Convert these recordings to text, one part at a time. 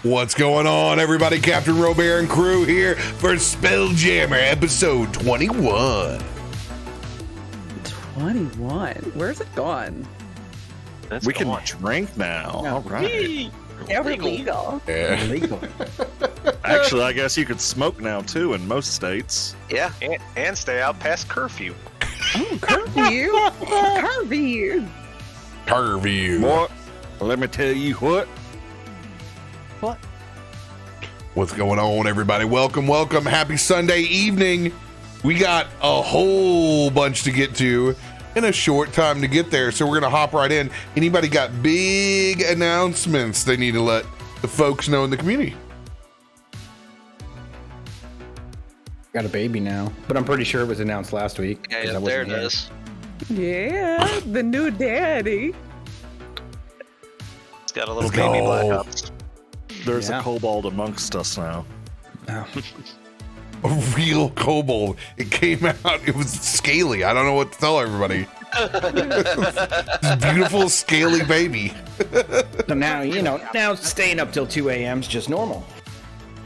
What's going on, everybody? Captain RoBear and crew here for Spelljammer episode 21. 21? Where's it gone? We can drink now. No. All right. Yeah, we're legal. Yeah. Legal. Actually, I guess you could smoke now too in most states. Yeah, and stay out past curfew. Oh, curfew. Curfew. Curview. What? Let me tell you what. What? What's going on, everybody? Welcome. Happy Sunday evening. We got a whole bunch to get to in a short time to get there, so we're gonna hop right in. Anybody got big announcements they need to let the folks know in the community? Got a baby now, but I'm pretty sure it was announced last week. Yeah, there it is. Yeah, the new daddy. It's got a little Let's baby go. black ops. There's Yeah. a kobold amongst us now. Oh. A real kobold. It came out, it was scaly. I don't know what to tell everybody. This beautiful, scaly baby. So now, now staying up till 2 a.m. is just normal.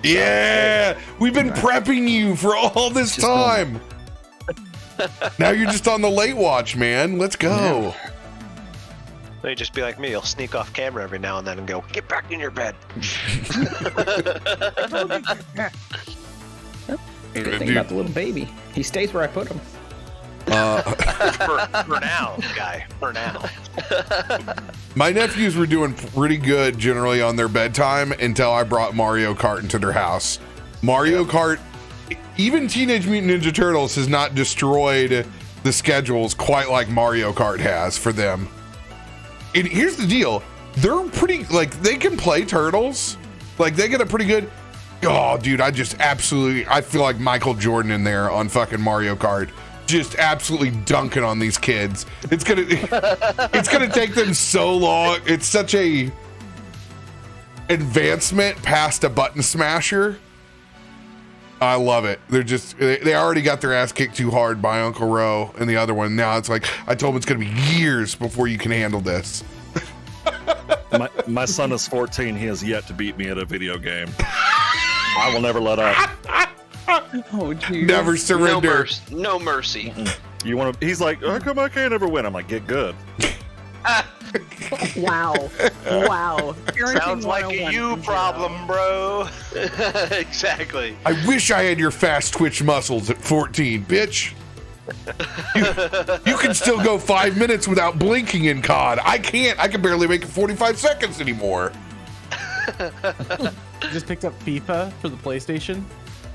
Yeah, we've been prepping you for all this Just time. Now you're just on the late watch, man. Let's go. So you just be like me, you'll sneak off camera every now and then and go, get back in your bed. Good thing about the little baby. He stays where I put him. for now, guy. For now. My nephews were doing pretty good generally on their bedtime until I brought Mario Kart into their house. Mario Kart, even Teenage Mutant Ninja Turtles has not destroyed the schedules quite like Mario Kart has for them. And here's the deal. They're pretty, like, they can play Turtles. Like, they get a pretty good, oh, dude, I feel like Michael Jordan in there on fucking Mario Kart. Just absolutely dunking on these kids. It's gonna take them so long. It's such a advancement past a button smasher. I love it. They already got their ass kicked too hard by Uncle Ro and the other one. Now it's like, I told him it's gonna be years before you can handle this. My son is 14. He has yet to beat me at a video game. I will never let up. Oh, geez. Never surrender. No mercy. You want to? He's like, how come I can't ever win? I'm like, get good. Wow. Wow. Sounds like a you problem, bro. Exactly. I wish I had your fast twitch muscles at 14, bitch. You can still go 5 minutes without blinking in COD. I can't. I can barely make it 45 seconds anymore. Just picked up FIFA for the PlayStation,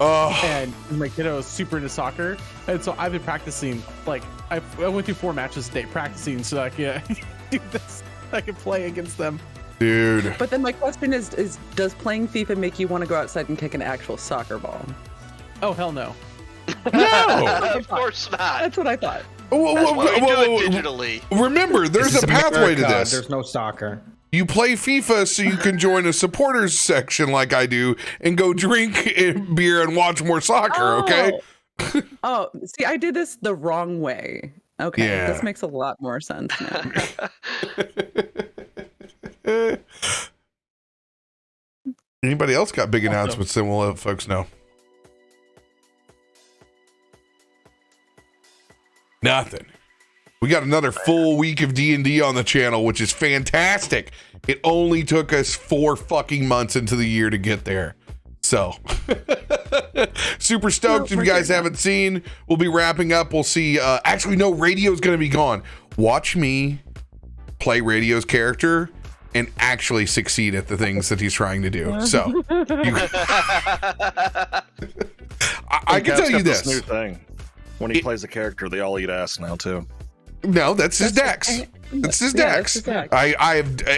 Oh, and my kiddo is super into soccer, and so I've been practicing. Like I went through 4 matches a day practicing so I can do this. I can play against them. dude. But then my question is does playing FIFA make you want to go outside and kick an actual soccer ball? Oh hell no! No. Of course not. That's what I thought. That's why we do it digitally. Remember, there's This a is pathway to America. this. There's no soccer. You play FIFA so you can join a supporters section like I do and go drink beer and watch more soccer, okay? Oh, see, I did this the wrong way. Okay, Yeah. this makes a lot more sense now. Anybody else got big announcements? Then we'll let folks know. Nothing. We got another full week of D&D on the channel, which is fantastic. It only took us 4 fucking months into the year to get there. So, super stoked. If you guys haven't seen, we'll be wrapping up. We'll see. Actually, no, Radio's going to be gone. Watch me play Radio's character and actually succeed at the things that he's trying to do. So, I can tell you this. New thing. When he plays a character, they all eat ass now too. No, that's his dex. That's his dex. his dex.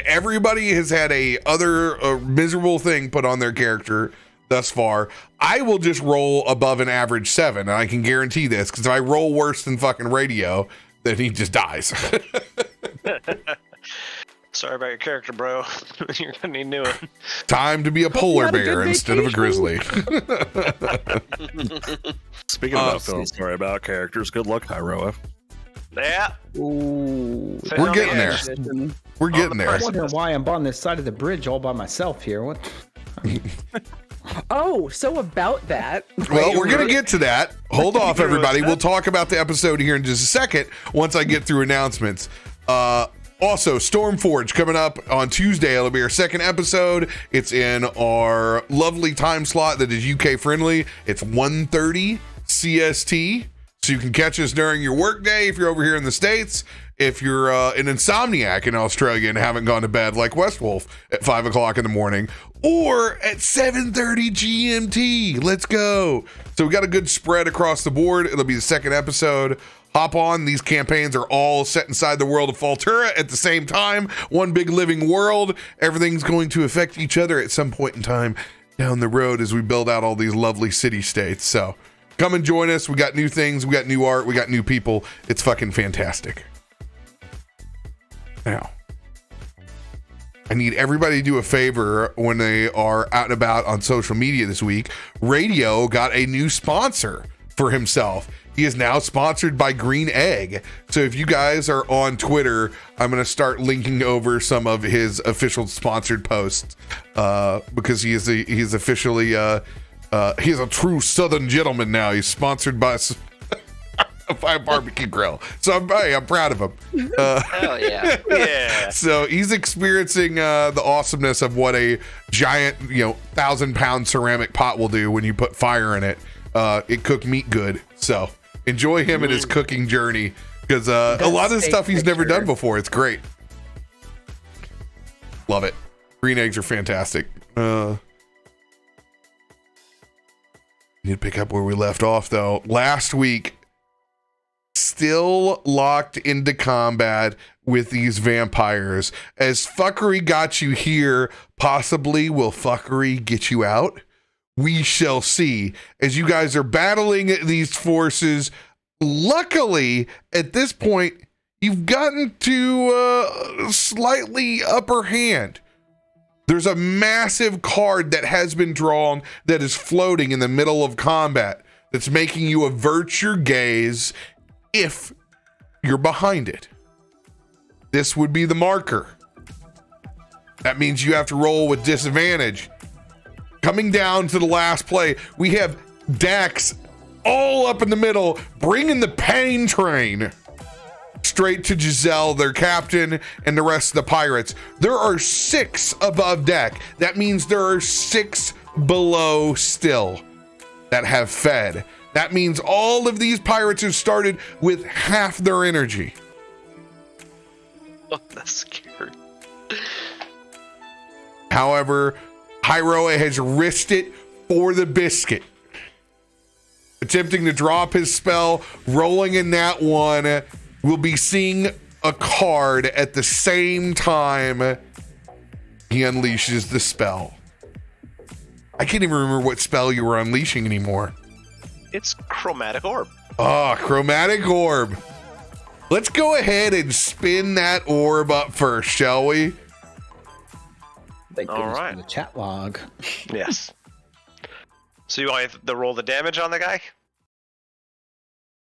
Everybody has had a other miserable thing put on their character thus far. I will just roll above an average 7, and I can guarantee this because if I roll worse than fucking Radio, then he just dies. Sorry about your character, bro. You're gonna need new one. Time to be a polar bear instead of a grizzly. Speaking about feeling sorry about characters, good luck, Hyroa. Yeah. Ooh. Sitting We're on getting the there. edge. We're getting there. I wonder why I'm on this side of the bridge all by myself here. What? Oh, so about that. Well, we're going to get to that. Hold off, everybody. We'll talk about the episode here in just a second once I get through announcements. Also, Stormforge coming up on Tuesday. It'll be our second episode. It's in our lovely time slot that is UK friendly. It's 1:30 CST. So you can catch us during your workday if you're over here in the States. If you're an insomniac in Australia and haven't gone to bed like Westwolf at 5 o'clock in the morning, or at 7:30 GMT. Let's go. So we got a good spread across the board. It'll be the second episode. Hop on. These campaigns are all set inside the world of Faltura at the same time. One big living world. Everything's going to affect each other at some point in time down the road as we build out all these lovely city states. So come and join us. We got new things. We got new art. We got new people. It's fucking fantastic. Now, I need everybody to do a favor when they are out and about on social media this week. Radio got a new sponsor for himself. He is now sponsored by Green Egg. So if you guys are on Twitter, I'm going to start linking over some of his official sponsored posts because he's officially he's a true Southern gentleman now. He's sponsored by a barbecue grill. So I'm proud of him. Hell yeah. Yeah. So he's experiencing the awesomeness of what a giant, 1,000-pound ceramic pot will do when you put fire in it. It cooked meat good. So enjoy him and his cooking journey because a lot of the stuff he's never done before. It's great. Love it. Green eggs are fantastic. Need to pick up where we left off though. Last week, still locked into combat with these vampires. As fuckery got you here, possibly will fuckery get you out? We shall see. As you guys are battling these forces, luckily, at this point, you've gotten to a slightly upper hand. There's a massive card that has been drawn that is floating in the middle of combat that's making you avert your gaze if you're behind it. This would be the marker. That means you have to roll with disadvantage. Coming down to the last play, we have Dax all up in the middle, bringing the pain train straight to Giselle, their captain, and the rest of the pirates. There are 6 above deck. That means there are 6 below still that have fed. That means all of these pirates have started with half their energy. Oh, that's scary. However, Hyroa has risked it for the biscuit. Attempting to drop his spell, rolling in that one, will be seeing a card at the same time he unleashes the spell. I can't even remember what spell you were unleashing anymore. It's Chromatic Orb. Ah, Chromatic Orb. Let's go ahead and spin that orb up first, shall we? Thank All goodness right. for the chat log. Yes. So you want to roll the damage on the guy?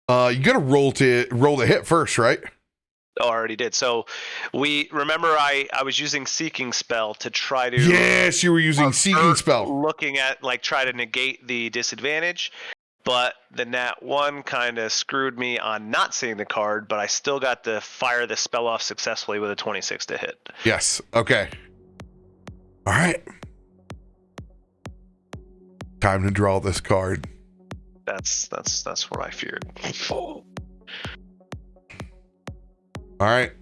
You gotta roll the hit first, right? Oh, I already did. So we remember I was using Seeking Spell to try to Yes, you were using Seeking Spell. looking at try to negate the disadvantage, but the nat 1 kind of screwed me on not seeing the card, but I still got to fire the spell off successfully with a 26 to hit. Yes. Okay. All right. Time to draw this card. That's what I feared. All right.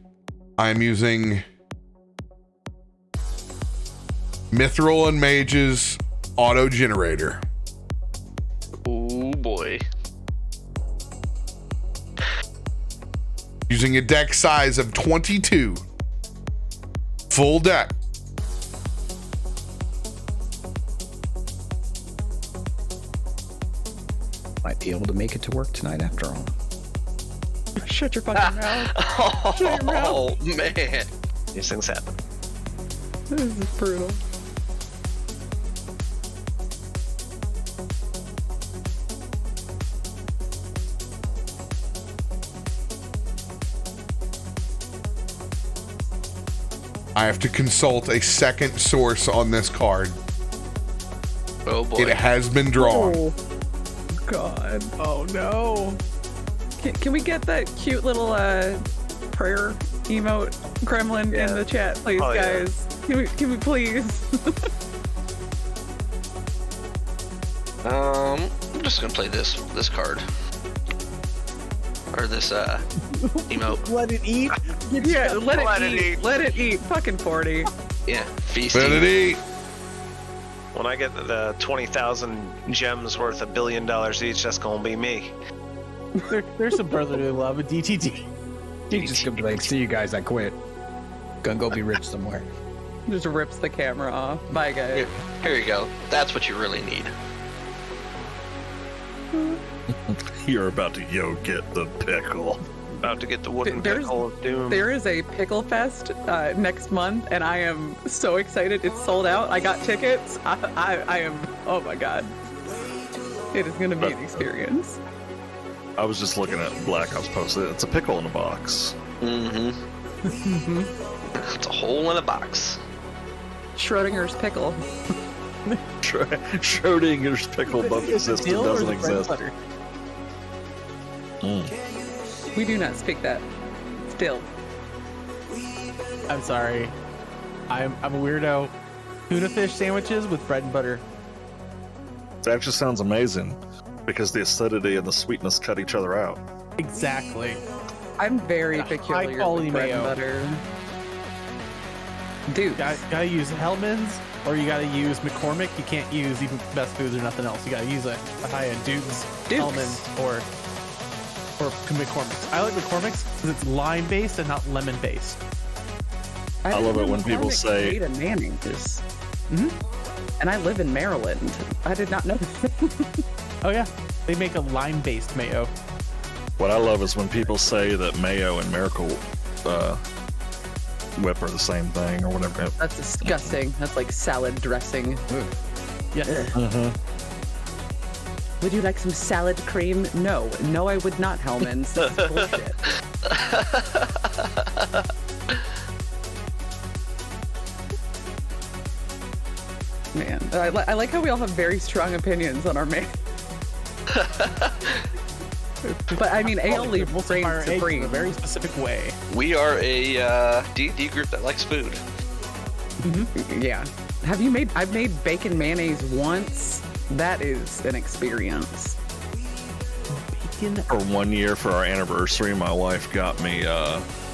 I'm using Mithril and Mage's auto generator. Oh boy. Using a deck size of 22. Full deck. Might be able to make it to work tonight after all. Shut your fucking mouth. Shut your mouth. Oh man. These things happen. This is brutal. I have to consult a second source on this card. Oh boy. It has been drawn. Oh, God. Oh no. Can we get that cute little prayer emote Kremlin in the chat, please, Oh, yeah. guys? Can we please? I'm just gonna play this card. Or this emote. Let it eat. Yeah, let Let it it eat. eat. Let it eat. Fucking 40. Yeah, feasting. Let it eat. When I get the 20,000 gems worth $1 billion each, that's gonna be me. There's some brotherly love at DTT. You just gonna be like, see you guys, I quit. Gonna go be rich somewhere. Just rips the camera off. Bye, guys. Here you go. That's what you really need. You're about to get the pickle. About to get the wooden There's- pickle of doom. There is a Pickle Fest next month, and I am so excited. It's sold out. I got tickets. I am. Oh my god! It is going to be an experience. I was just looking at Black Ops posted. It's a pickle in a box. Mm-hmm. It's a hole in a box. Schrodinger's pickle. Schrodinger's pickle both exist and Dill or doesn't the bread exist. butter? We do not speak that. Still. I'm sorry. I'm a weirdo. Tuna fish sandwiches with bread and butter. It actually sounds amazing because the acidity and the sweetness cut each other out. Exactly. I'm very And a peculiar high-quality with bread mayo. and butter. Dude, Gotta use Hellman's or you gotta use McCormick. You can't use even Best Foods or nothing else. You gotta use a high-end Duke's, Hellman's, or McCormick's. I like McCormick's because it's lime-based and not lemon-based. I love it when people say- made a mayonnaise. Mhm. And I live in Maryland. I did not know. Oh yeah, they make a lime-based mayo. What I love is when people say that mayo and Miracle Whip are the same thing or whatever. That's disgusting. That's like salad dressing. Yes. Would you like some salad cream? No, I would not, Hellman's. This is bullshit. Man, I like how we all have very strong opinions on our man. But I mean, aioli Multiple reigns fire eggs in a supreme. very specific way. We are a D&D group that likes food. Yeah. I've made bacon mayonnaise once. That is an experience. Bacon. For 1 year for our anniversary, my wife got me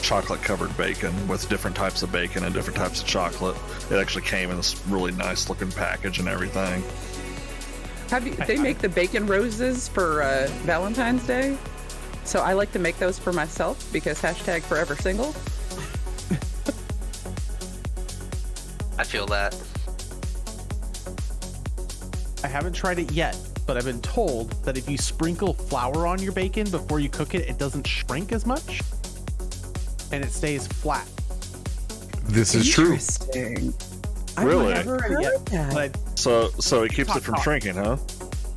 chocolate covered bacon with different types of bacon and different types of chocolate. It actually came in this really nice looking package and everything. They make the bacon roses for Valentine's Day. So I like to make those for myself because #forever single. I feel that. I haven't tried it yet, but I've been told that if you sprinkle flour on your bacon before you cook it, it doesn't shrink as much, and it stays flat. This is true. Interesting. Really? I've never heard Yeah. that. But So it keeps it from shrinking, huh?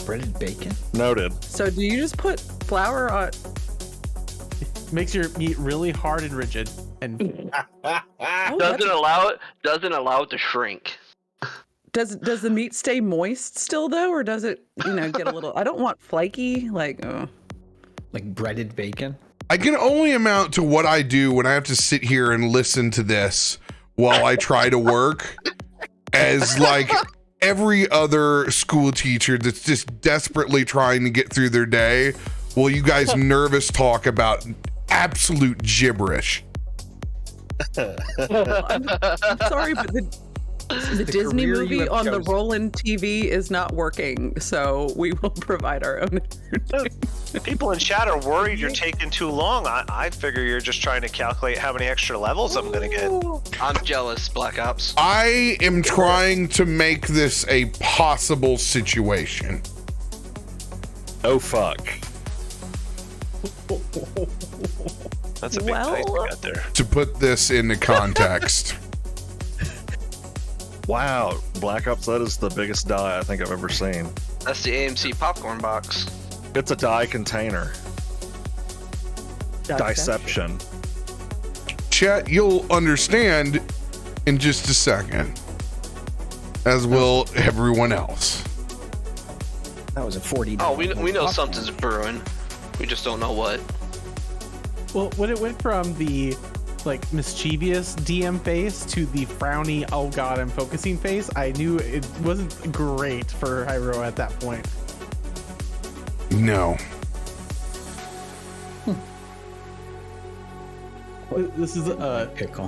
Breaded bacon? Noted. So do you just put flour on? it makes your meat really hard and rigid. And Oh, Doesn't allow it to shrink. does the meat stay moist still though, or does it get a little? I don't want flaky. Like, Like breaded bacon? I can only amount to what I do when I have to sit here and listen to this while I try to work as like every other school teacher that's just desperately trying to get through their day while you guys nervous talk about absolute gibberish. I'm sorry, but the Disney career you movie have on the chosen. Roland TV is not working, so we will provide our own. People in chat are worried you're taking too long. I figure you're just trying to calculate how many extra levels I'm gonna get. I'm jealous, Black Ops. I am trying to make this a possible situation. Oh fuck. That's a big fight you got there. To put this into context, Wow, Black Ops, that is the biggest die I think I've ever seen. That's the AMC popcorn box. It's a die container. Disception. chat, you'll understand in just a second, as will everyone else. That was a 40. Oh, we know something's brewing. We just don't know what. Well, when it went from the like mischievous DM face to the frowny, oh god, I'm focusing face, I knew it wasn't great for Hyro at that point. No. This is a Pickle.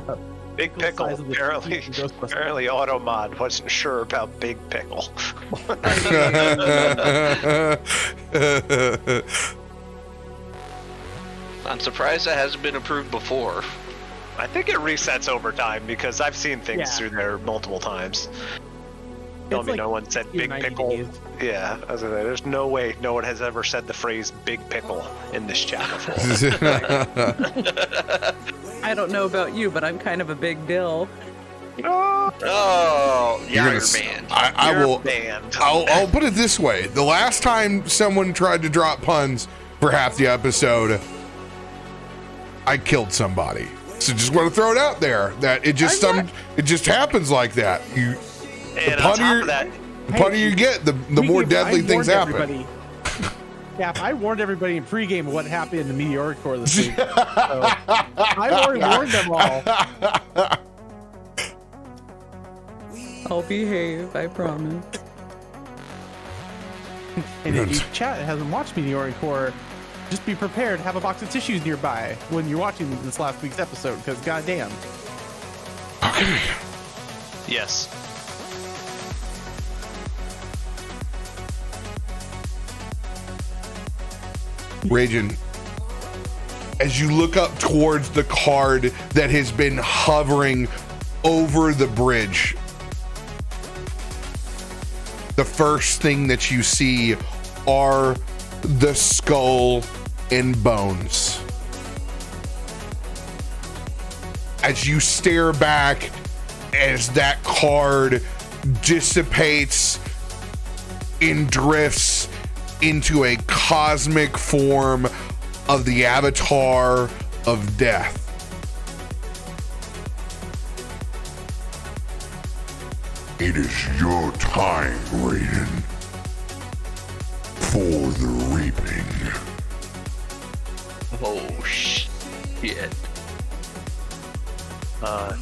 Big Pickle, size of the Ghostbusters. apparently Automod wasn't sure about Big Pickle. I'm surprised that hasn't been approved before. I think it resets over time because I've seen things Yeah. through there multiple times. Tell It's me like no one said Big 90 Pickle. days. Yeah, I was gonna say, there's no way no one has ever said the phrase Big Pickle in this chat before. I don't know about you, but I'm kind of a big dill. Oh, yeah, you're s- banned. I You're will. banned. I'll put it this way: the last time someone tried to drop puns for half the episode, I killed somebody. So just want to throw it out there that it just it just happens like that. You And on top of that, the punnier you get, the more Pregame, deadly I things warned happen. everybody. Yeah, if I warned everybody in pregame of what happened in the Meteoric Core this week. So, I already warned them all. I'll behave, I promise. And if you chat and hasn't watched Meteoric Core, just be prepared. Have a box of tissues nearby when you're watching this last week's episode, because goddamn. Okay. yes. Ragin, as you look up towards the card that has been hovering over the bridge, the first thing that you see are the skull and bones. As you stare back, as that card dissipates and drifts into a cosmic form of the avatar of death. It is your time, Raiden, for the reaping. Oh, shit. I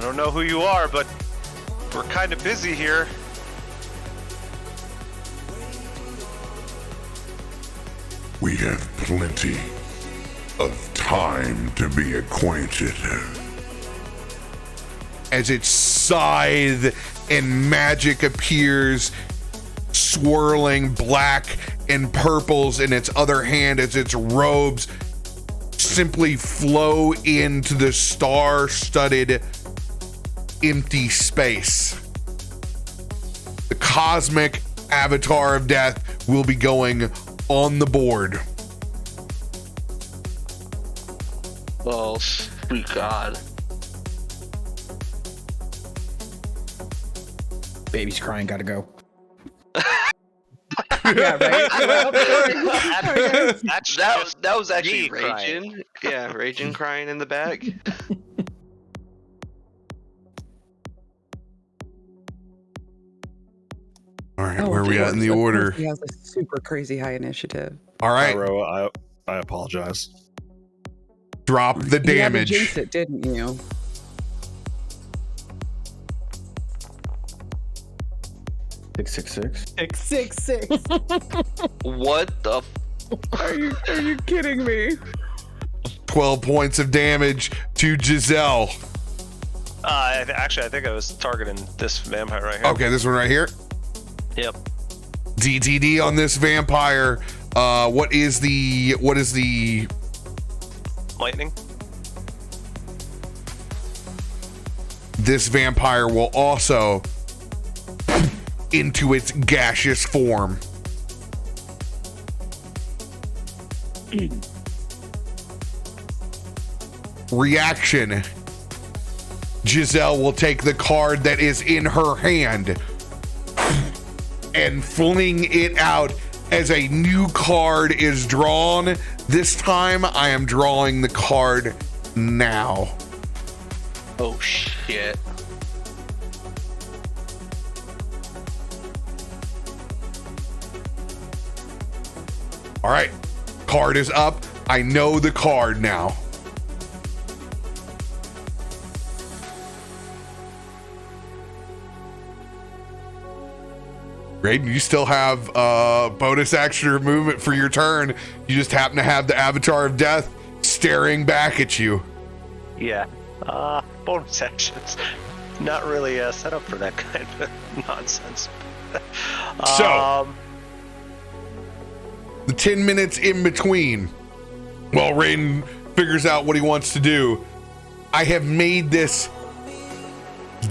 don't know who you are, but we're kind of busy here. We have plenty of time to be acquainted. As its scythe and magic appears, swirling black and purples in its other hand as its robes simply flow into the star-studded empty space. The cosmic avatar of death will be going on the board. Oh, sweet God. Baby's crying, gotta go. Yeah, right? That's That was actually me crying. Raging. Yeah, Raging crying in the back. All right, where are we at in the order? He has a super crazy high initiative. All right, Pyro, I apologize. drop the You had to damage. jinx it, didn't you? Six. 666. What the? Are you kidding me? 12 points of damage to Giselle. Actually, I think I was targeting this vampire right here. Okay, this one right here. Yep. DTD on this vampire. What is the Lightning. this vampire will also into its gaseous form. Reaction. Giselle will take the card that is in her hand and fling it out as a new card is drawn. This time I am drawing the card now. Oh shit. All right, card is up. I know the card now. Raiden, you still have bonus action or movement for your turn. You just happen to have the Avatar of Death staring back at you. Yeah. Bonus actions. Not really set up for that kind of nonsense. So, the 10 minutes in between, while Raiden figures out what he wants to do, I have made this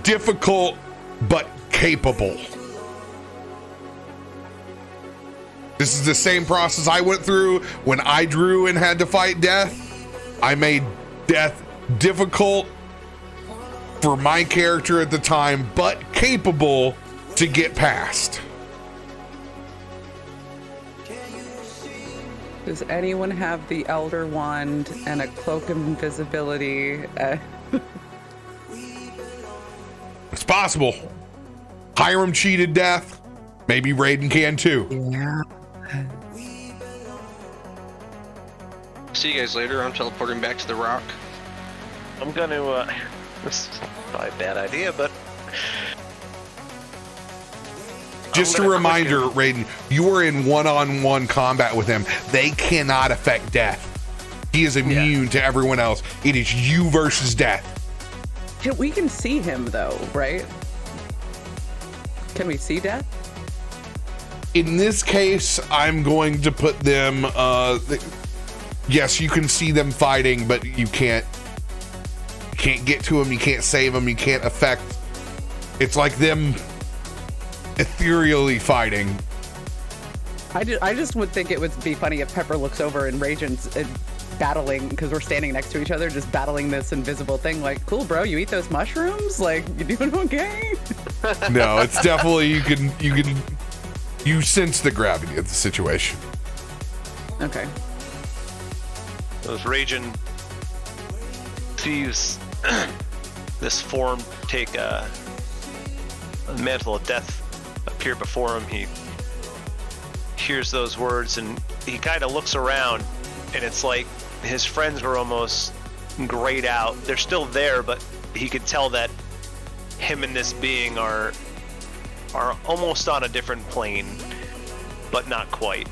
difficult but capable. This is the same process I went through when I drew and had to fight death. I made death difficult for my character at the time, but capable to get past. Does anyone have the Elder Wand and a Cloak of Invisibility? It's possible. Hiram cheated death. Maybe Raiden can too. Yeah. See you guys later. I'm teleporting back to the rock. I'm gonna, this is probably a bad idea, but... Just a reminder, Raiden, you are in one-on-one combat with him. They cannot affect death. He is immune to everyone else. It is you versus death. We can see him though, right? Can we see death? In this case, I'm going to put them, yes, you can see them fighting, but you can't get to them, you can't save them, you can't affect. It's like them ethereally fighting. I just would think it would be funny if Pepper looks over and Ragen's battling, because we're standing next to each other, just battling this invisible thing. Like, cool, bro, you eat those mushrooms? Like, you doing okay? No, it's definitely, you sense the gravity of the situation. Okay. As Ragen sees this form take a mantle of death appear before him, he hears those words and he kind of looks around, and it's like his friends were almost grayed out. They're still there, but he could tell that him and this being are almost on a different plane, but not quite.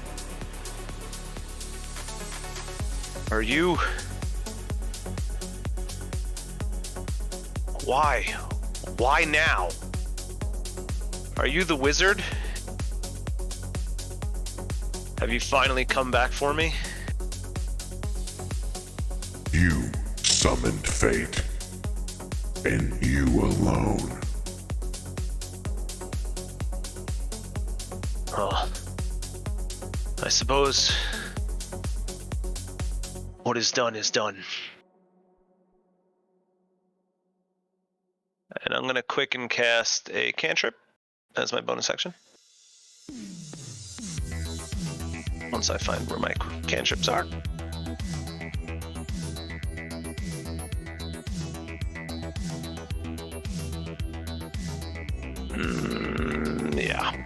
Are you... Why? Why now? Are you the wizard? Have you finally come back for me? You summoned fate, and you alone. Oh, I suppose what is done is done. And I'm gonna quicken cast a cantrip as my bonus action. Once I find where my cantrips are. Yeah.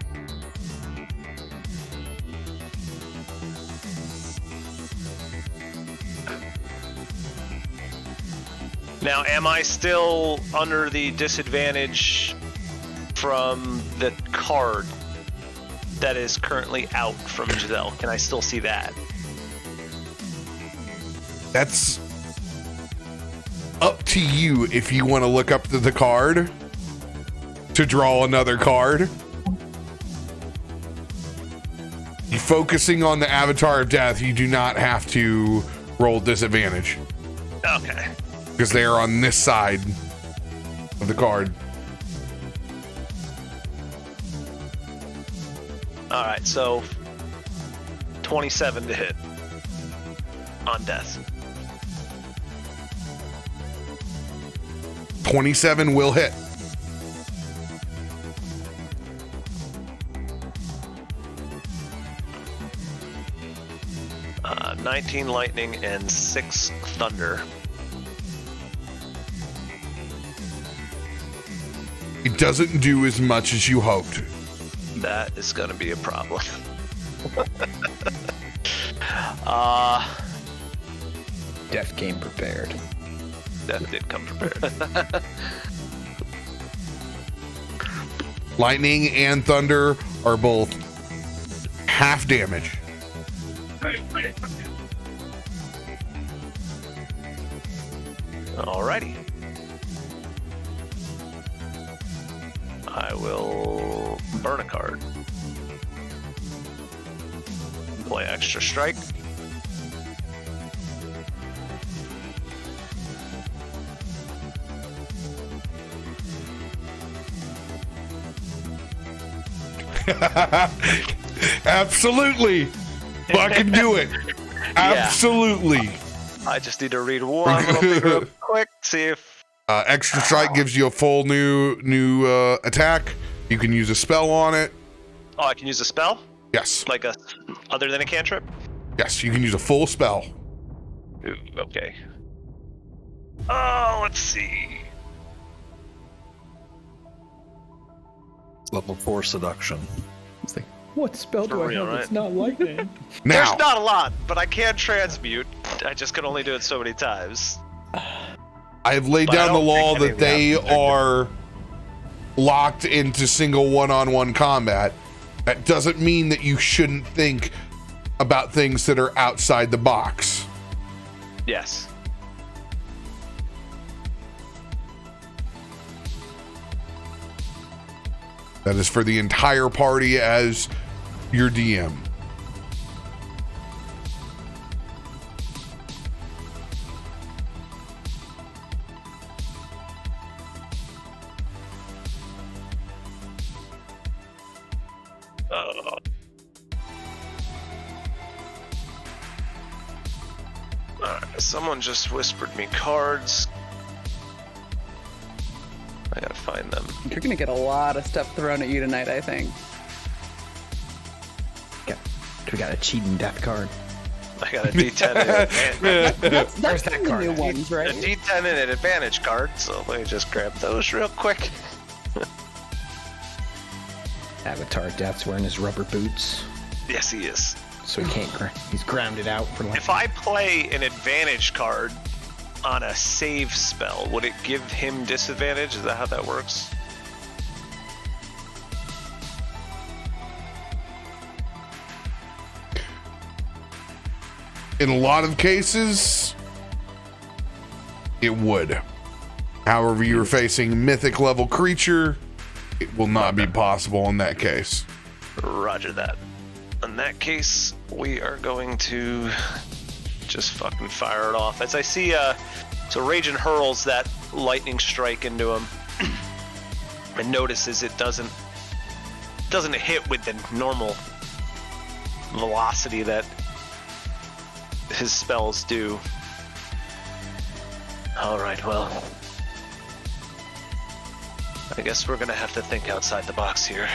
Now, am I still under the disadvantage from the card that is currently out from Giselle? Can I still see that? That's up to you if you want to look up the card to draw another card. You focusing on the Avatar of Death, you do not have to roll disadvantage. Okay. Because they are on this side of the card. All right, so 27 to hit on death. 27 will hit. Uh, 19 lightning and 6 thunder. It doesn't do as much as you hoped. That is going to be a problem. Death game prepared. Death did come prepared. Lightning and thunder are both half damage. Alrighty. I will burn a card. Play extra strike. Absolutely. Fucking do it. Absolutely. I just need to read one little thing real quick, see if Extra strike gives you a full new attack. You can use a spell on it. Oh, I can use a spell? Yes. Like a other than a cantrip? Yes, you can use a full spell. Ooh, okay. Oh, let's see. Level 4 seduction. It's like, what spell do For I real, have right? that's not lightning? Now, There's not a lot, but I can transmute. I just can only do it so many times. I have laid But I down the don't law think any that of the they options are are locked into single one-on-one combat. That doesn't mean that you shouldn't think about things that are outside the box. Yes. That is for the entire party as your DM. Someone just whispered me cards. I gotta find them. You're gonna get a lot of stuff thrown at you tonight, I think. We got a cheating death card. I got a D10 and That's Where's that the card new at? ones, a right? D10 and an advantage card, so let me just grab those real quick. Avatar Death's wearing his rubber boots, Yes, he is. so he can't. He's grounded out for like. If I play an advantage card on a save spell, would it give him disadvantage? Is that how that works? In a lot of cases, it would. However, you're facing mythic level creature, it will not be possible in that case. Roger that. In that case, we are going to just fucking fire it off. As I see, so Raging hurls that lightning strike into him and notices it doesn't hit with the normal velocity that his spells do. Alright, well, I guess we're gonna have to think outside the box here.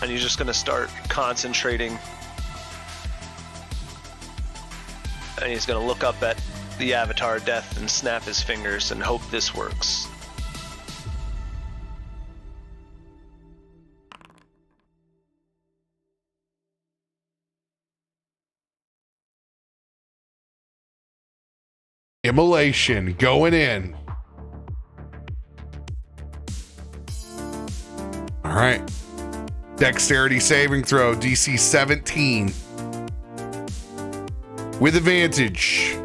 And he's just gonna start concentrating. And he's gonna look up at the Avatar Death and snap his fingers and hope this works. Immolation going in. All right. Dexterity saving throw, DC 17. With advantage.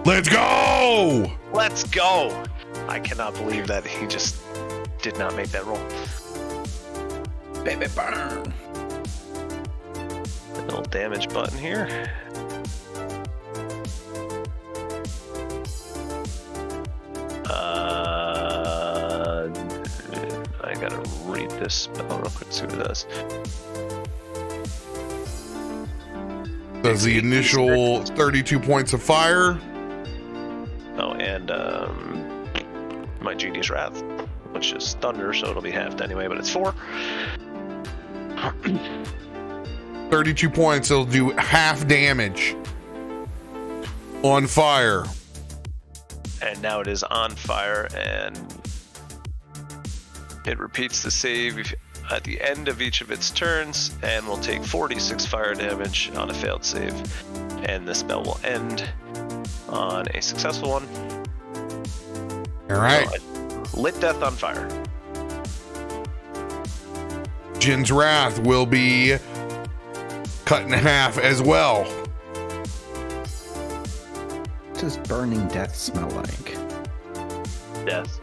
Let's go! Let's go! I cannot believe that he just did not make that roll. Baby burn. Little damage button here. I gotta read this spell real quick, see what it does. Does the initial 32 points of fire. Oh, and my Genie's Wrath, which is thunder, so it'll be halved anyway, but it's 4. 32 points, it'll do half damage on fire. and now it is on fire, and it repeats the save at the end of each of its turns and will take 46 fire damage on a failed save, and the spell will end on a successful one. All right. So, lit death on fire. Jin's Wrath will be cut in half as well. What does burning death smell like? Death.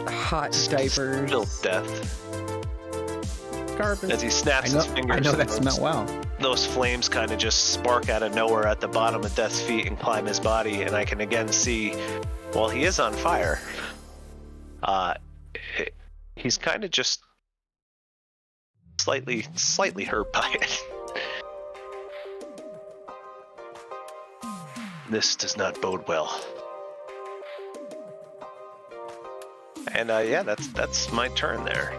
Hot diapers. Still death. Garbage. As he snaps his fingers, I know that those- smell well. Those flames kind of just spark out of nowhere at the bottom of Death's feet and climb his body, and I can again see, while he is on fire, he's kind of just slightly hurt by it. This does not bode well. And yeah, that's my turn there.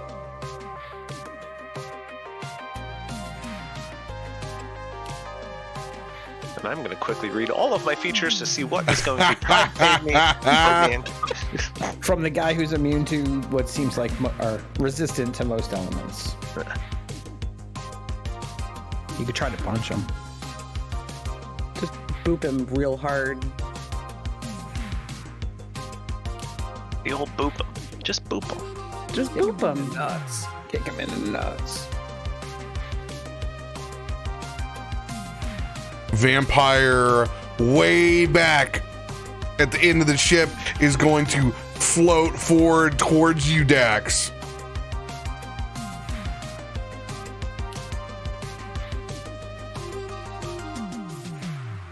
And I'm going to quickly read all of my features to see what is going to protect me from From the guy who's immune to what seems like or resistant to most elements. You could try to punch him. Just boop him real hard. the old boop him. Just boop him. Just boop him. Nuts. Kick him in the nuts. Vampire way back at the end of the ship is going to float forward towards you, Dax.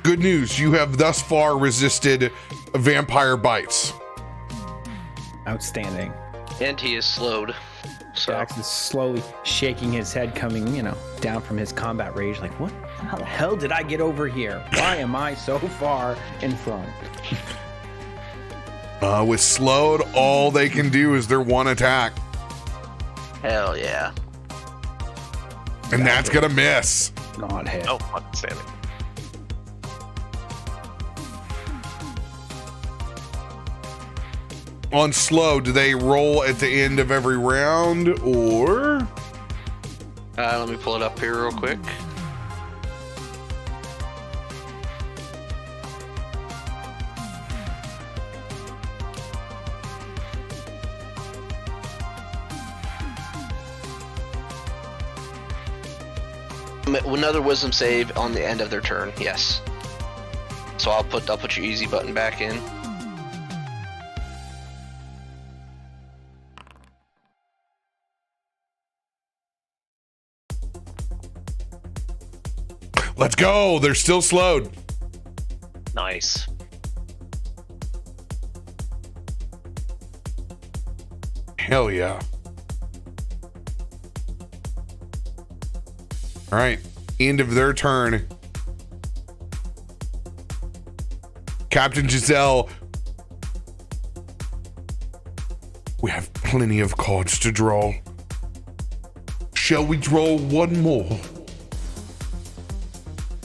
Good news, you have thus far resisted vampire bites. Outstanding. And he is slowed. So Dax is slowly shaking his head, coming, down from his combat rage. Like, what? How the hell did I get over here? Why am I so far in front? With slowed, all they can do is their one attack, hell yeah. and that's gonna miss. Not hit. Oh, outstanding. On slow, do they roll at the end of every round, or? Let me pull it up here real quick. Another wisdom save on the end of their turn. Yes. So I'll put your easy button back in. Let's go. They're still slowed. Nice. Hell yeah. All right. End of their turn. Captain Giselle. We have plenty of cards to draw. Shall we draw one more?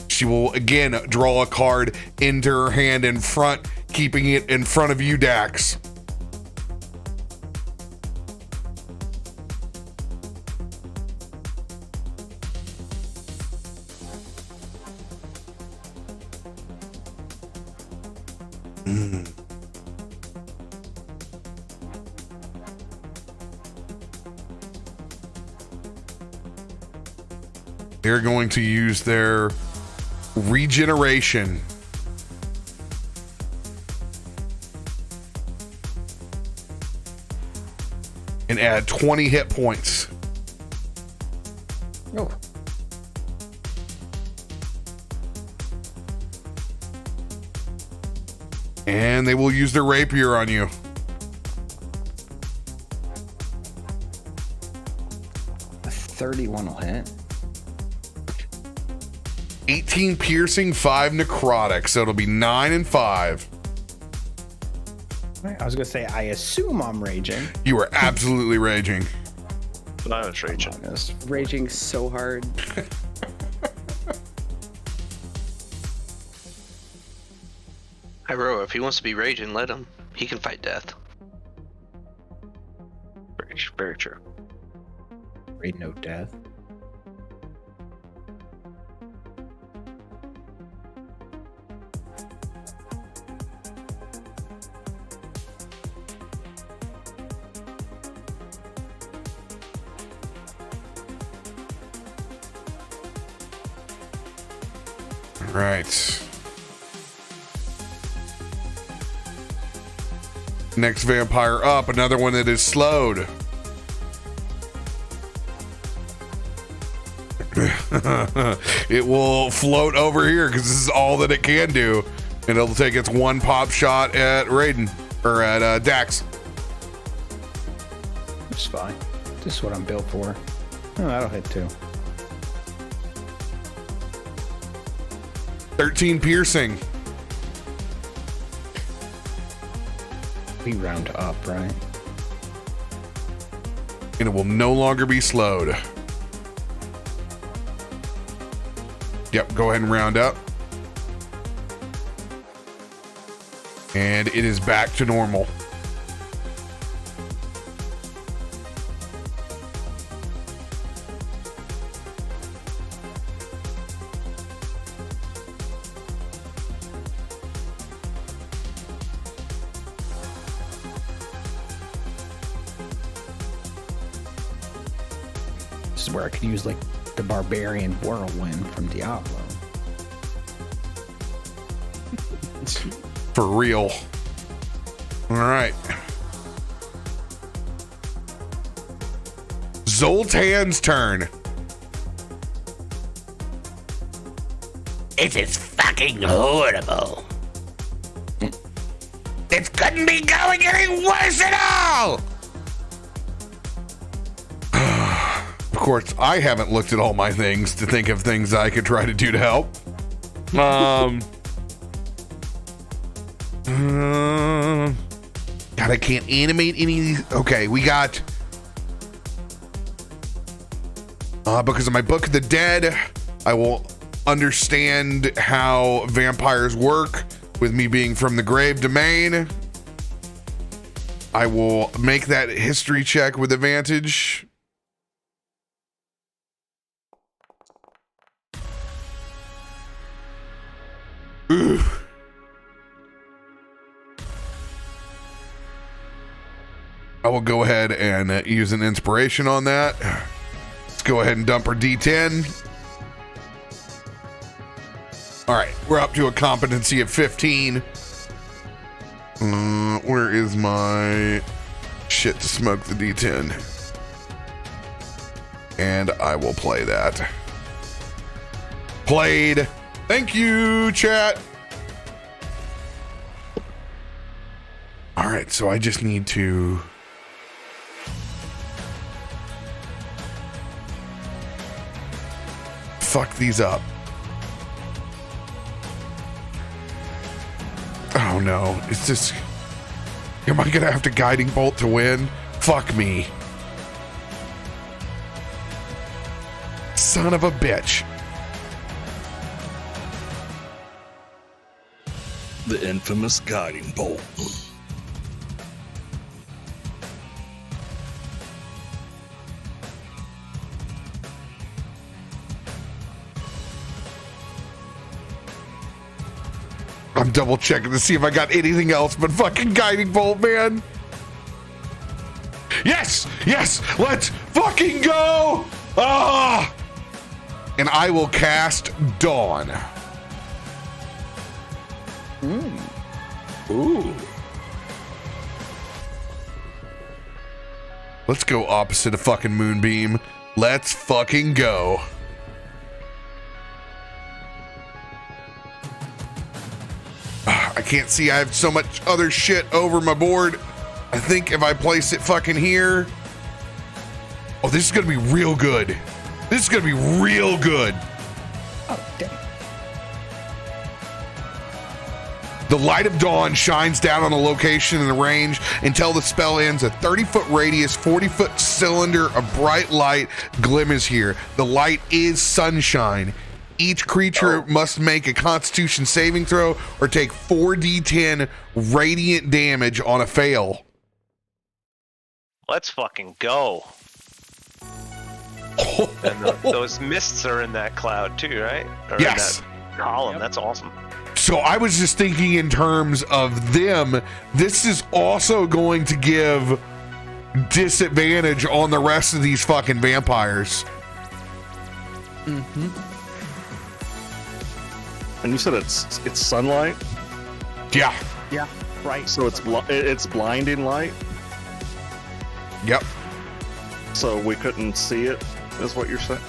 She will again draw a card into her hand in front, keeping it in front of you, Dax. They're going to use their regeneration and add 20 hit points. Oh. And they will use their rapier on you. A 31 will hit. 18 piercing, 5 necrotic, so it'll be 9 and 5. I was gonna say, I assume I'm raging. You are absolutely raging. But I'm a raging. Honest. Raging so hard. Hyro, if he wants to be raging, let him. He can fight death. Very true. Read no death. Right. Next vampire up, another one that is slowed. It will float over here because this is all that it can do, and it'll take its one pop shot at Raiden or at Dax. It's fine. This is what I'm built for. Oh, that'll hit too. 13 piercing. We round up, right? And it will no longer be slowed. Yep, go ahead and round up. And it is back to normal. This is where I could use like the barbarian whirlwind from Diablo. For real. All right. Zoltan's turn. This is fucking horrible. This couldn't be going any worse at all! Of course, I haven't looked at all my things to think of things I could try to do to help. God, I can't animate any of these. Okay, we got... because of my Book of the Dead, I will understand how vampires work with me being from the Grave Domain. I will make that history check with advantage. Ooh. I will go ahead and use an inspiration on that. Let's go ahead and dump our D10. All right, we're up to a competency of 15. Where is my shit to smoke the D10? And I will play that. Played. Thank you, chat. All right, so I just need to... fuck these up. Oh no, is this... Am I gonna have to Guiding Bolt to win? Fuck me. Son of a bitch. The infamous Guiding Bolt. I'm double checking to see if I got anything else but fucking Guiding Bolt, man. Yes! Yes! Let's fucking go! Ah! And I will cast Dawn. Ooh. Let's go opposite of fucking Moonbeam. Let's fucking go. I can't see. I have so much other shit over my board. I think if I place it fucking here. Oh, this is going to be real good. This is going to be real good. Oh, damn. The light of dawn shines down on the location and the range until the spell ends. A 30-foot radius, 40-foot cylinder of bright light glimmers here. The light is sunshine. Each creature must make a Constitution saving throw or take 4d10 radiant damage on a fail. Let's fucking go. And those mists are in that cloud too, right? Or Yes. in that column. Yep. That's awesome. So I was just thinking in terms of them, this is also going to give disadvantage on the rest of these fucking vampires. Mm-hmm. And you said it's sunlight, Yeah. Yeah. Right. so it's blinding light. Yep. So we couldn't see it, is what you're saying?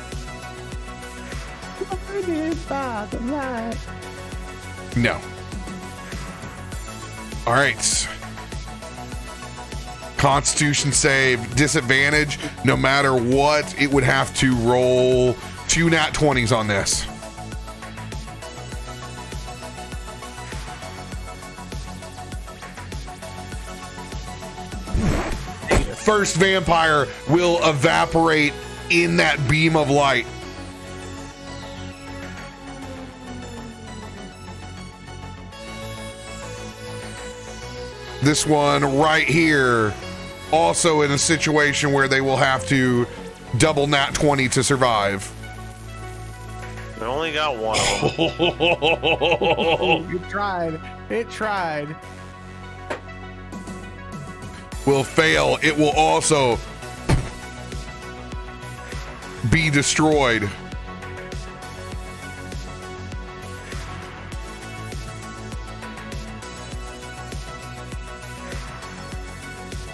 No. All right. Constitution save, disadvantage. No matter what, it would have to roll 2 nat 20s on this. First vampire will evaporate in that beam of light. This one right here, also in a situation where they will have to double nat 20 to survive. We only got one of them. It tried. It tried. Will fail. It will also be destroyed.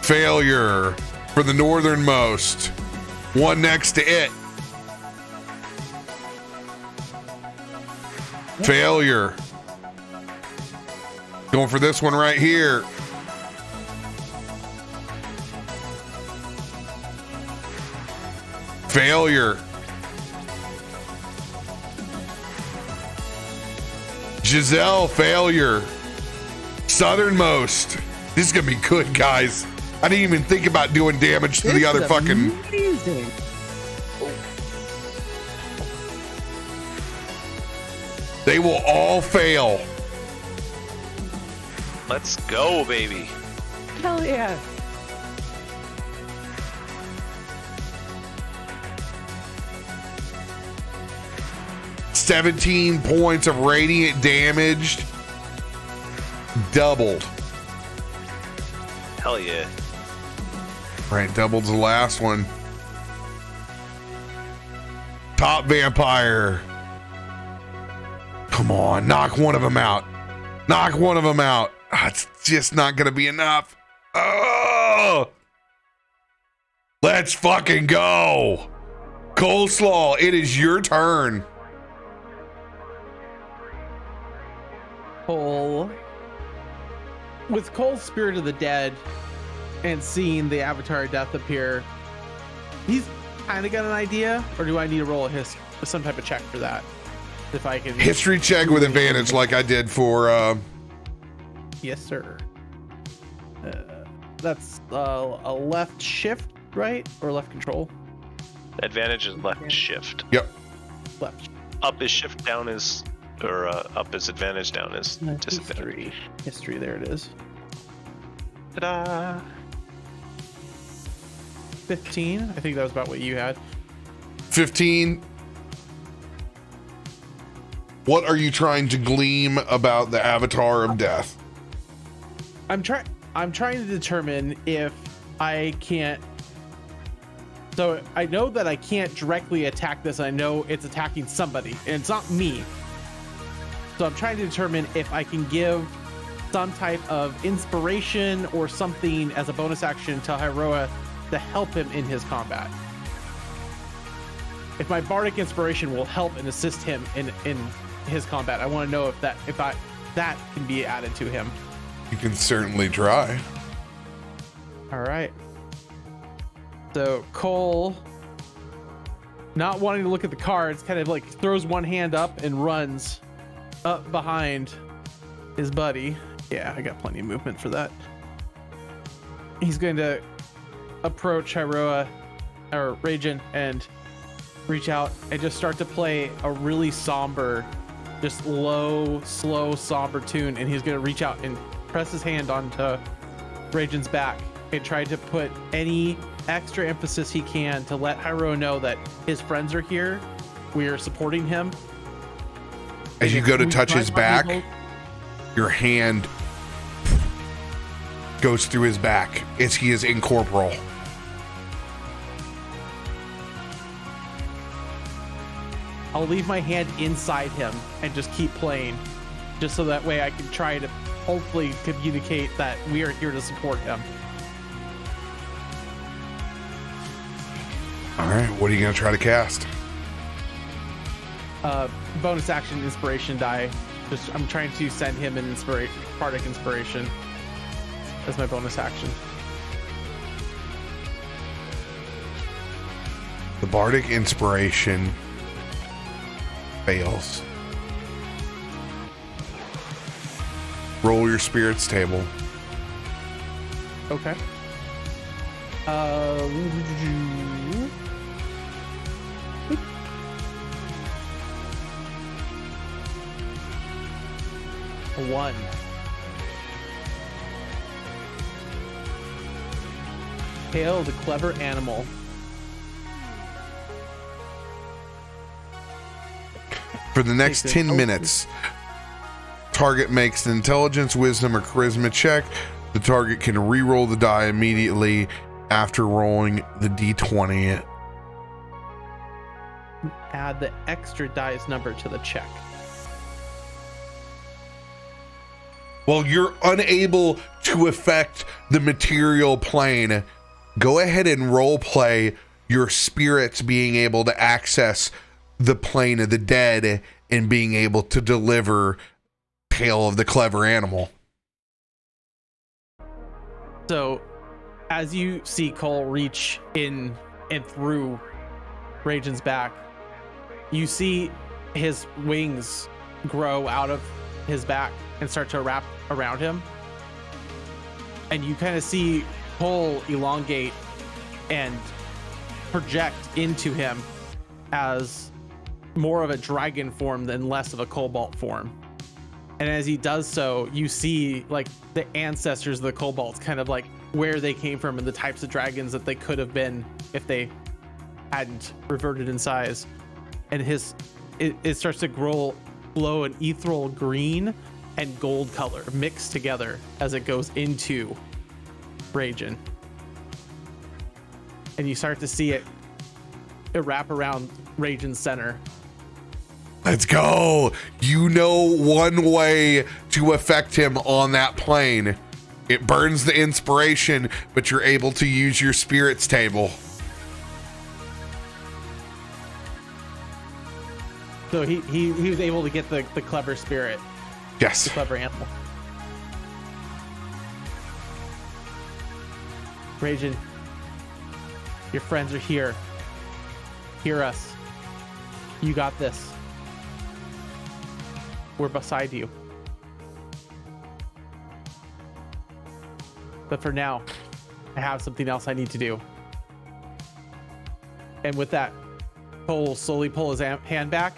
Failure for the northernmost. One next to it. Failure. Going for this one right here. Failure. Giselle, failure. Southernmost. This is gonna be good, guys. I didn't even think about doing damage to the other fucking. Amazing. They will all fail. Let's go, baby. Hell yeah. $17 points of radiant damage. Doubled. Hell yeah. Right, doubled the last one. Top vampire. Come on, knock one of them out. Knock one of them out. It's just not going to be enough. Oh! Let's fucking go. Coleslaw, it is your turn. Cole. With Cole's Spirit of the Dead and seeing the Avatar of Death appear, he's kind of got an idea, or do I need to roll some type of check for that? If I can. History check with advantage like I did for... Yes, sir. That's a left shift, right? Or left control? Advantage is left shift. Yep. Left. Up is shift, down is... Or up is advantage, down is disadvantage. History, there it is. Ta-da! 15. I think that was about what you had. 15. What are you trying to glean about the Avatar of Death? I'm trying to determine if I can't. So I know that I can't directly attack this. I know it's attacking somebody, and it's not me. So I'm trying to determine if I can give some type of inspiration or something as a bonus action to Hyroa to help him in his combat. If my bardic inspiration will help and assist him in his combat, I want to know if that can be added to him. You can certainly try. All right. So Cole, not wanting to look at the cards, kind of like throws one hand up and runs up behind his buddy. Yeah, I got plenty of movement for that. He's going to approach Hyroa or Ragin and reach out and just start to play a really somber, just low, slow, somber tune. And he's going to reach out and press his hand onto Ragen's back and try to put any extra emphasis he can to let Hyrule know that his friends are here. We are supporting him. As you go to touch his back, your hand goes through his back as he is incorporeal. I'll leave my hand inside him and just keep playing, just so that way I can try to hopefully communicate that we are here to support him. All right, what are you going to try to cast? Bonus action inspiration die. I'm trying to send him an bardic inspiration as my bonus action. The bardic inspiration fails. Roll your spirits table. Okay. A 1. Hail the clever animal. For the next 10 minutes, target makes an intelligence, wisdom, or charisma check. The target can re-roll the die immediately after rolling the d20. Add the extra dice number to the check. While you're unable to affect the material plane, go ahead and role play your spirits being able to access the plane of the dead and being able to deliver Tale of the Clever Animal. So, as you see Cole reach in and through Ragen's back, you see his wings grow out of his back and start to wrap around him. And you kind of see Cole elongate and project into him as more of a dragon form than less of a cobalt form. And as he does so, you see like the ancestors of the kobolds, kind of like where they came from and the types of dragons that they could have been if they hadn't reverted in size. And it starts to glow an ethereal green and gold color mixed together as it goes into Ragen. And you start to see it wrap around Ragen's center. Let's go. You know one way to affect him on that plane. It burns the inspiration, but you're able to use your spirits table. So he was able to get the clever spirit. Yes. The clever animal. Ragen, your friends are here. Hear us. You got this. We're beside you. But for now, I have something else I need to do. And with that, Cole will slowly pull his hand back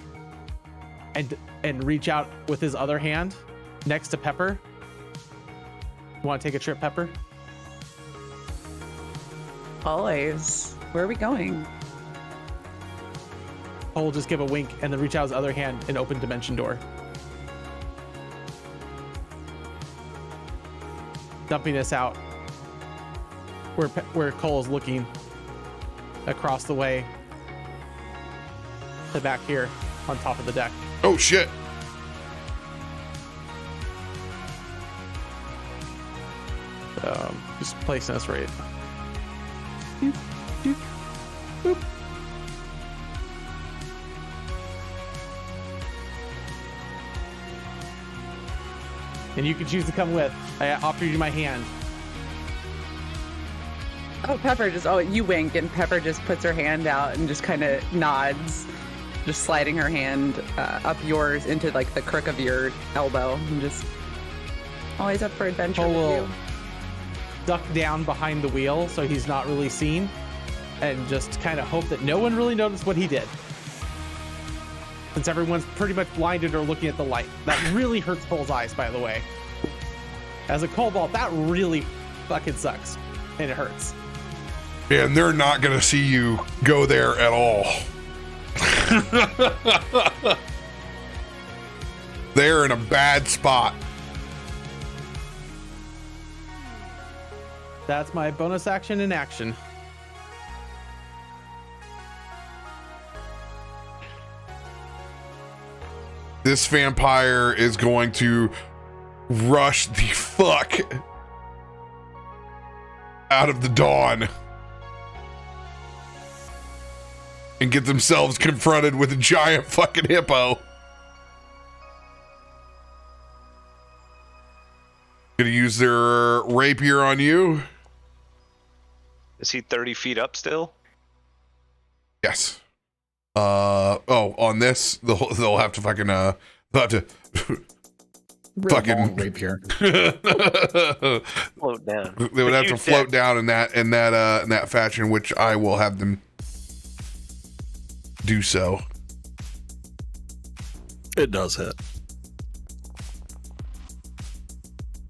and reach out with his other hand next to Pepper. You want to take a trip, Pepper? Always. Where are we going? Cole will just give a wink and then reach out his other hand and open dimension door. Dumping us out where Cole is looking across the way to back here on top of the deck. Oh shit. Just placing us right. And you can choose to come with. I offer you my hand. Oh, Pepper you wink, and Pepper just puts her hand out and just kind of nods, just sliding her hand up yours into like the crook of your elbow, and just always up for adventure Cole with will you. duck down behind the wheel so he's not really seen, and just kind of hope that no one really noticed what he did. Since everyone's pretty much blinded or looking at the light. That really hurts Cole's eyes, by the way. As a Cobalt, that really fucking sucks. And it hurts. And they're not going to see you go there at all. They're in a bad spot. That's my bonus action in action. This vampire is going to rush the fuck out of the dawn and get themselves confronted with a giant fucking hippo. Gonna use their rapier on you. Is he 30 feet up still? Yes. On this, they'll have to fucking they'll have to fucking rapier. Float down. They would have to float down in that fashion, which I will have them do so. It does hit.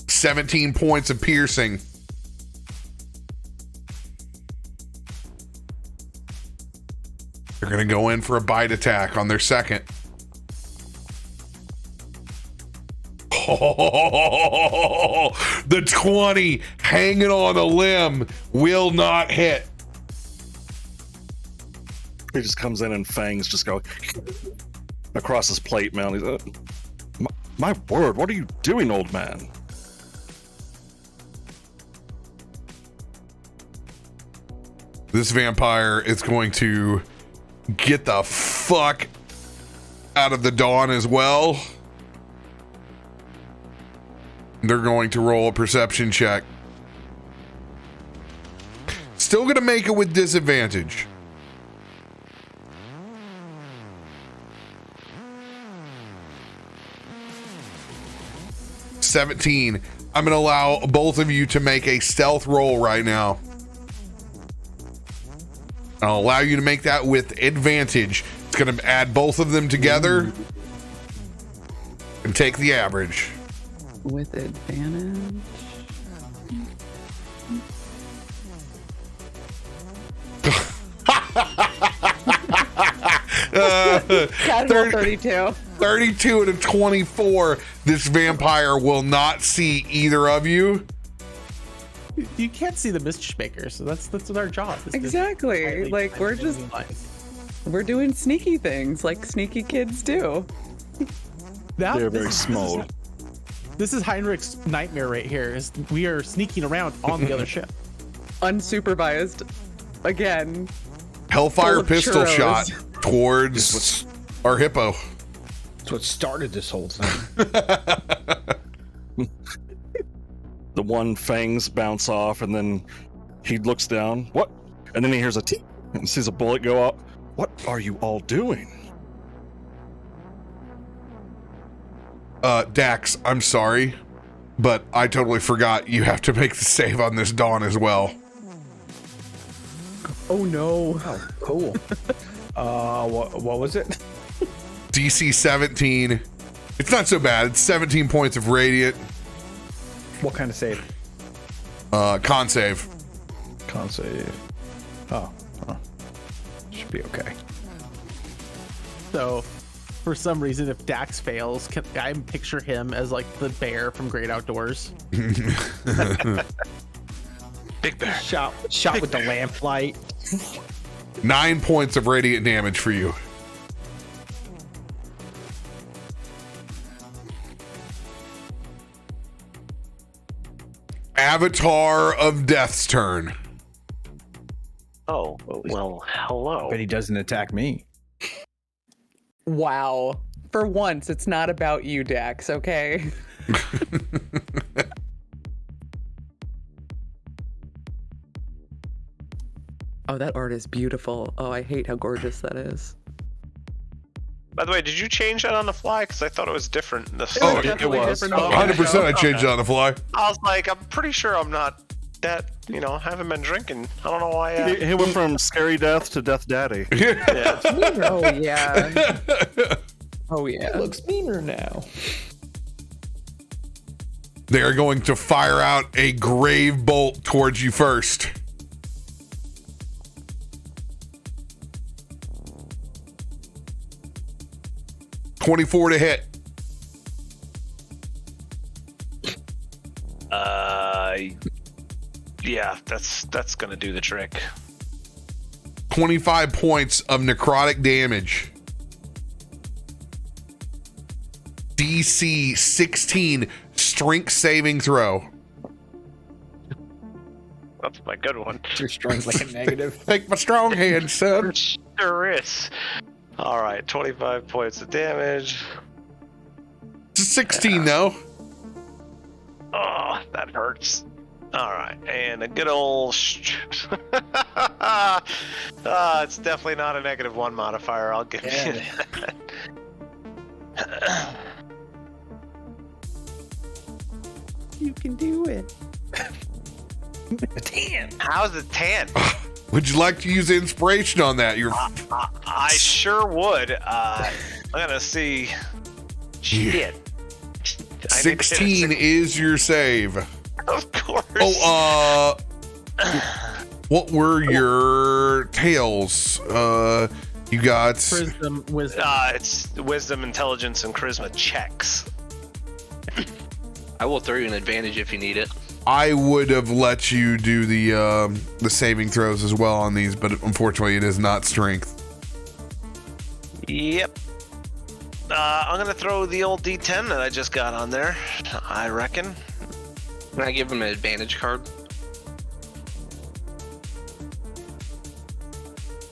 17 points of piercing. They're going to go in for a bite attack on their second. Oh, the 20 hanging on a limb will not hit. He just comes in and fangs just go across his plate, man. He's my word, what are you doing, old man? This vampire is going to get the fuck out of the dawn as well. They're going to roll a perception check. Still going to make it with disadvantage. $17. I'm going to allow both of you to make a stealth roll right now. I'll allow you to make that with advantage. It's going to add both of them together and take the average. With advantage. Casual 32. 32 and a 24. This vampire will not see either of you. You can't see the mischief maker, so that's our job. Exactly. Like we're doing sneaky things like sneaky kids do. They're very small. This is Heinrich's nightmare right here. We are sneaking around on the other ship. Unsupervised. Again. Hellfire pistol shot towards our hippo. That's what started this whole thing. The one fangs bounce off, and then he looks down. What? And then he hears a tick and sees a bullet go up. What are you all doing? Dax, I'm sorry, but I totally forgot you have to make the save on this dawn as well. Oh no. Oh, cool. What was it? DC 17. It's not so bad. It's 17 points of radiant. What kind of save? Con save. Con save. Oh. Should be okay. So, for some reason, if Dax fails, I picture him as like the bear from Great Outdoors. Big bear. Shot with the lamplight. 9 points of radiant damage for you. Avatar of Death's turn. Oh, well, hello. But he doesn't attack me. Wow. For once, it's not about you, Dax, okay? Oh, that art is beautiful. Oh, I hate how gorgeous that is. By the way, did you change that on the fly? Because I thought it was different. In Oh, it definitely was. different. Oh, 100% I changed it on the fly. I was like, I'm pretty sure I'm not that you know, haven't been drinking. I don't know why. He went from scary death to death daddy. Yeah. Oh yeah. Oh yeah. Looks meaner now. They are going to fire out a grave bolt towards you first. $24 to hit. Yeah, that's gonna do the trick. 25 points of necrotic damage. DC 16 strength saving throw. That's my good one. Your strength's like a negative. Take my strong hand, son. Sure is. All right, 25 points of damage. It's a 16 though. Oh, that hurts. All right, and a good old. It's definitely not a -1 modifier. I'll give you that. You can do it. A 10. How's it 10? Would you like to use inspiration on that? You're I sure would. I'm gonna see. Shit. I need to- 16 is your save. Of course. Oh, what were your tails? You got Wisdom. It's wisdom, intelligence, and charisma checks. I will throw you an advantage if you need it. I would have let you do the saving throws as well on these, but unfortunately it is not strength. Yep. I'm gonna throw the old D10 that I just got on there. I reckon. Can I give him an advantage card?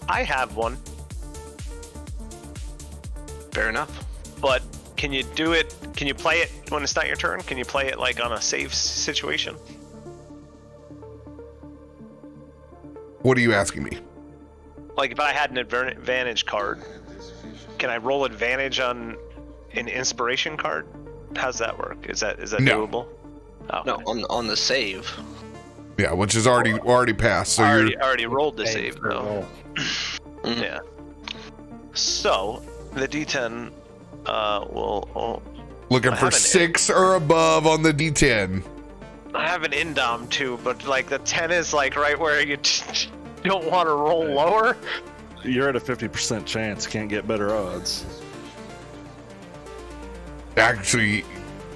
I have one, Fair enough. but can you do it? Can you play it when it's not your turn? Can you play it like on a save situation? What are you asking me? Like if I had an advantage card, can I roll advantage on an inspiration card? How's that work? Is that No. doable? Oh, No, on the save. Yeah, which is already passed. So I you're already rolled the save though. Yeah. So the D10 will. looking I for have an 6 or above on the D10. I have an indom too, but like the 10 is like right where you don't want to roll lower. You're at a 50% chance. Can't get better odds. Actually,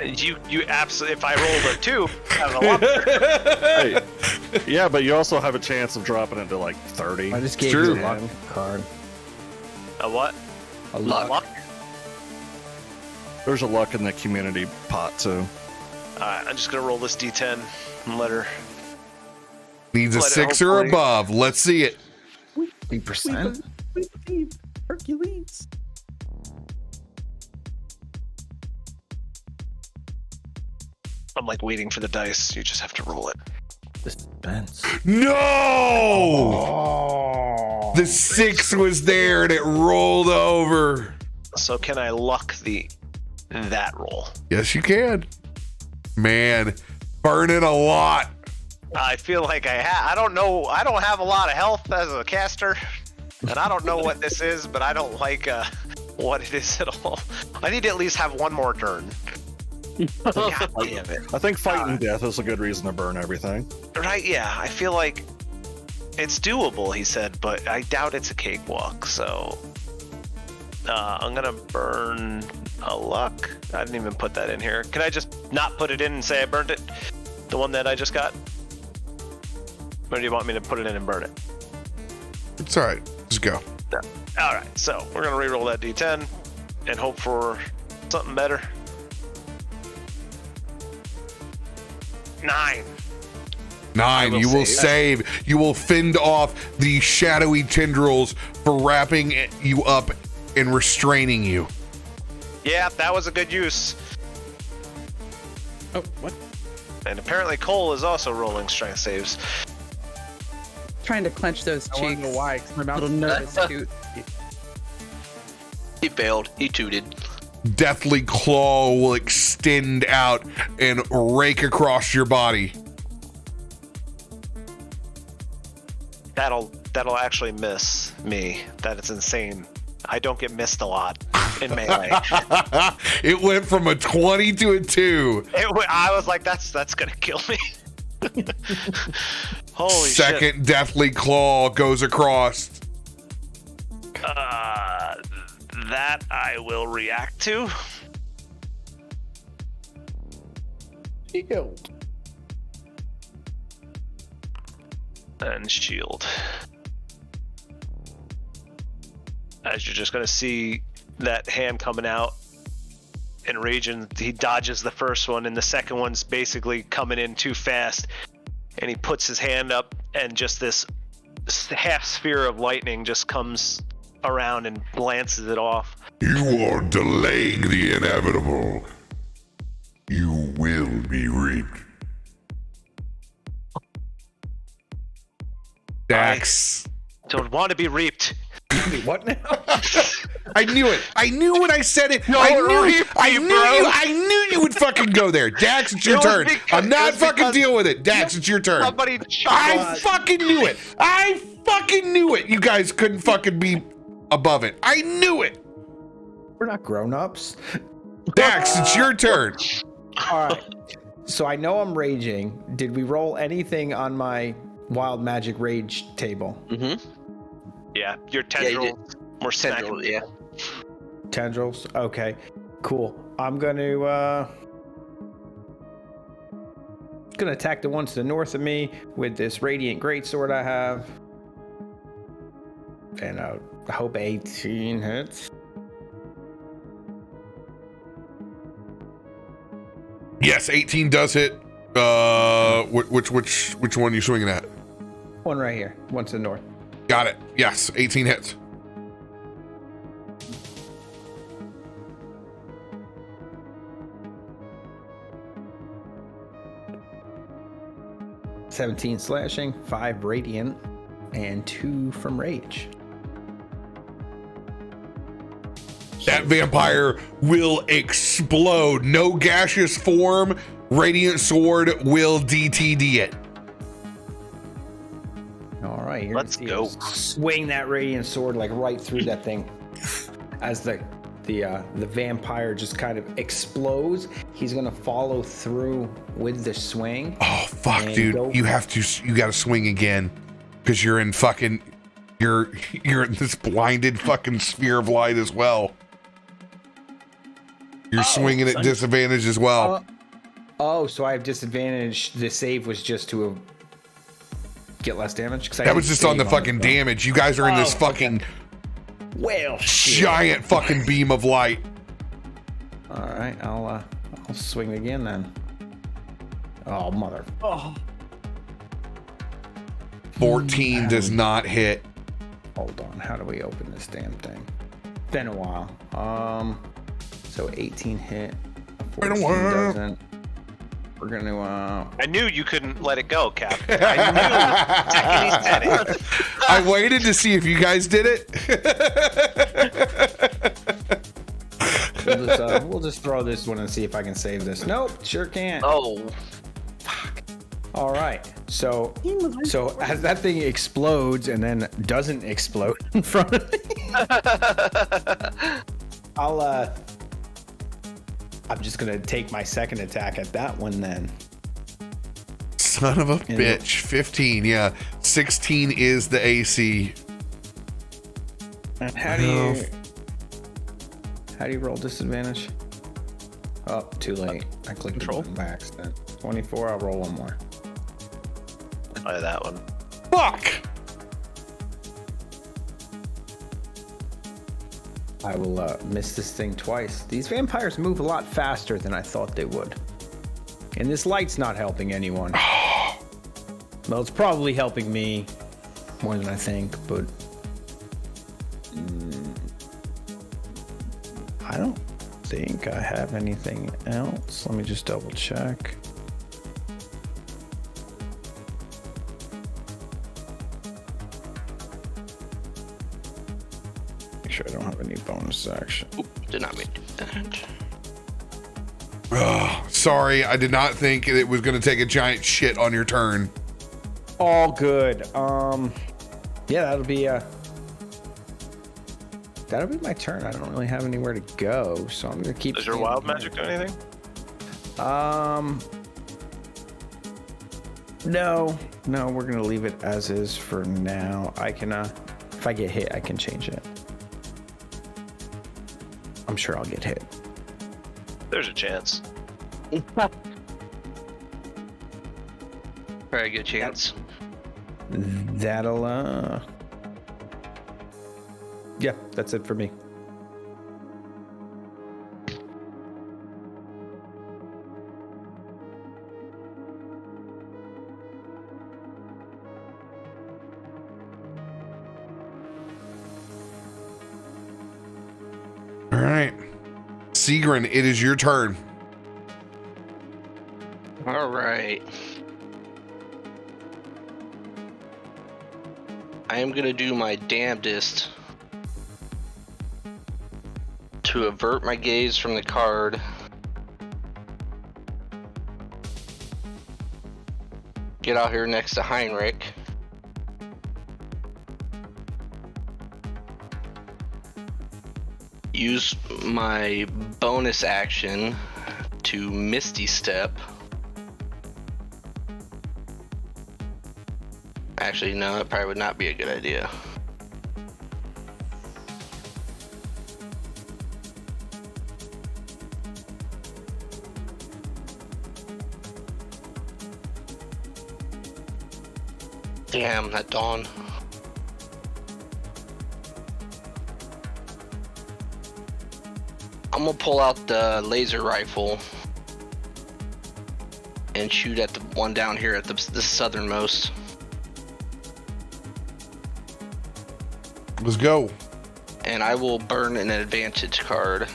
You absolutely. If I rolled a 2, have a lump. Hey, yeah, but you also have a chance of dropping it to like 30. I just gave True. you a luck card. A what? A luck. Luck? There's a luck in the community pot too. Alright, I'm just gonna roll this D10 and let her. needs a Let it 6 or hopefully- above. Let's see it. 3%. We believe Hercules. I'm like waiting for the dice. You just have to roll it. Suspense. No! Oh. The 6 was there and it rolled over. So can I luck that roll? Yes, you can. Man, burning a lot. I feel like I don't know. I don't have a lot of health as a caster, and I don't know what this is, but I don't like what it is at all. I need to at least have one more turn. God damn it. I think fighting death is a good reason to burn everything. Right, yeah. I feel like it's doable, he said, but I doubt it's a cakewalk, so I'm gonna burn a luck. I didn't even put that in here. Can I just not put it in and say I burned it? The one that I just got? Or do you want me to put it in and burn it? It's all right. Just go. No. Alright, so we're gonna reroll that D10 and hope for something better. 9. 9. will You will save. save. You will fend off the shadowy tendrils for wrapping you up and restraining you. Yeah, that was a good use. Oh, what? And apparently Cole is also rolling strength saves. Trying to clench those I want cheeks. to know why. 'Cause my mouth Little nervous toot. He failed. He tooted. Deathly claw will extend out and rake across your body. That'll actually miss me. That is insane. I don't get missed a lot in melee. It went from a 20 to a 2. I was like, that's gonna kill me. Holy Second shit. deathly claw goes across. That I will react to. Shield. And shield. As you're just gonna see that hand coming out. And Raging, he dodges the first one, and the second one's basically coming in too fast. And he puts his hand up, and just this half sphere of lightning just comes around and lances it off. You are delaying the inevitable. You will be reaped. Dax. Don't want to be reaped. What now? I knew it. I knew when I said it. No, I knew reap me, bro. I knew you would fucking go there. Dax, it's your It was turn. because- I'm not it was fucking because dealing with it. Dax, it's your turn. Somebody I fucking knew it. I fucking knew it. You guys couldn't fucking be above it. I knew it. We're not grown-ups. Dax, it's your turn. All right. So I know I'm raging. Did we roll anything on my wild magic rage table? Yeah, your Yeah, you tendrils were Tendril, smacking. yeah. Tendrils. Okay. Cool. I'm gonna attack the one to the north of me with this radiant greatsword I have. And I hope 18 hits. Yes, 18 does hit. Which one are you swinging at? One right here. One to the north. Got it. Yes, 18 hits. $17 slashing, 5 radiant, and 2 from rage. That vampire will explode. No gaseous form. Radiant sword will DTD it. All right, you're Let's gonna go. see him swing that radiant sword like right through that thing. As the vampire just kind of explodes, he's gonna follow through with the swing. Oh fuck, And dude! go- You gotta swing again, because you're in fucking, you're in this blinded fucking sphere of light as well. You're swinging at disadvantage as well. Oh, so I have disadvantage. The save was just to get less damage. 'Cause I That was didn't just on the save fucking thing. damage. You guys are in this Oh, fucking Well, shit. giant fucking beam of light. All right, I'll swing again then. Oh mother. 14 does not hit. Hold on. How do we open this damn thing? Been a while. So 18 hit. Been a 14 while. doesn't. We're gonna I knew you couldn't let it go, Cap. I knew. Second he said it. I waited to see if you guys did it. we'll just throw this one and see if I can save this. Nope, sure can't. Oh, All right. So as that thing explodes and then doesn't explode in front of me, I'm just gonna take my second attack at that one then. Son of a bitch. 15, yeah. 16 is the AC. And how do you roll disadvantage? Oh, too late. I clicked Control. the button by accident. 24. I'll roll one more. Try that one. Fuck! I will miss this thing twice. These vampires move a lot faster than I thought they would. And this light's not helping anyone. Well, it's probably helping me more than I think, but I don't think I have anything else. Let me just double check. Make sure I don't have any bonus action. did not mean to do that. Sorry, I did not think it was going to take a giant shit on your turn. All good. Yeah, that'll be my turn. I don't really have anywhere to go, so I'm gonna keep. Does your staying wild here. magic do anything? No, we're gonna leave it as is for now. I can, if I get hit, I can change it. I'm sure I'll get hit. There's a chance. Very good chance. That'll, yeah, that's it for me. All right. Sigrun, it is your turn. All right. I am gonna do my damnedest to avert my gaze from the card. Get out here next to Heinrich. Use my bonus action to Misty Step. Actually, no, that probably would not be a good idea. Damn, that dawn. I'm gonna pull out the laser rifle and shoot at the one down here at the southernmost. Let's go. And I will burn an advantage card.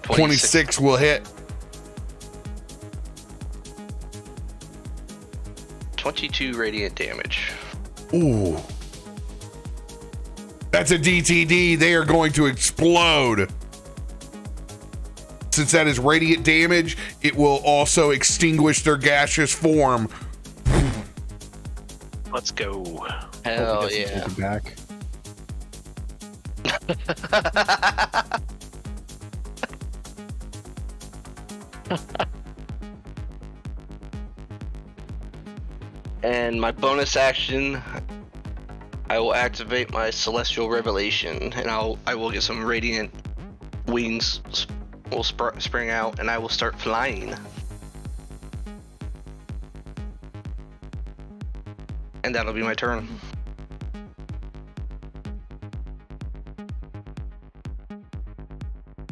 $26 will hit. 22 radiant damage. Ooh. That's a DTD. They are going to explode. Since that is radiant damage, it will also extinguish their gaseous form. Let's go. Hell Take yeah. it back. And my bonus action, I will activate my Celestial Revelation, and I will get some radiant wings will spring out, and I will start flying. And that'll be my turn.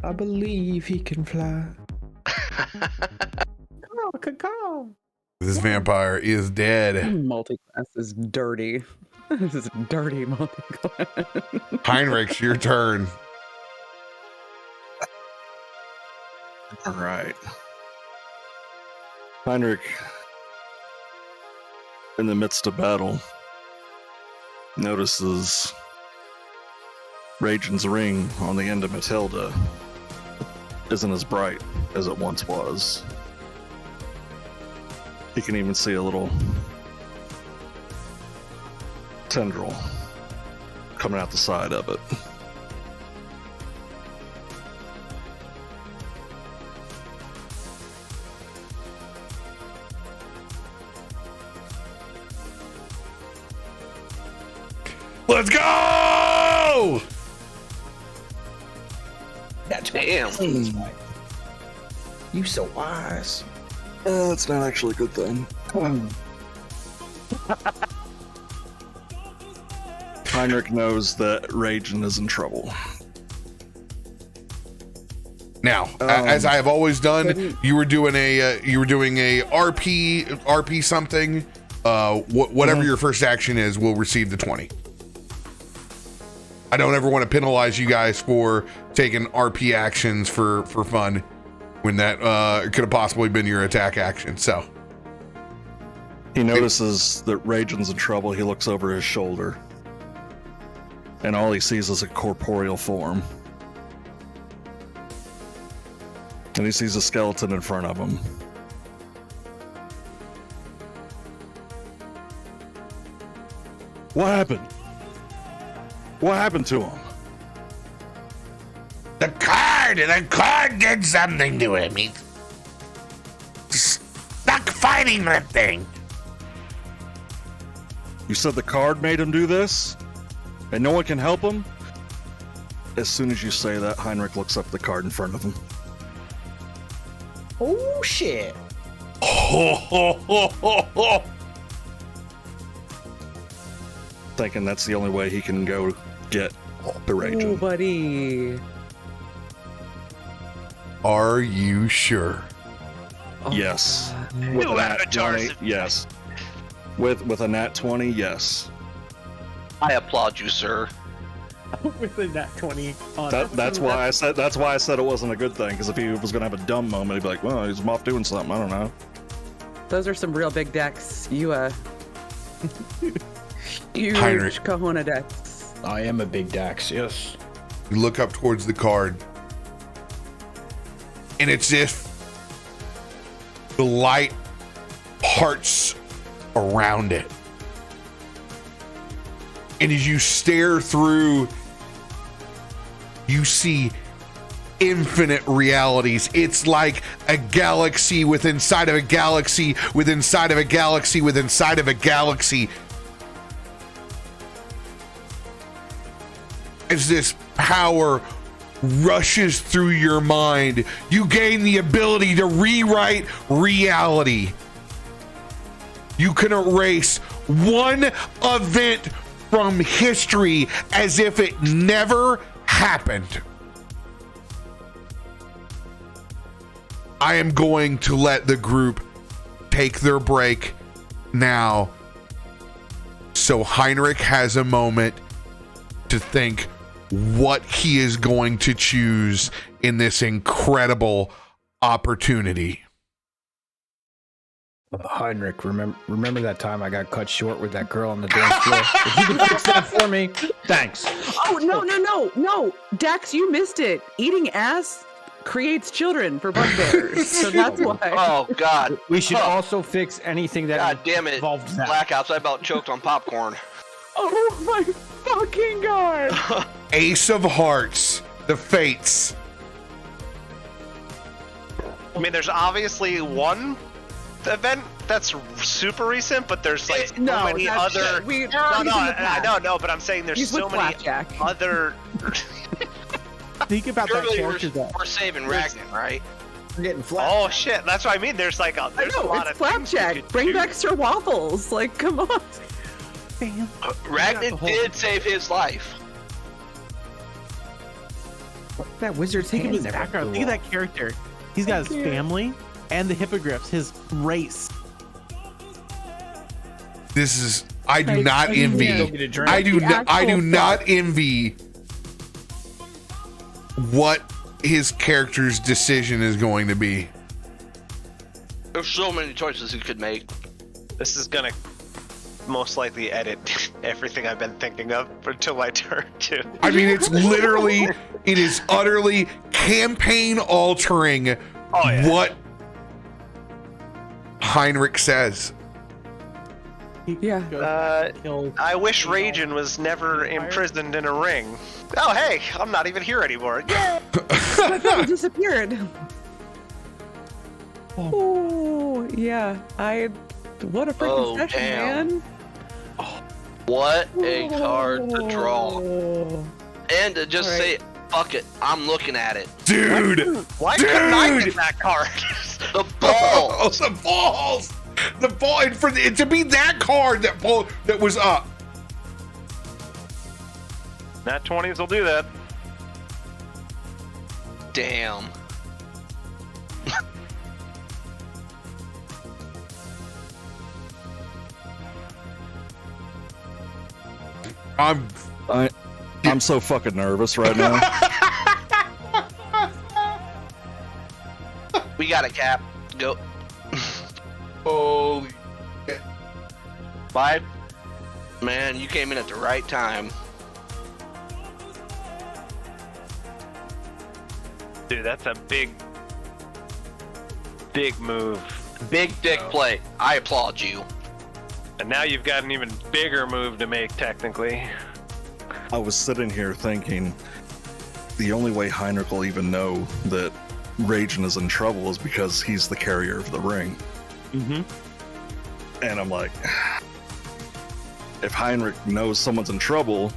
I believe he can fly. Oh, cacao. This vampire is dead. Multi-class is dirty. This is dirty multi-class. Heinrich, your turn. All right. Heinrich, in the midst of battle, notices Radiant's ring on the end of Matilda isn't as bright as it once was. You can even see a little tendril coming out the side of it. Let's go! That's Damn. You so wise. That's not actually a good thing. Heinrich knows that Raging is in trouble. Now, as I have always done, you were doing a RP something. Whatever your first action is, will receive the 20. I don't ever want to penalize you guys for taking RP actions for fun when that could have possibly been your attack action. So He notices that Raging's in trouble. He looks over his shoulder And all he sees is a corporeal form. And he sees a skeleton in front of him. What happened? What happened to him? The card did something to him. He's stuck fighting that thing. You said the card made him do this? And no one can help him? As soon as you say that, Heinrich looks up the card in front of him. Oh shit! Thinking that's the only way he can go get the Ooh, Raging. buddy. Are you sure? Yes. With New a nat avatars. 20, yes. With a nat 20, yes. I applaud you, sir. With a nat 20 on That's why I said it wasn't a good thing, because if he was gonna have a dumb moment, he'd be like, well, he's off doing something, I don't know. Those are some real big decks. You huge Heinrich. Kahuna decks. I am a big Dax, yes. You look up towards the card, and it's as if the light parts around it. And as you stare through, you see infinite realities. It's like a galaxy within inside of a galaxy within inside of a galaxy within inside of a galaxy. As this power rushes through your mind, you gain the ability to rewrite reality. You can erase one event from history as if it never happened. I am going to let the group take their break now, so Heinrich has a moment to think what he is going to choose in this incredible opportunity. Heinrich, remember that time I got cut short with that girl on the dance floor? If you can fix that for me, thanks. Oh, no. Dax, you missed it. Eating ass creates children for bugbears. So that's why. Oh God. We should also fix anything that God damn it. involves that. Blackouts. I about choked on popcorn. Oh my fucking god. Ace of Hearts, the Fates. I mean, there's obviously one event that's super recent, but there's like so No, many that's- other. we- No, he's in the I past. know, but I'm saying there's He's with so many Flapjack. other. Think about that Surely character that we're saving Ragnar, right? We're getting flat. Oh shit, that's what I mean. There's like a, there's a No, lot it's of things you Flapjack. could Bring do. back Sir Waffles. Like, come on. Ragnar did save his life. That wizard's think of hand his never background. blew Think of off. that character. He's got his family and the hippogriffs, his race. This is I do Like, not I mean, envy. yeah. Get a drink. I do The not I do actual not envy what his character's decision is going to be. There's so many choices he could make. This is gonna most likely edit everything I've been thinking of until my turn too. I mean, it's literally, it is utterly campaign altering Oh, yeah. what Heinrich says. Yeah. I wish Ragin was never imprisoned in a ring. Oh hey, I'm not even here anymore. Yeah. He disappeared. Oh, yeah. What a freaking Oh, session, damn. man. What a card to draw. Oh. And to just All right. say, fuck it, I'm looking at it. Dude! Why couldn't I Dude! get that card? The ball! Oh, the balls! The ball, and for it to be that card that was up. Nat 20s will do that. Damn. I'm so fucking nervous right now. We got it, Cap. Go. Holy. Bye. Man, you came in at the right time. Dude, that's a big move. Big dick play. I applaud you. And now you've got an even bigger move to make, technically. I was sitting here thinking the only way Heinrich will even know that Raijin is in trouble is because he's the carrier of the ring. Mm-hmm. And I'm like, if Heinrich knows someone's in trouble,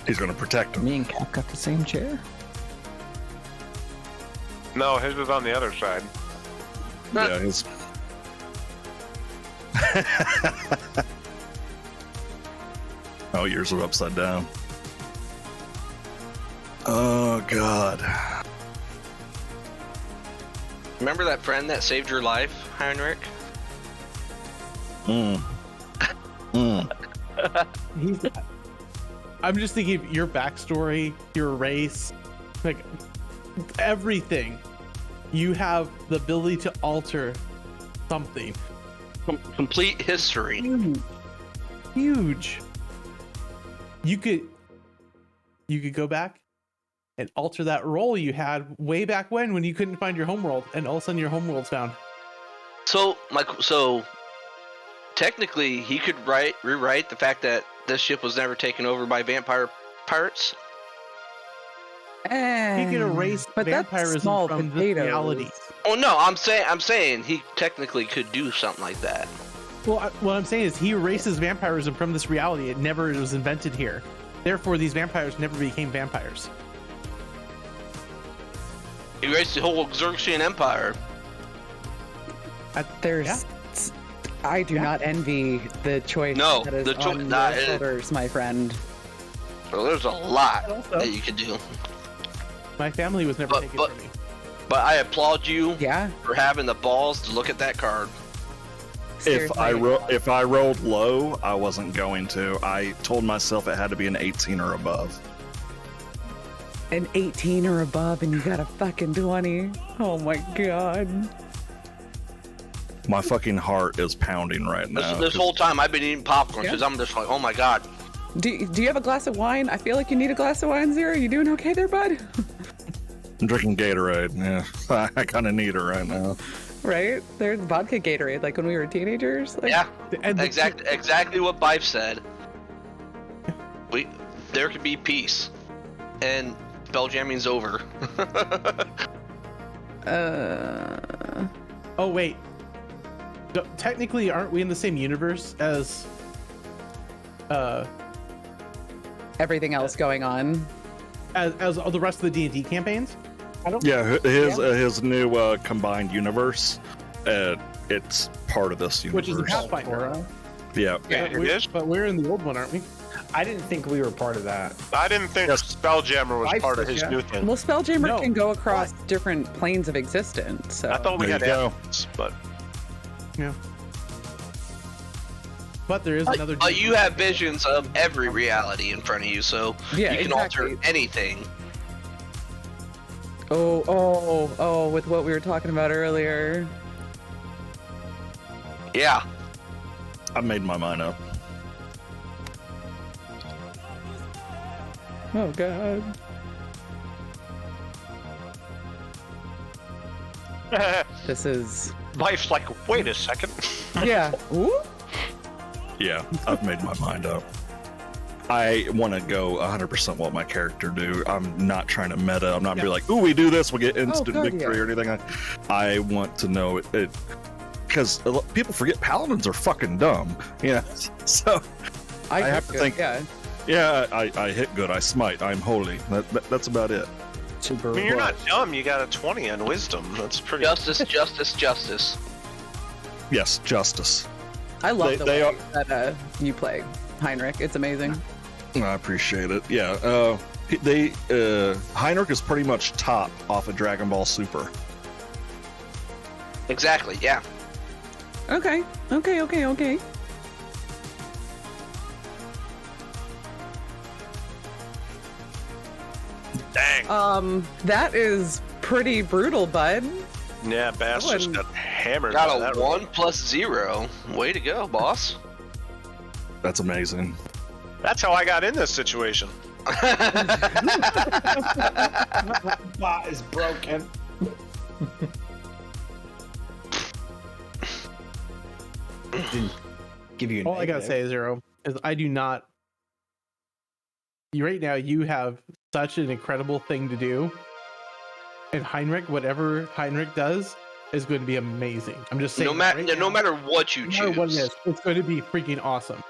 he's going to protect him. Me and Cap got the same chair. No, his was on the other side. Yeah, his... Oh, yours are upside down. Oh, God. Remember that friend that saved your life, Heinrich? I'm just thinking of your backstory, your race, like everything. You have the ability to alter something. Complete history. Huge. You could go back and alter that role you had way back when you couldn't find your homeworld, and all of a sudden your homeworld's found. So technically, he could rewrite the fact that this ship was never taken over by vampire pirates. He could erase but that's vampirism small from this potatoes. reality. Oh no, I'm saying he technically could do something like that. Well, what I'm saying is he erases vampirism from this reality. It never was invented here. Therefore, these vampires never became vampires. He erased the whole Xaryxian Empire. I do not envy the choice No, that is the on your shoulders, my friend. So there's a lot Also- that you could do. My family was never taken from me. But I applaud you Yeah. for having the balls to look at that card. If I Seriously. rolled low, I wasn't going to. I told myself it had to be an 18 or above. An 18 or above, and you got a fucking 20. Oh my god. My fucking heart is pounding right now. This whole time I've been eating popcorn Yeah. because I'm just like, oh my god. Do you have a glass of wine? I feel like you need a glass of wine, Zero. You doing okay there, bud? I'm drinking Gatorade. Yeah, I kind of need it right now. Right? There's vodka Gatorade, like when we were teenagers. Like, Yeah, And exactly what Bife said. There could be peace, and spelljamming's over. Oh wait. Technically, aren't we in the same universe as everything else going on. as all the rest of the D&D campaigns? Yeah, his new combined universe. It's part of this universe. Which is Pathfinder. Yeah. Yeah, it is. But we're in the old one, aren't we? I didn't think we were part of that. I didn't think Spelljammer was Life part of says his yeah. new thing. Well, Spelljammer No. can go across different planes of existence. So I thought we There had you go. elements, but Yeah. But there is another. But you have visions of every reality in front of you, so Yeah, you can exactly. alter anything. Oh, with what we were talking about earlier. Yeah. I made my mind up. Oh god. This is life's like, wait a second. yeah. Ooh. Yeah, I've made my mind up. I want to go 100% what my character do. I'm not trying to meta. I'm not be like, ooh, we do this, we get instant God, victory yeah. or anything. I want to know it because people forget paladins are fucking dumb. Yeah, so I have to think. Yeah. Yeah, I hit good. I smite. I'm holy. That's about it. Super. I mean, you're not dumb. You got a 20 on wisdom. That's pretty. Justice, justice, justice. Yes, justice. I love They the way that you play, Heinrich. It's amazing. I appreciate it. Yeah, Heinrich is pretty much top off of Dragon Ball Super. Exactly, yeah. Okay. Dang. That is pretty brutal, bud. Yeah, Bass just got hammered. by Got that a 1 plus 0. Way to go, boss. That's amazing. That's how I got in this situation. Bot is broken. Didn't give you. All I gotta say, Zero, is I do not. Right now, you have such an incredible thing to do, and Heinrich, whatever Heinrich does, is going to be amazing. I'm just saying. No matter what you no choose. matter what it is, it's going to be freaking awesome.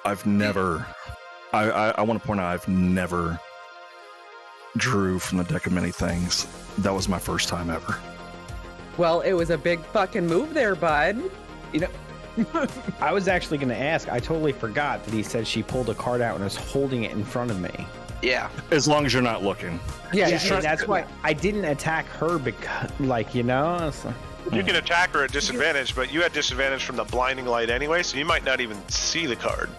I've never. I want to point out I've never drew from the deck of many things. That was my first time ever. Well, it was a big fucking move there, bud. You know, I was actually going to ask. I totally forgot that he said she pulled a card out and was holding it in front of me. Yeah. As long as you're not looking. Yeah, and that's why I didn't attack her because, like, you know. So. You can attack her at disadvantage, but you had disadvantage from the blinding light anyway, so you might not even see the card.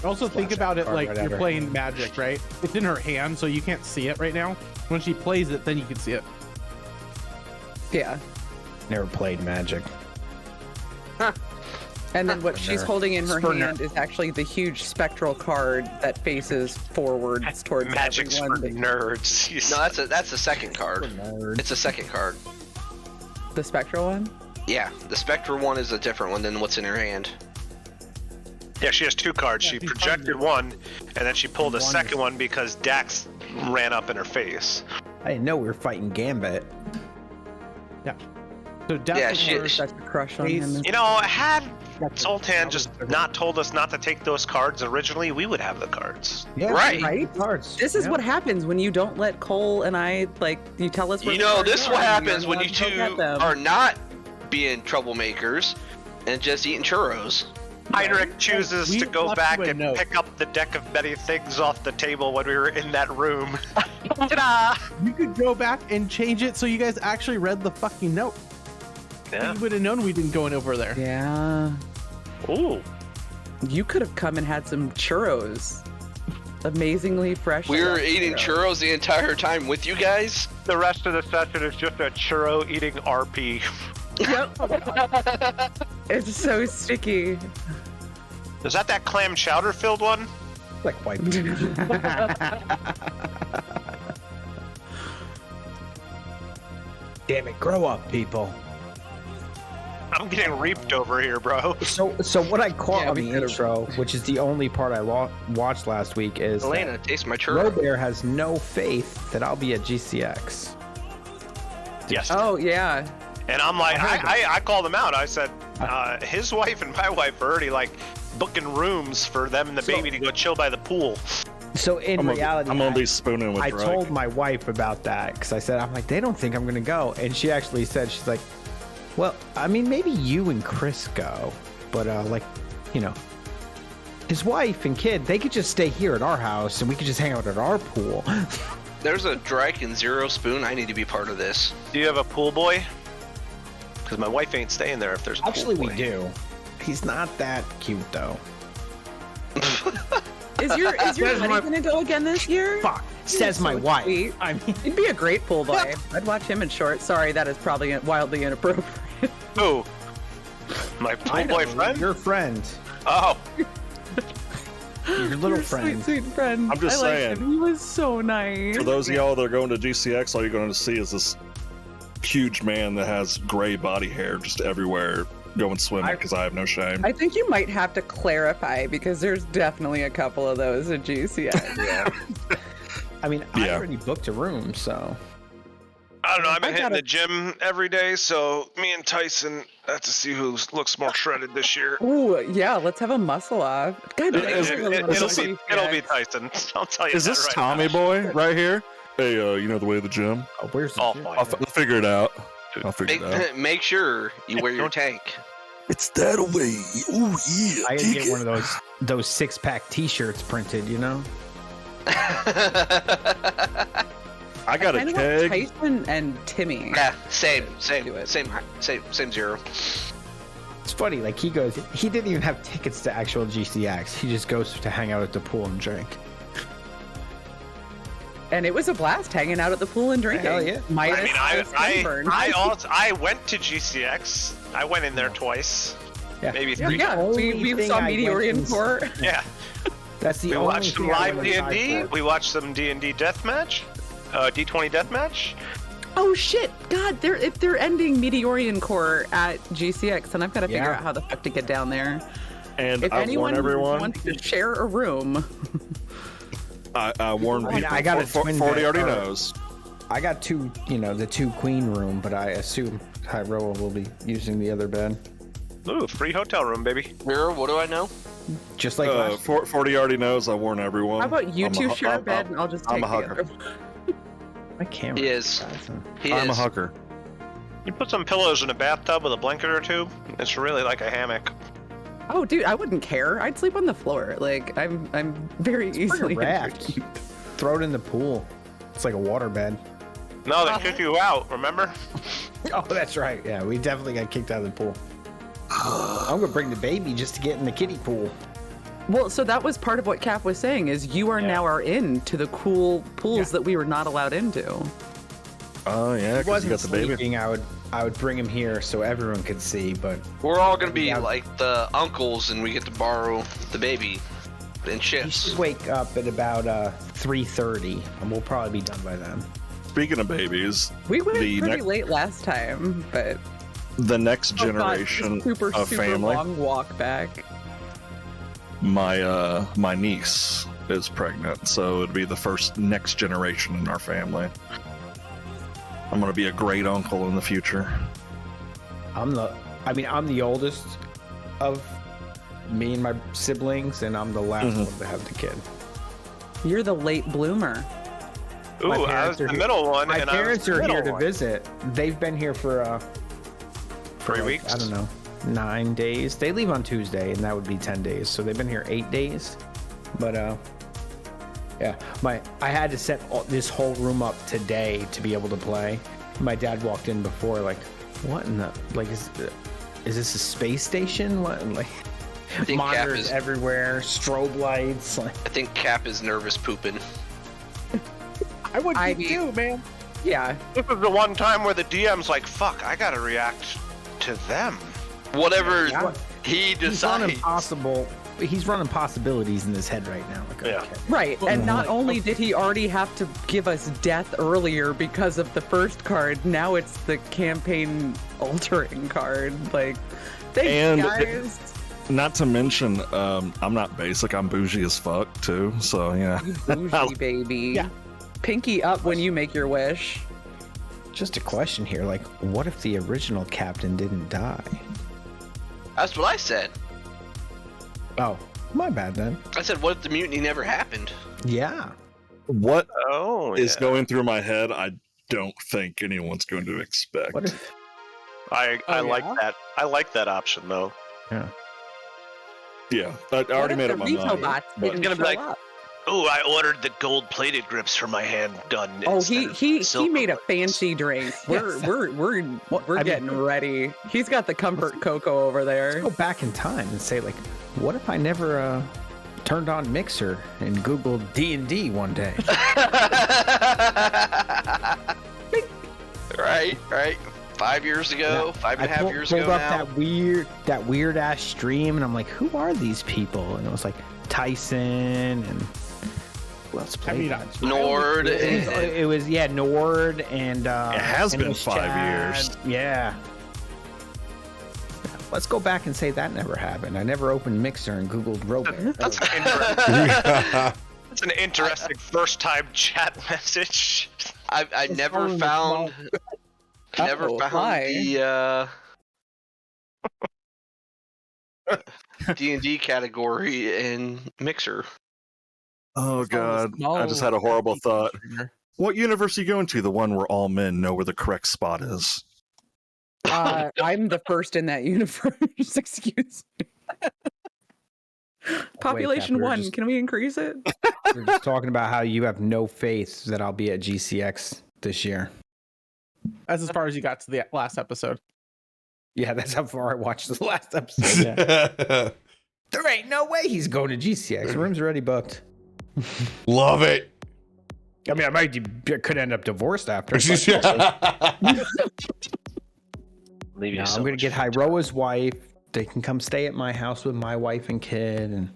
Also, think about it like whatever. you're playing Magic, right? It's in her hand, so you can't see it right now. When she plays it, then you can see it. Yeah. Never played Magic. And then what she's holding in her Spurner. hand is actually the huge spectral card that faces forwards towards Magic's for everyone. nerds. No, that's the second card. It's a second card. The spectral one? Yeah, the Spectre one is a different one than what's in her hand. Yeah, she has two cards. Yeah, She she's projected fine. one, and then she pulled a One second is- one because Dax ran up in her face. I didn't know we were fighting Gambit. Yeah. So Dax Yeah, is she- her- Such a crush on him. You know, had Zoltan just not told us not to take those cards originally, we would have the cards. Yeah, Right. Right? Cards. This is Yeah. what happens when you don't let Cole and I, like, you tell us where You the know, cards this is are what and you're happens when allowed you to go get two them. are not being troublemakers and just eating churros. Heinrich chooses We to go left back you a and note. pick up the deck of many things off the table when we were in that room. Ta-da! You could go back and change it so you guys actually read the fucking note. Yeah. You would have known we didn't go in over there. Yeah. Ooh. You could have come and had some churros. Amazingly fresh. We were eating churros the entire time with you guys. The rest of the session is just a churro eating RP. Yep. It's so sticky. Is that clam chowder filled one? Like white. Damn it, grow up, people. I'm getting reaped over here, bro. So what I caught Yeah, on we the could've- intro, which is the only part I watched last week, is Elena, taste my churro. RoBear has no faith that I'll be at GCX. Yes. Oh, yeah. And I'm like, I called him out. I said, his wife and my wife are already like booking rooms for them and the baby to go chill by the pool. So in reality, I'm gonna be spooning with I Drake. told my wife about that because I said, I'm like, they don't think I'm gonna go, and she actually said, she's like, well, I mean, maybe you and Chris go, but like, you know, his wife and kid, they could just stay here at our house and we could just hang out at our pool. There's a Drake and Zero Spoon. I need to be part of this. Do you have a pool boy? Because my wife ain't staying there if there's a Actually, pool we boy. do. He's not that cute though. Is your buddy gonna go again this year? Fuck, says so my wife. sweet. I mean, He'd be a great pool boy. I'd watch him in shorts. Sorry, that is probably wildly inappropriate. Who? My pool boy friend? your friend, Oh, your little friend. Sweet friend. I'm just I liked saying. him. He was so nice. For those of y'all that are going to GCX, all you're going to see is this huge man that has gray body hair just everywhere going swimming because I have no shame. I think you might have to clarify because there's definitely a couple of those at GCS. Yeah. I mean, I Yeah. already booked a room, so I don't know. I've been I hitting gotta- the gym every day, so me and Tyson have to see who looks more shredded this year. Ooh, yeah, let's have a muscle off. God, It'll be Tyson. I'll tell you. Is that this right Tommy now. boy right here? Hey, you know the way to the gym? oh, where's the Oh, gym? fine. I'll figure it out. I'll figure it out. Make sure you wear your tank. It's that way. Oh yeah. I gotta Take get it. one of those 6-pack T-shirts printed, you know. I got a kind of keg. like Tyson and Timmy. Yeah, same Do it. Zero. It's funny, like he didn't even have tickets to actual GCX. He just goes to hang out at the pool and drink. And it was a blast hanging out at the pool and drinking. Hell yeah. Minus I mean, the sunburn. I went to GCX. I went in there twice. Yeah. maybe Yeah, 3. yeah. We thing saw I went Meteorian and- Core. Yeah. That's the We only watched some thing I live went inside D&D. for. We watched some D&D deathmatch. D20 deathmatch. Oh shit! God, if they're ending Meteorian Core at GCX, then I've got to figure Yeah. out how the fuck to get down there. And If I anyone warn everyone. wants to share a room, I warn I mean, people. I got a twin 40 bed, already or- knows. I got two, the two queen room, but I assume Hyroa will be using the other bed. Ooh, free hotel room, baby. Mirror, what do I know? Just like last 40 already knows. I warn everyone. how about you I'm two a- share a I'm- bed and I'll just I'm take a the hugger. other? my camera. He is. He I'm a is. hugger. You put some pillows in a bathtub with a blanket or two. It's really like a hammock. Oh, dude, I wouldn't care. I'd sleep on the floor. Like I'm very Bring a easily raft. entertained. Throw it in the pool. It's like a water bed. No, they kick you out, remember? Oh, that's right. Yeah, we definitely got kicked out of the pool. I'm gonna bring the baby just to get in the kiddie pool. Well, so that was part of what Cap was saying is you are now our in to the cool pools that we were not allowed into. Oh yeah, He because you wasn't got the baby. sleeping. I would bring him here so everyone could see, but We're all gonna be Yeah. like the uncles, and we get to borrow the baby in he shifts. should wake up at about 3:30, and we'll probably be done by then. Speaking of babies, We went The pretty next- late last time, but the next oh God, generation super of family, long walk back. my niece is pregnant, so it'd be the first next generation in our family. I'm gonna be a great uncle in the future. I'm the oldest of me and my siblings, and I'm the last one to have the kid. You're the late bloomer. Ooh, My I was parents the are here. middle one, My and I was parents the are middle here to one. visit. They've been here for 3 weeks. I don't know, 9 days. They leave on Tuesday, and that would be 10 days. So they've been here 8 days. But yeah, I had to set this whole room up today to be able to play. My dad walked in before, like, what in the is this a space station? What like I think Cap monitors is. everywhere, strobe lights. Like, I think Cap is nervous pooping. I would I be mean- too, man. Yeah. This is the one time where the DM's like, fuck, I gotta react to them. Whatever Yeah. he he's running decides. He's running possibilities in his head right now. Like, Yeah. okay. Right. And not only did he already have to give us death earlier because of the first card, now it's the campaign altering card. Like, thanks, And guys. Not to mention, I'm not basic. I'm bougie as fuck too. So yeah. Bougie, baby. Yeah. Pinky up when you make your wish. Just a question here, like, what if the original captain didn't die? That's what I said. Oh, my bad then. I said, what if the mutiny never happened? Yeah. What Oh, is yeah. going through my head? I don't think anyone's going to expect. What if? I Oh, like yeah? that. I like that option though. Yeah. Yeah, I already What if made the up my retail mind. bots but- didn't Gonna be show like- up? Oh, I ordered the gold-plated grips for my hand done. Oh, instead he of silver made a ones. fancy drink. We're getting ready. He's got the comfort cocoa over there. Go back in time and say, like, what if I never turned on Mixer and Googled D&D one day? Right. 5 years ago, five and a half years pulled ago up now. that weird ass stream, and I'm like, who are these people? And it was like Tyson and who else I mean, played? Nord. It was Nord and It has been Endless 5 Chad. years. Yeah. Let's go back and say that never happened. I never opened Mixer and Googled RoBear. That's an interesting, that's an interesting first-time chat message. I never phone was found. I never Uh-oh, found why? the D&D category in Mixer. Oh god, I small. just had a horrible thought. What universe are you going to? The one where all men know where the correct spot is. I'm the first in that universe. Excuse me. Population Cap, we were 1. just- Can we increase it? We're just talking about how you have no faith that I'll be at GCX this year. That's as far as you got to the last episode. Yeah, that's how far I watched the last episode. Yeah. There ain't no way he's going to GCX. The room's already booked. Love it. I mean, could end up divorced after. but- Leave you No, so I'm gonna much get free time. Hyroa's wife, they can come stay at my house with my wife and kid, and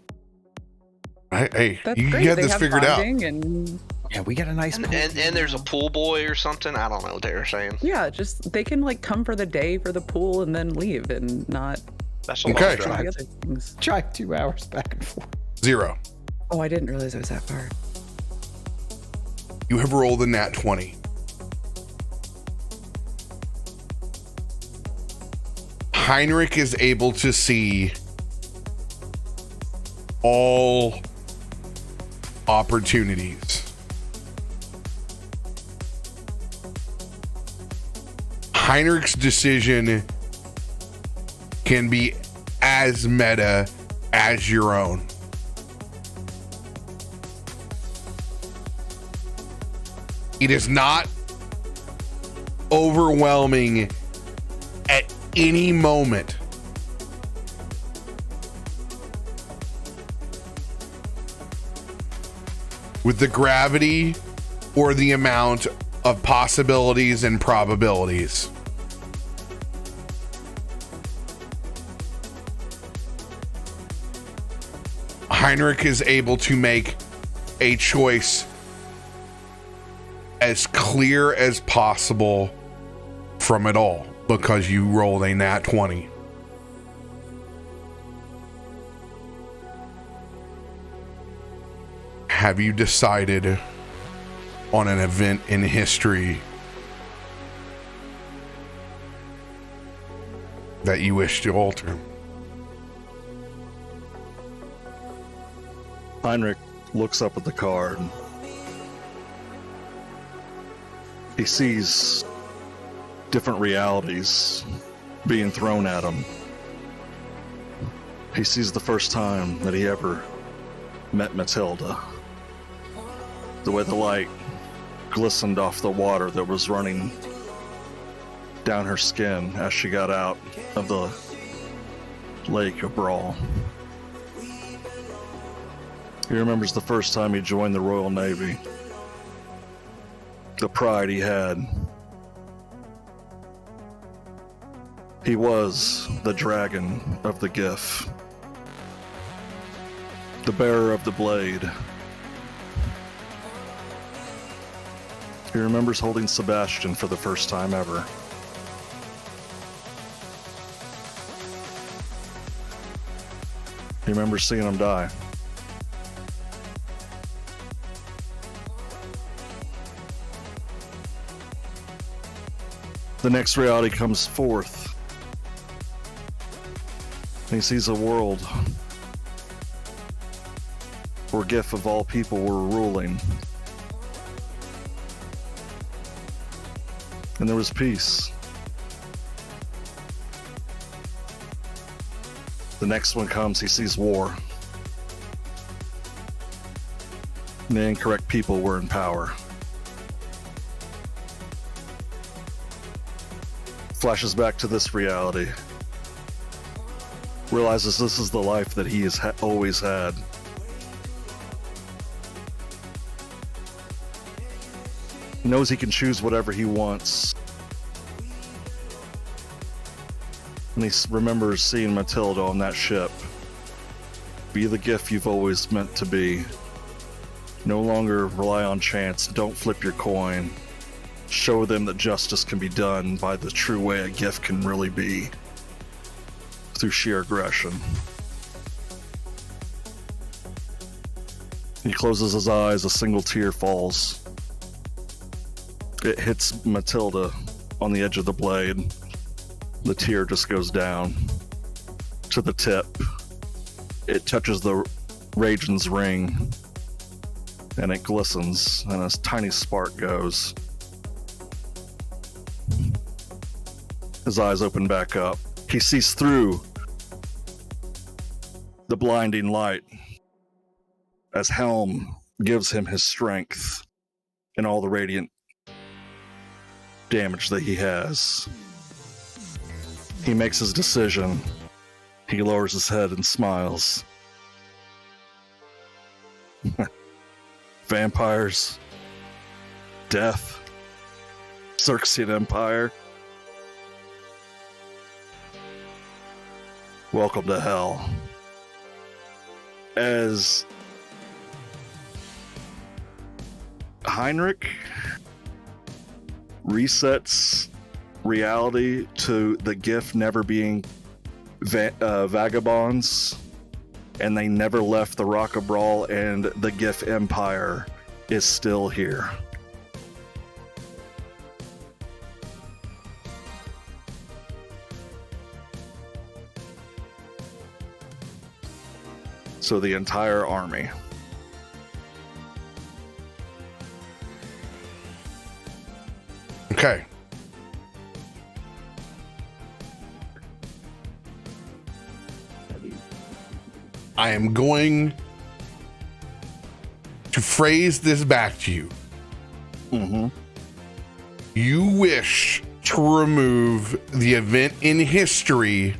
Hey, That's you great. get They this have figured out. bonding and yeah, we got a nice And, pool. and there's a pool boy or something. I don't know what they were saying. yeah, just they can like come for the day for the pool and then leave and not That's a long Okay. do drive. the other things. Drive 2 hours back and forth. 0. Oh, I didn't realize it was that far. You have rolled a nat 20. Heinrich is able to see all opportunities. Heinrich's decision can be as meta as your own. It is not overwhelming at any moment. With the gravity or the amount of possibilities and probabilities. Heinrich is able to make a choice as clear as possible from it all because you rolled a nat 20. Have you decided on an event in history that you wish to alter? Heinrich looks up at the card. He sees different realities being thrown at him. He sees the first time that he ever met Matilda. The way the light glistened off the water that was running down her skin as she got out of the lake of Brawl. He remembers the first time he joined the Royal Navy. The pride he had. He was the dragon of the GIF. The bearer of the blade. He remembers holding Sebastian for the first time ever. He remembers seeing him die. The next reality comes forth. And he sees a world where GIF of all people were ruling. And there was peace. The next one comes, he sees war. And the incorrect people were in power. Flashes back to this reality. Realizes this is the life that he has always had. Knows he can choose whatever he wants. And he remembers seeing Matilda on that ship. Be the GIF you've always meant to be. No longer rely on chance. Don't flip your coin. Show them that justice can be done by the true way a GIF can really be. Through sheer aggression. He closes his eyes, a single tear falls. It hits Matilda on the edge of the blade. The tear just goes down to the tip. It touches the Radiant's ring, and it glistens, and a tiny spark goes. His eyes open back up. He sees through the blinding light as Helm gives him his strength and all the radiant damage that he has. He makes his decision. He lowers his head and smiles. Vampires, death, Xaryxis Empire. welcome to hell. As Heinrich resets reality to the GIF never being vagabonds, and they never left the Rock of Brawl, and the GIF Empire is still here. So the entire army. Okay. I am going to phrase this back to you. Mm-hmm. You wish to remove the event in history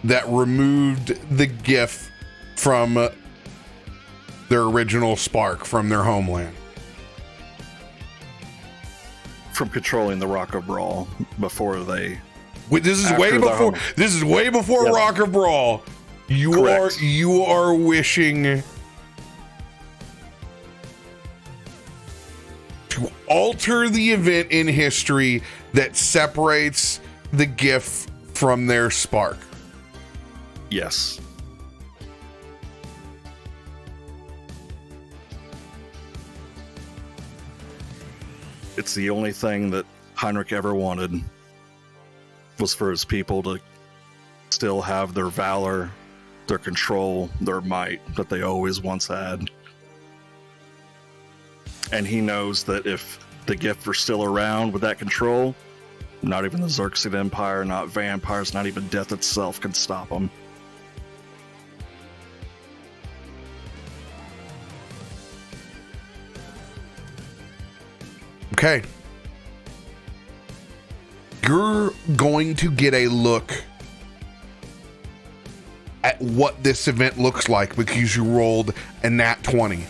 that removed the GIF from their original spark, from their homeland. From controlling the Rock of Brawl before they... This is way before. This is way before Yep. Rock of Brawl. Correct. You are wishing to alter the event in history that separates the GIF from their spark. Yes. It's the only thing that Heinrich ever wanted, was for his people to still have their valor, their control, their might that they always once had. And he knows that if the GIF are still around with that control, not even the Xaryxis Empire, not vampires, not even death itself can stop them. Okay. You're going to get a look at what this event looks like because you rolled a nat 20.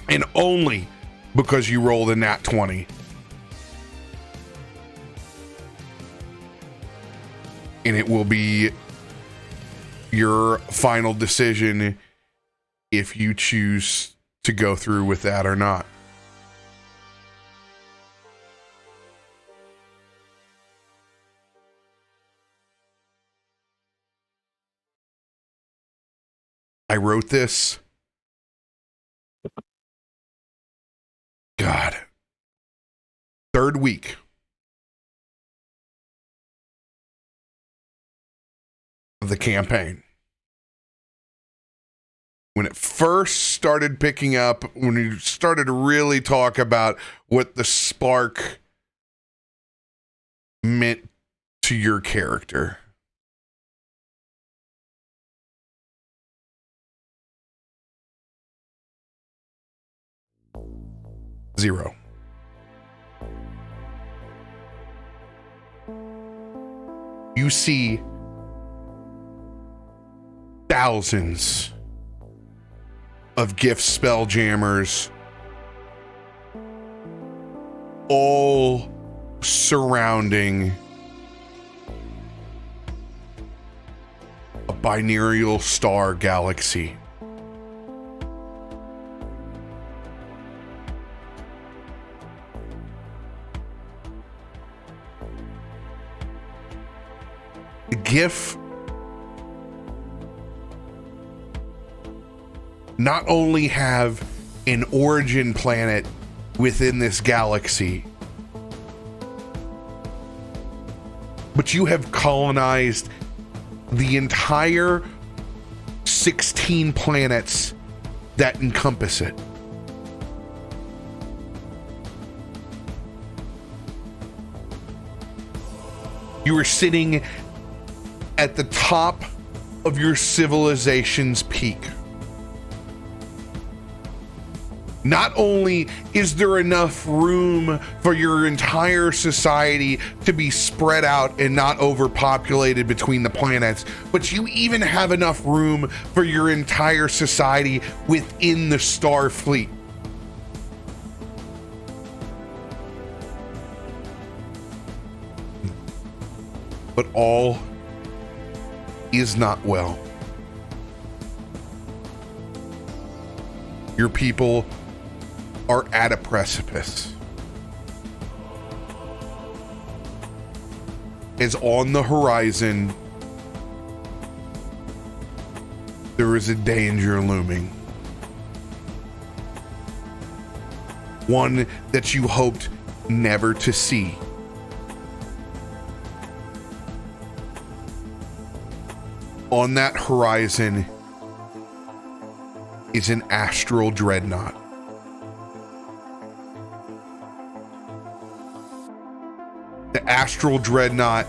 And only because you rolled a nat 20. And it will be your final decision if you choose to go through with that or not. I wrote this. God. Third week. Of the campaign. When it first started picking up, when you started to really talk about what the spark meant to your character. Zero. You see thousands of gift spelljammers all surrounding a binary star galaxy. The GIF not only have an origin planet within this galaxy, but you have colonized the entire 16 planets that encompass it. You are sitting at the top of your civilization's peak. Not only is there enough room for your entire society to be spread out and not overpopulated between the planets, but you even have enough room for your entire society within the star fleet. But all is not well. Your people are at a precipice. As on the horizon, there is a danger looming. One that you hoped never to see. On that horizon is an astral dreadnought. The astral dreadnought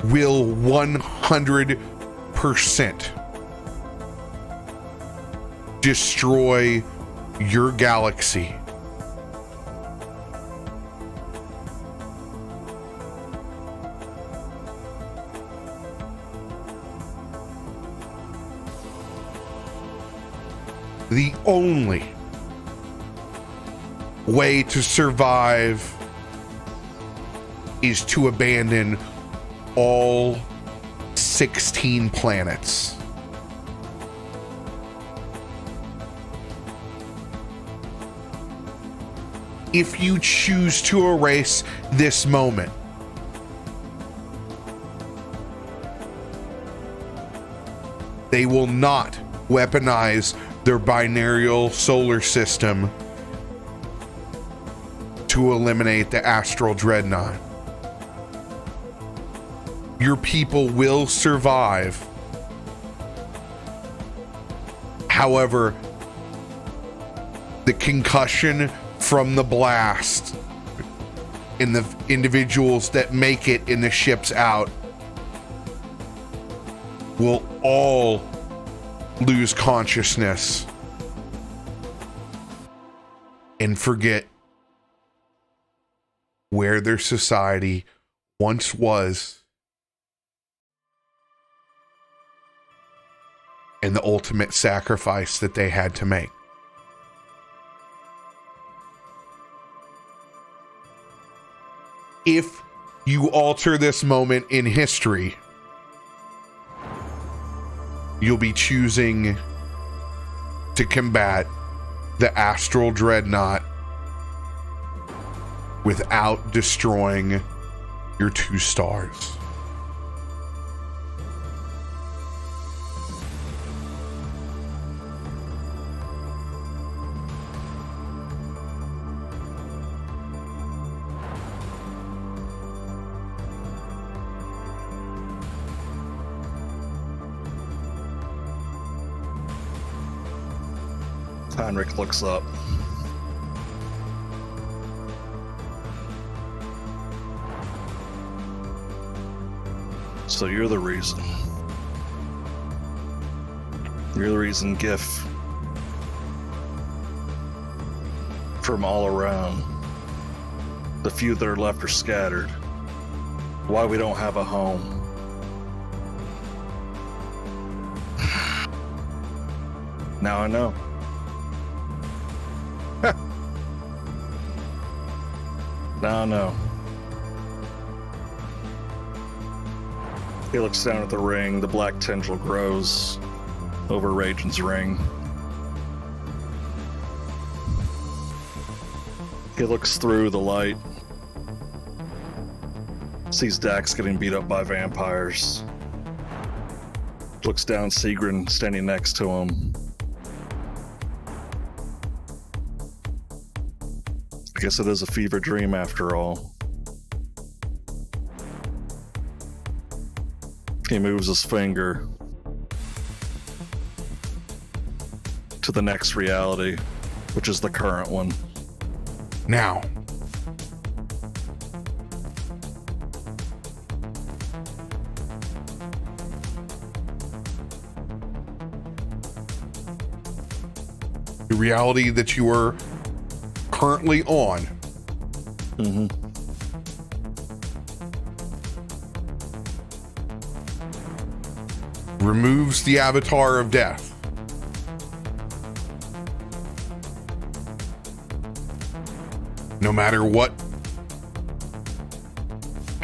will 100% destroy your galaxy. The only way to survive is to abandon all 16 planets. If you choose to erase this moment, they will not weaponize their binary solar system to eliminate the astral dreadnought. Your people will survive. However, the concussion from the blast and the individuals that make it in the ships out will all lose consciousness and forget where their society once was and the ultimate sacrifice that they had to make. If you alter this moment in history, you'll be choosing to combat the astral dreadnought without destroying your 2 stars. Heinrich looks up. So you're the reason. You're the reason GIF from all around, the few that are left are scattered. Why we don't have a home. Now I know. Now I know. He looks down at the ring. The black tendril grows over Ragen's ring. He looks through the light. Sees Dax getting beat up by vampires. Looks down Sigrun standing next to him. I guess it is a fever dream after all. He moves his finger to the next reality, which is the current one. Now, the reality that you are currently on removes the avatar of death. No matter what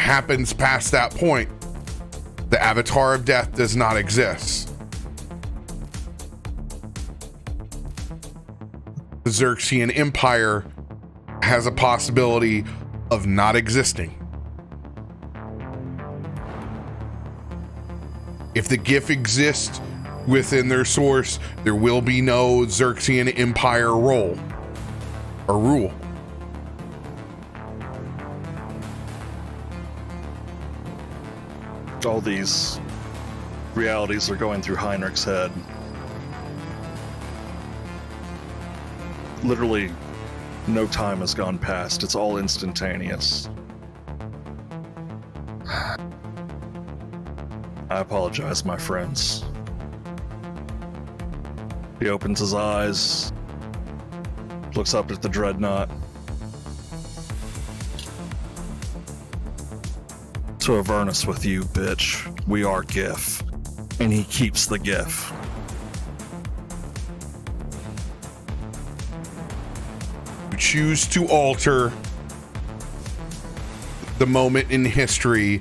happens past that point, the Avatar of Death does not exist. The Xerxian Empire has a possibility of not existing. If the GIF exists within their source, there will be no Xerxian Empire rule. All these realities are going through Heinrich's head. Literally, no time has gone past. It's all instantaneous. I apologize, my friends. He opens his eyes, looks up at the dreadnought. To Avernus with you, bitch. We are GIF. And he keeps the GIF. You choose to alter the moment in history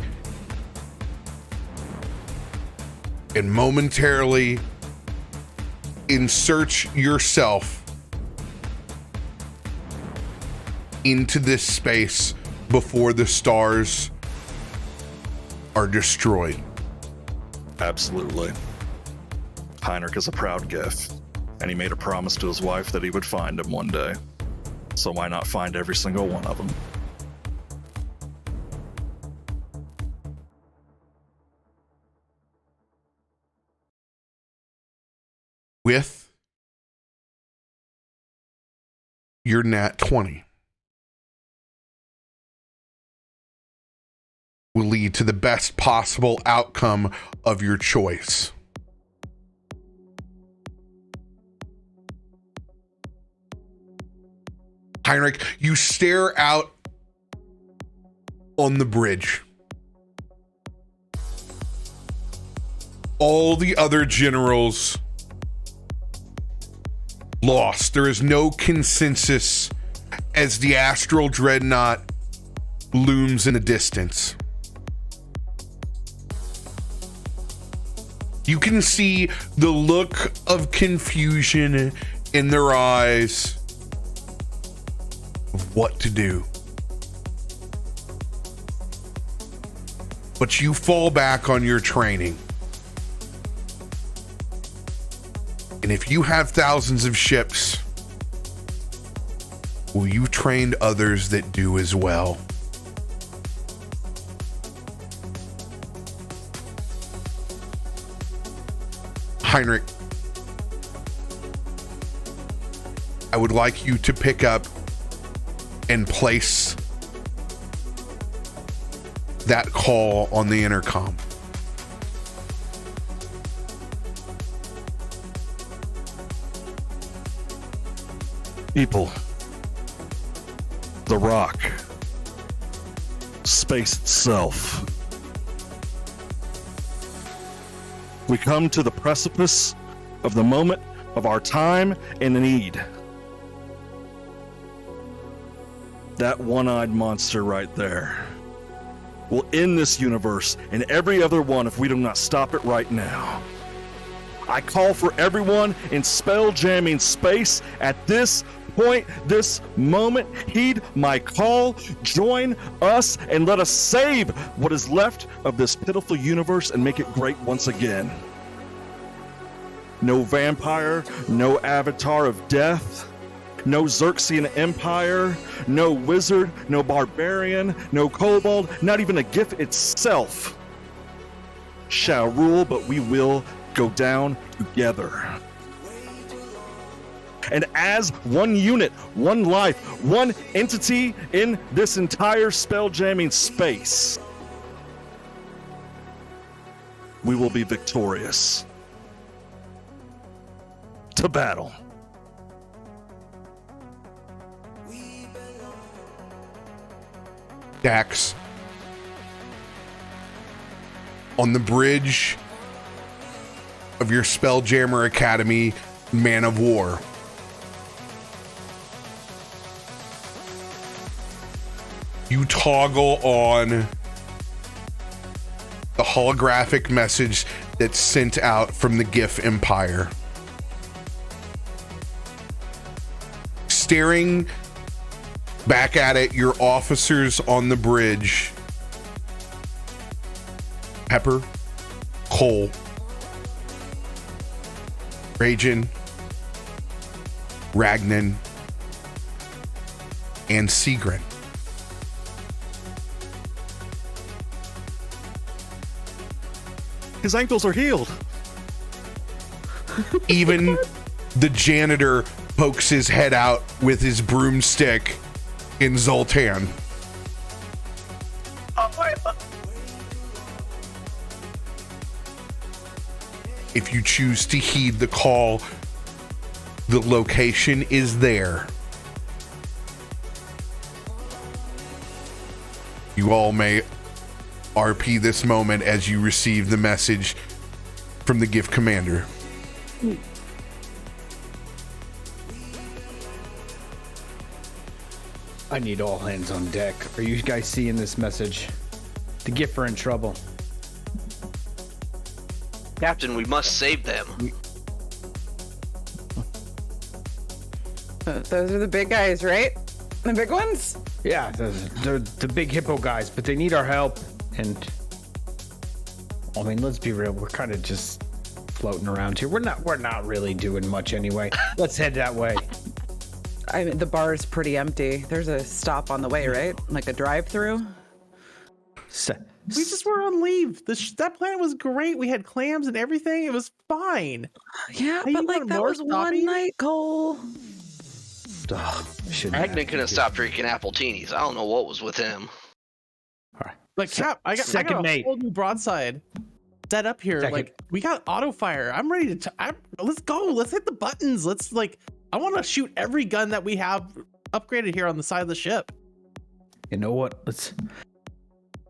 and momentarily insert yourself into this space before the stars are destroyed. Absolutely. Heinrich is a proud GIF, and he made a promise to his wife that he would find him one day. So why not find every single one of them? With your nat 20 will lead to the best possible outcome of your choice. Heinrich, you stare out on the bridge. All the other generals lost. There is no consensus as the astral dreadnought looms in the distance. You can see the look of confusion in their eyes of what to do. But you fall back on your training. And if you have thousands of ships, well, you've trained others that do as well. Heinrich, I would like you to pick up and place that call on the intercom. People, the rock, space itself. We come to the precipice of the moment of our time and need. That one-eyed monster right there will end this universe and every other one if we do not stop it right now. I call for everyone in spelljamming space at this point, this moment. Heed my call, join us, and let us save what is left of this pitiful universe and make it great once again. No vampire, no avatar of death, no Xerxian Empire, no wizard, no barbarian, no kobold, not even a GIF itself shall rule, but we will go down together. And as one unit, one life, one entity in this entire spelljamming space, we will be victorious. To battle. Dax, on the bridge of your Spelljammer Academy Man of War, you toggle on holographic message that's sent out from the GIF Empire. Staring back at it, your officers on the bridge, Pepper, Cole, Ragin, Ragnan, and Sigrid. His ankles are healed. Even the janitor pokes his head out with his broomstick in Zoltan. If you choose to heed the call, the location is there. You all may RP this moment as you receive the message from the GIF commander. I need all hands on deck. Are you guys seeing this message? The GIF are in trouble. Captain, we must save them. Those are the big guys, right? The big ones? Yeah, they're the big hippo guys, but they need our help. And I mean, let's be real. We're kind of just floating around here. We're not really doing much anyway. Let's head that way. I mean, the bar is pretty empty. There's a stop on the way, right? Like a drive-through. We just were on leave. That planet was great. We had clams and everything. It was fine. Yeah, Hey, but you like want that more was one stopping? night, Cole. Ragnar couldn't stop drinking apple teenies. I don't know what was with him. Like, Cap, I got a mate. whole new broadside set up here. Second. Like, we got auto fire. I'm ready to. Let's go. Let's hit the buttons. Let's I want to shoot every gun that we have upgraded here on the side of the ship. You know what? Let's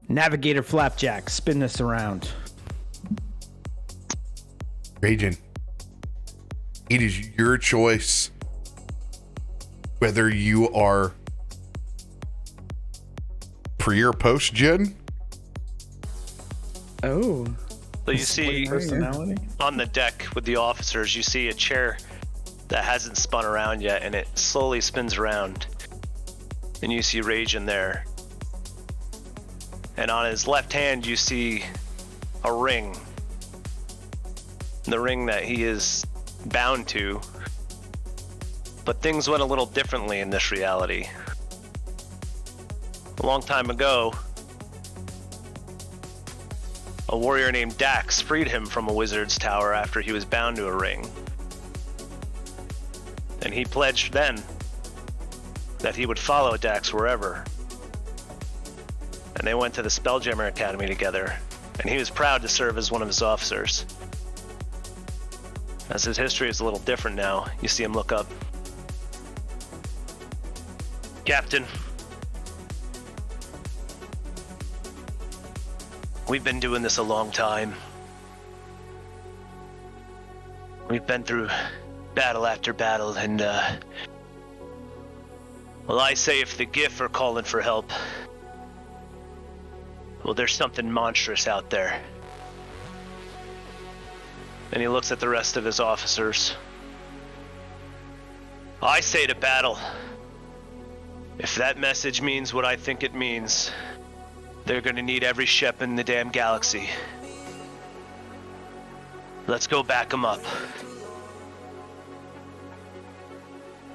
Navigator Flapjack. Spin this around. Ragin, it is your choice whether you are pre or post gen. Oh. So you see Personality? on the deck with the officers, you see a chair that hasn't spun around yet, and it slowly spins around. And you see Rage in there. And on his left hand, you see a ring. The ring that he is bound to. But things went a little differently in this reality. A long time ago, a warrior named Dax freed him from a wizard's tower after he was bound to a ring. And he pledged then that he would follow Dax wherever. And they went to the Spelljammer Academy together, and he was proud to serve as one of his officers. As his history is a little different now, you see him look up. Captain, we've been doing this a long time. We've been through battle after battle, and well, I say if the GIF are calling for help, well, there's something monstrous out there. And he looks at the rest of his officers. I say to battle. If that message means what I think it means, they're gonna need every ship in the damn galaxy. Let's go back them up.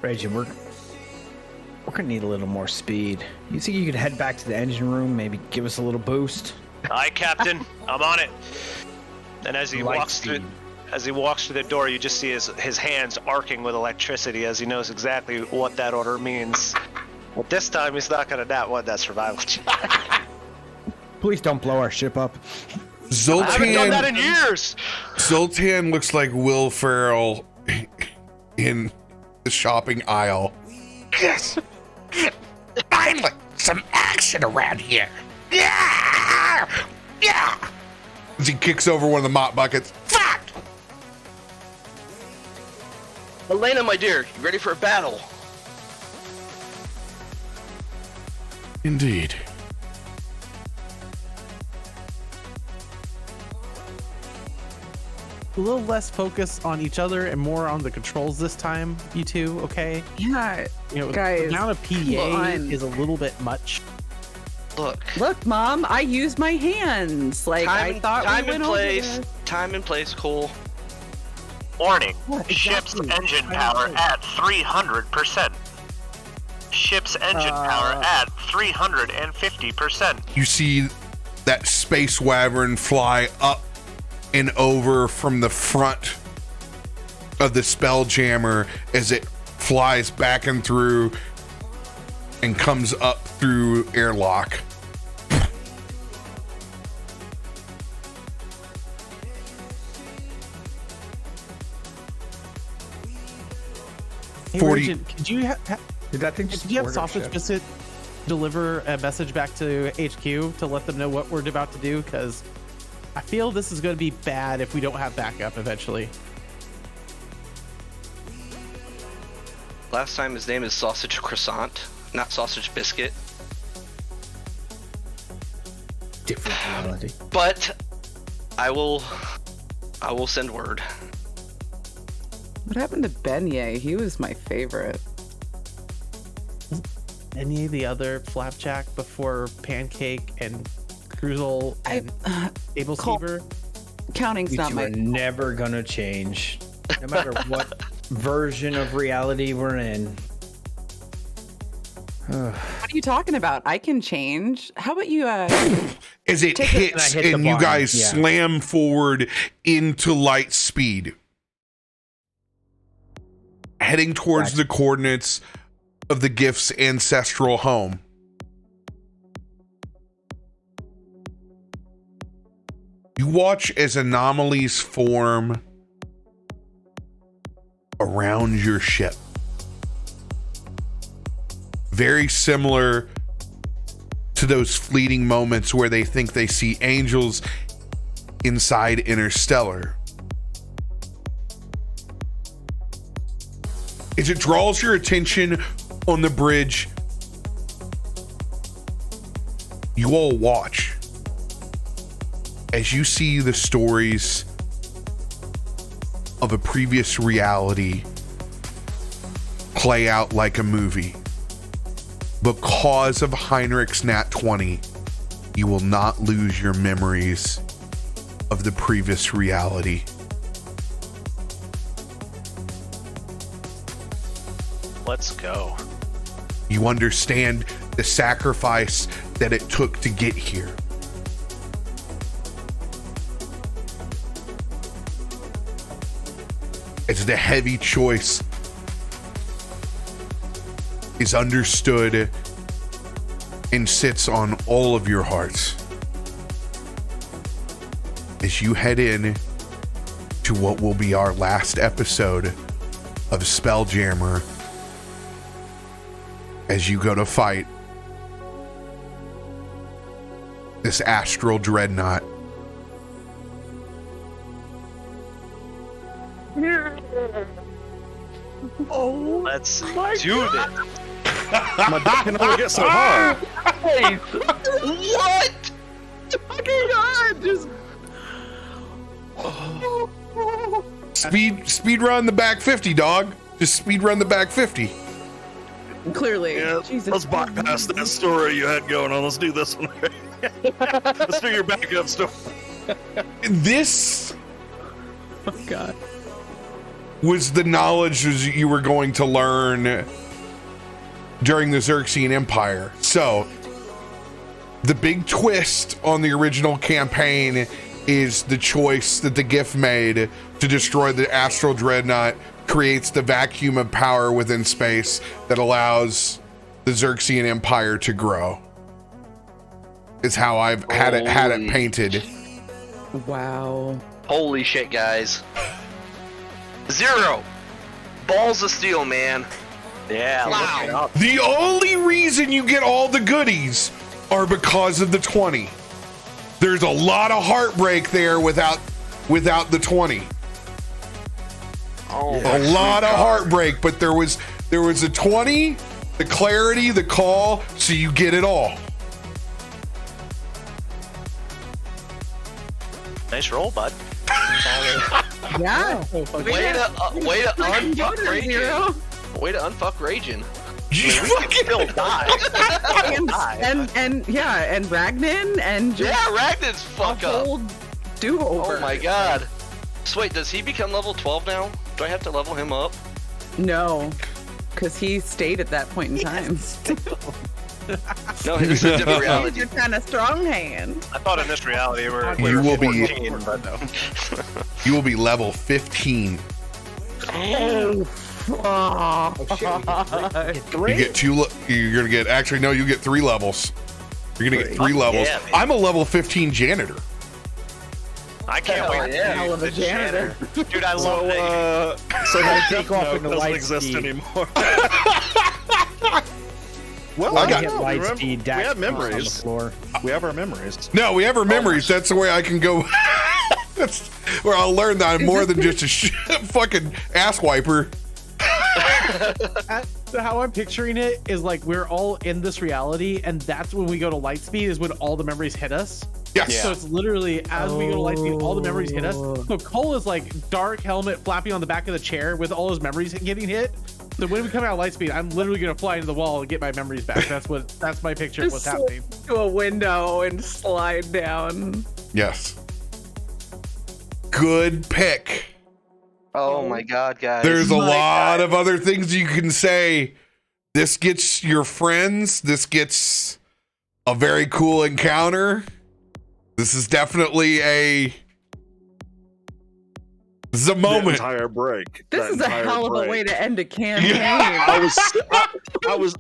Raging, we're gonna need a little more speed. You think you could head back to the engine room, maybe give us a little boost? Aye, Captain, I'm on it. And as he walks through the door, you just see his hands arcing with electricity as he knows exactly what that order means. But this time he's not gonna not want that survival check. Please don't blow our ship up. Zoltan, I haven't done that in years. Zoltan looks like Will Ferrell in the shopping aisle. Yes. Finally, some action around here. Yeah. Yeah. As he kicks over one of the mop buckets. Fuck. Elena, my dear, you ready for a battle? Indeed. a little less focus on each other and more on the controls this time, you two, okay? Yeah, You know, guys, the amount of come PDA on. is a little bit much. Look, Mom, I used my hands. Like, I thought time we went and place. over this. Time and place, Cole. Warning. Yeah, Ship's exactly. engine I power know. at 300%. Ship's engine power at 350%. You see that space wyvern fly up and over from the front of the Spelljammer as it flies back and through and comes up through airlock. Hey, 40 Regent, could you Did that thing did you have order Sausage ship? Biscuit deliver a message back to HQ to let them know what we're about to do? Because I feel this is going to be bad if we don't have backup eventually. Last time his name is Sausage Croissant, not Sausage Biscuit. Different reality. But I will send word. What happened to Beignet? He was my favorite. Any of the other Flapjack before Pancake and Cruzel and Able Cole, Seaver? Counting's You not two my. are never gonna change, no matter what version of reality we're in. What are you talking about? I can change. How about you? As it Take it- hits And I hit and the you bottom, guys yeah. slam forward into light speed, heading towards the coordinates of the Gift's ancestral home. You watch as anomalies form around your ship. Very similar to those fleeting moments where they think they see angels inside Interstellar. As it draws your attention on the bridge, you all watch as you see the stories of a previous reality play out like a movie. Because of Heinrich's Nat 20, you will not lose your memories of the previous reality. Let's go. You understand the sacrifice that it took to get here. As the heavy choice is understood and sits on all of your hearts as you head in to what will be our last episode of Spelljammer, as you go to fight this astral dreadnought. Let's do this. My dick can only get so high. What? Speed run the back 50, dog. Just speed run the back 50. Clearly. Yeah, Jesus. let's bypass that story you had going on. Let's do this one. Let's do your backup story. This Oh, God. was the knowledge you were going to learn during the Xaryxian Empire. So, the big twist on the original campaign is the choice that the Gift made to destroy the astral dreadnought creates the vacuum of power within space that allows the Xaryxian Empire to grow. Is how I've had it painted. Wow. Holy shit, guys. 0. Balls of steel, man. Yeah. Wow. The only reason you get all the goodies are because of the 20. There's a lot of heartbreak there without the 20. Oh, A lot of heartbreak, but there was a 20, the clarity, the call, so you get it all. Nice roll, bud. Yeah. Way to unfuck Raging. Zero. Way to unfuck Raging. You fucking Still die. and Ragnan and just Yeah, Ragnar's fuck a up. whole do-over. Oh my god. So wait, does he become level 12 now? Do I have to level him up? No, because he stayed at that point in time. No, this is a different reality. He's a kind of strong hand. I thought in this reality You will be- 14, but no. You will be level 15. Oh, You get you're gonna get, actually, no, you get 3 levels. You're gonna get 3 levels. yeah, man. I'm a level 15 janitor. I can't wait. yeah. hell of a janitor. Dude, I love that. So that take off into doesn't light exist speed. anymore. Well, I got- Get light remember- speed we dash have on the memories. floor. We have our memories. No, we have our memories. That's the way I can go. That's where I'll learn that I'm more than just a fucking ass wiper. How I'm picturing it is like we're all in this reality, and that's when we go to light speed is when all the memories hit us. Yes. So it's literally as we go to light speed, all the memories hit us. So Cole is like dark helmet flapping on the back of the chair with all his memories getting hit. So when we come out of light speed, I'm literally gonna fly into the wall and get my memories back. That's my picture of what's happening. To a window and slide down. Yes. Good pick. Oh my god, guys. There's a lot of other things you can say. This gets your friends. This gets a very cool encounter. This is definitely this is a The moment. entire break. This That is a entire hell of a break. way to end a campaign.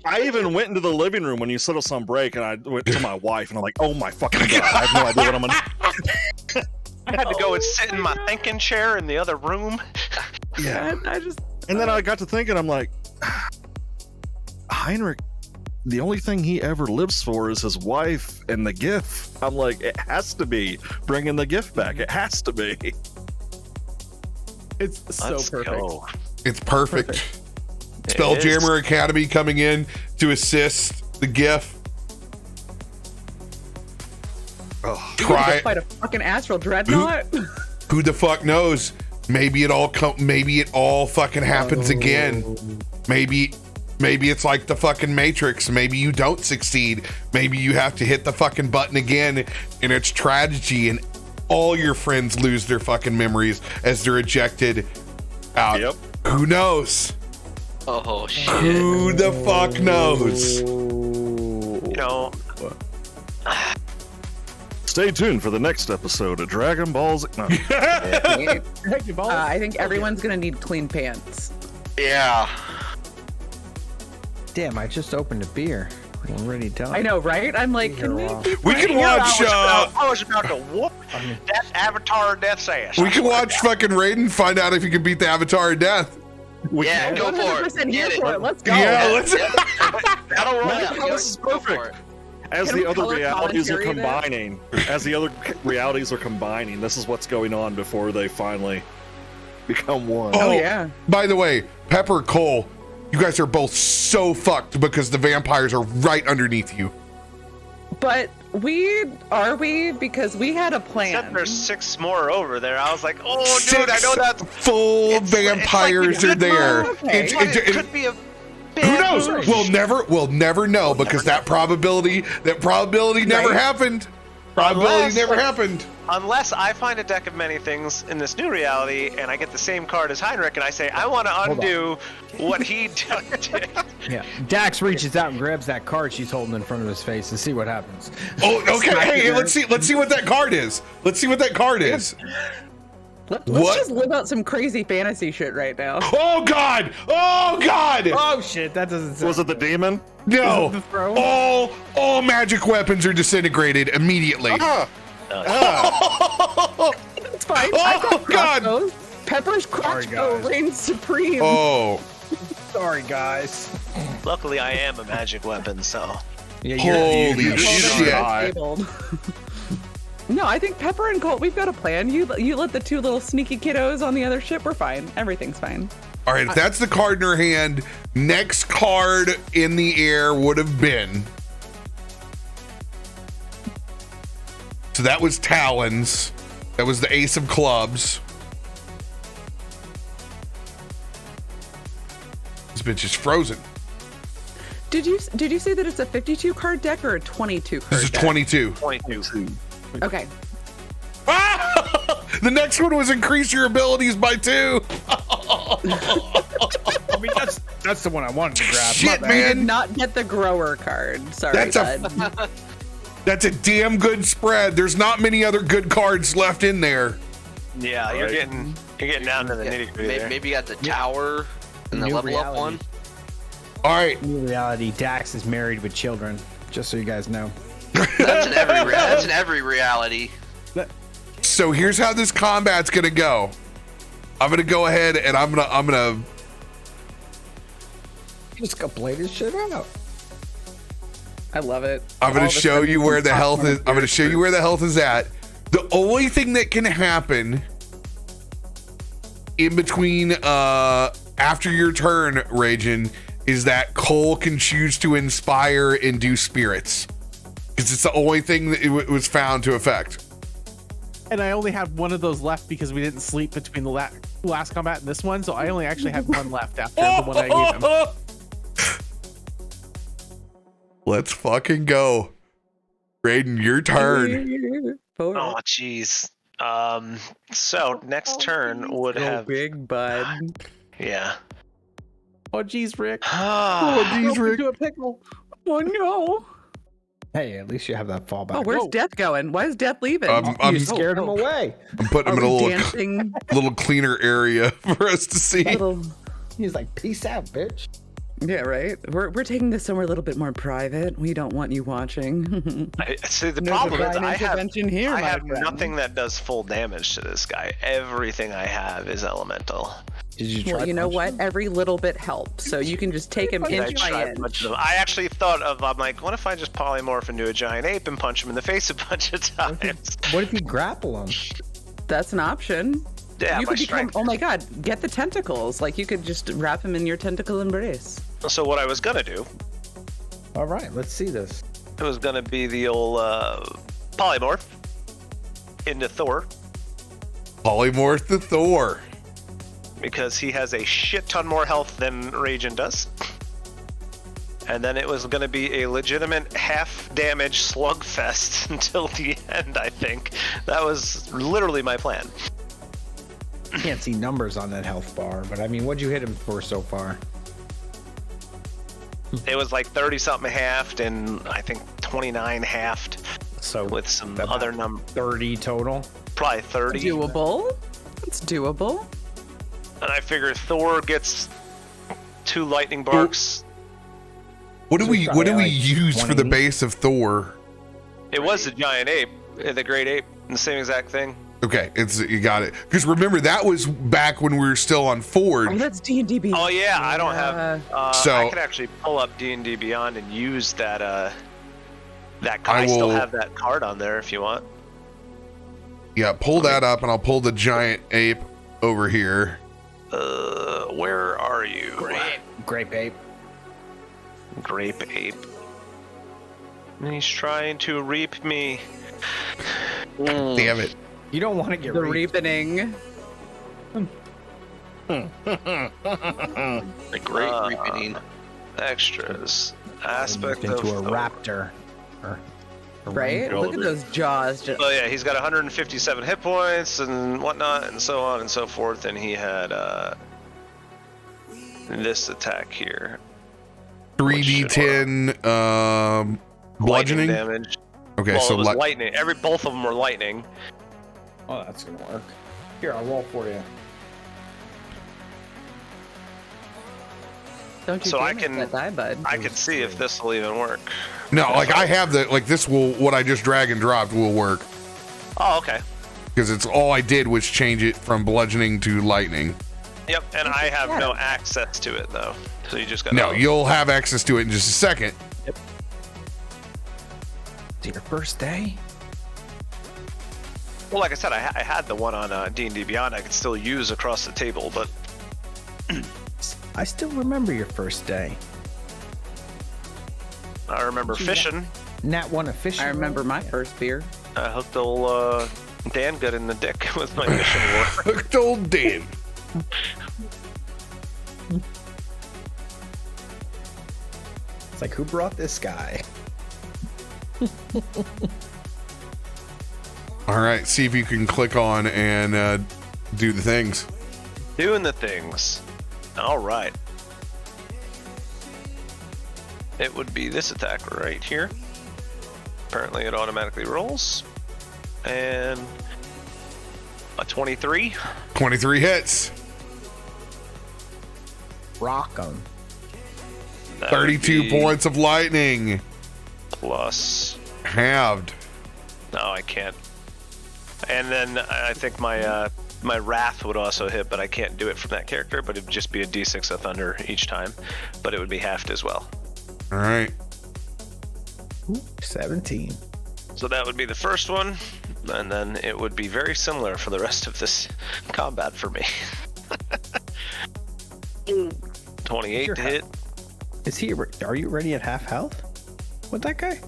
I even went into the living room when you set us on break, and I went to my wife, and I'm like, "Oh my fucking god! I have no idea what I'm gonna." I had to go and sit in my thinking chair in the other room. Yeah. I just And then I got to thinking, I'm like, Heinrich, the only thing he ever lives for is his wife and the gift. I'm like, it has to be bringing the gift back. It has to be. It's so Let's perfect. go. It's perfect. It Spelljammer Academy coming in to assist the GIF. Try it. fight a fucking astral dreadnought. Who the fuck knows? Maybe it all fucking happens again. Maybe it's like the fucking Matrix. Maybe you don't succeed. Maybe you have to hit the fucking button again, and it's tragedy, and all your friends lose their fucking memories as they're ejected out. Yep. Who knows? Oh shit. Who the fuck knows? You know, Stay tuned for the next episode of Dragon Ball Z. No. I think everyone's gonna need clean pants. Yeah. Damn, I just opened a beer. I'm already done. I know, right? I'm like, can we You're keep We can running? watch. I was about to whoop that Avatar of Death's ass. We can watch fucking Raiden find out if he can beat the Avatar of Death. Yeah, go for it. 100% here Get it. for it. Let's go. Yeah, let's. Battle Royale. Yeah, this is Go for perfect. it. As Can the we other color realities are commentary combining, this is what's going on before they finally become one. Oh, yeah. By the way, Pepper, Cole, you guys are both so fucked because the vampires are right underneath you. But are we? Because we had a plan. Except there's 6 more over there. I was like, oh, Six dude, I know that's. full It's like vampires we are could there. move. Okay. It could be a. Who knows? We'll never know because that probability never happened. Probability never happened. Unless I find a deck of many things in this new reality and I get the same card as Heinrich and I say, I want to undo what he did. Yeah. Dax reaches out and grabs that card she's holding in front of his face and see what happens. Oh, okay. Hey, let's see what that card is. Let's see what that card is. Let's What? just live out some crazy fantasy shit right now. Oh God! Oh God! Oh shit, that doesn't sound. Was it the demon? No! the throne? All magic weapons are disintegrated immediately. It's fine. Oh, I've got God. crossbows. Pepper's crossbow guys. reigns supreme. Oh, Sorry, guys. Luckily, I am a magic weapon, so. Yeah, holy you're shit! Disabled. No, I think Pepper and Colt, we've got a plan. You let the 2 little sneaky kiddos on the other ship. We're fine. Everything's fine. All right, if that's the card in her hand, next card in the air would have been. So that was Talons. That was the Ace of Clubs. bitch is frozen. Did you say that it's a 52 card deck or a 22 card This is deck? 22. 22. Okay. The next one was increase your abilities by 2. I mean, that's the one I wanted to grab. Shit, I did man. not get the grower card. Sorry, That's That's a damn good spread. There's not many other good cards left in there. Yeah, you're getting down to the nitty gritty there. Maybe you got the tower and the New level up reality. one. All right. New reality. Dax is married with children. Just so you guys know. That's in every reality. So here's how this combat's gonna go. I'm gonna go ahead and I'm gonna Just go play this shit out. I love it. I'm gonna All of a show sudden, you where the top health one is. I'm gonna show you where the health is at. The only thing that can happen in between after your turn, Ragin, is that Cole can choose to inspire and do spirits. Because it's the only thing that it was found to affect. And I only have one of those left because we didn't sleep between the last combat and this one, so I only actually have one left after the one I gave him. Let's fucking go. Raiden, your turn. Oh, jeez. So next turn would Go have big bud. yeah. Oh, geez, Rick. Oh, geez, Rick. Into a pickle. Oh no. Hey, at least you have that fallback. Oh, where's Death going? Why is Death leaving? You scared him away. I'm putting Are him in a we little, dancing? little cleaner area for us to see. Little- He's like, peace out, bitch. Yeah, right. We're taking this somewhere a little bit more private. We don't want you watching. See, the No problem is divine I have intervention here, I my have friend. nothing that does full damage to this guy. Everything I have is elemental. Did you try Well, you know punching what? Every little bit helps. So you can just take him I inch by tried inch. punching him. I actually thought of I'm like, what if I just polymorph into a giant ape and punch him in the face a bunch of times? him? What if you grapple him? That's an option. Yeah, you my could become. strength. Oh my God! Get the tentacles. Like you could just wrap him in your tentacle embrace. So what I was gonna do, All right, let's see this. it was gonna be the old polymorph into Thor Polymorph the Thor. because he has a shit ton more health than Ragin does. And then it was going to be a legitimate half damage slugfest until the end, I think. That was literally my plan. Can't see numbers on that health bar, but I mean, what'd you hit him for so far? It was like 30 something halved and I think 29 halved So with some about other number, 30 total. probably 30. Doable. It's doable. And I figure Thor gets 2 lightning barks. What do So we probably like use for the 20. base of Thor? It was the giant ape, the great ape, the same exact thing. Okay, you got it. Because remember that was back when we were still on Forge. Oh, that's D&D. Oh yeah, I don't have. So- I could actually pull up D&D Beyond and use that. That I I still will- have that card on there if you want. Yeah, pull that up, and I'll pull the giant ape over here. Where are you? Grape ape. Grape ape. He's trying to reap me. Damn it! You don't want to get The reaped. reapening. The great repeating. Extras. Aspect into of a Thor. raptor. Or a Right? rainbow. Look at those jaws. Just, Oh yeah, he's got 157 hit points and whatnot and so on and so forth, and he had this attack here. 3d10 bludgeoning. Lightning damage. Okay, Well, so it was lightning. Both of them were lightning. Oh, that's gonna work. Here, I'll roll for you. don't you So I damage can- that die, bud. I could see if this will even work. no, like I have the this will what I just drag and dropped will work Oh, okay. because it's all I did was change it from bludgeoning to lightning. Yep, and I have no access to it though. So you just got No, you'll have access to it in just a second. It's your first day? Well, like I said, I had the one on D&D Beyond I could still use across the table, but I still remember your first day. I remember fishing. Nat won a fishing. I remember roll? my first beer. I hooked old Dan good in the dick with my fishing lure. Hooked old Dan. It's like, who brought this guy? All right, see if you can click on and do the things. Doing the things. All right. It would be this attack right here. Apparently it automatically rolls. And a 23. 23 hits. Rock 'em. That would 32 be points of lightning. plus. Halved. No, I can't. And then I think my my wrath would also hit, but I can't do it from that character. But it'd just be a D6 of thunder each time, but it would be halved as well. All right. Ooh, 17. So that would be the first one, and then it would be very similar for the rest of this combat for me. 28 to hit. Is he? Are you already at half health with that guy?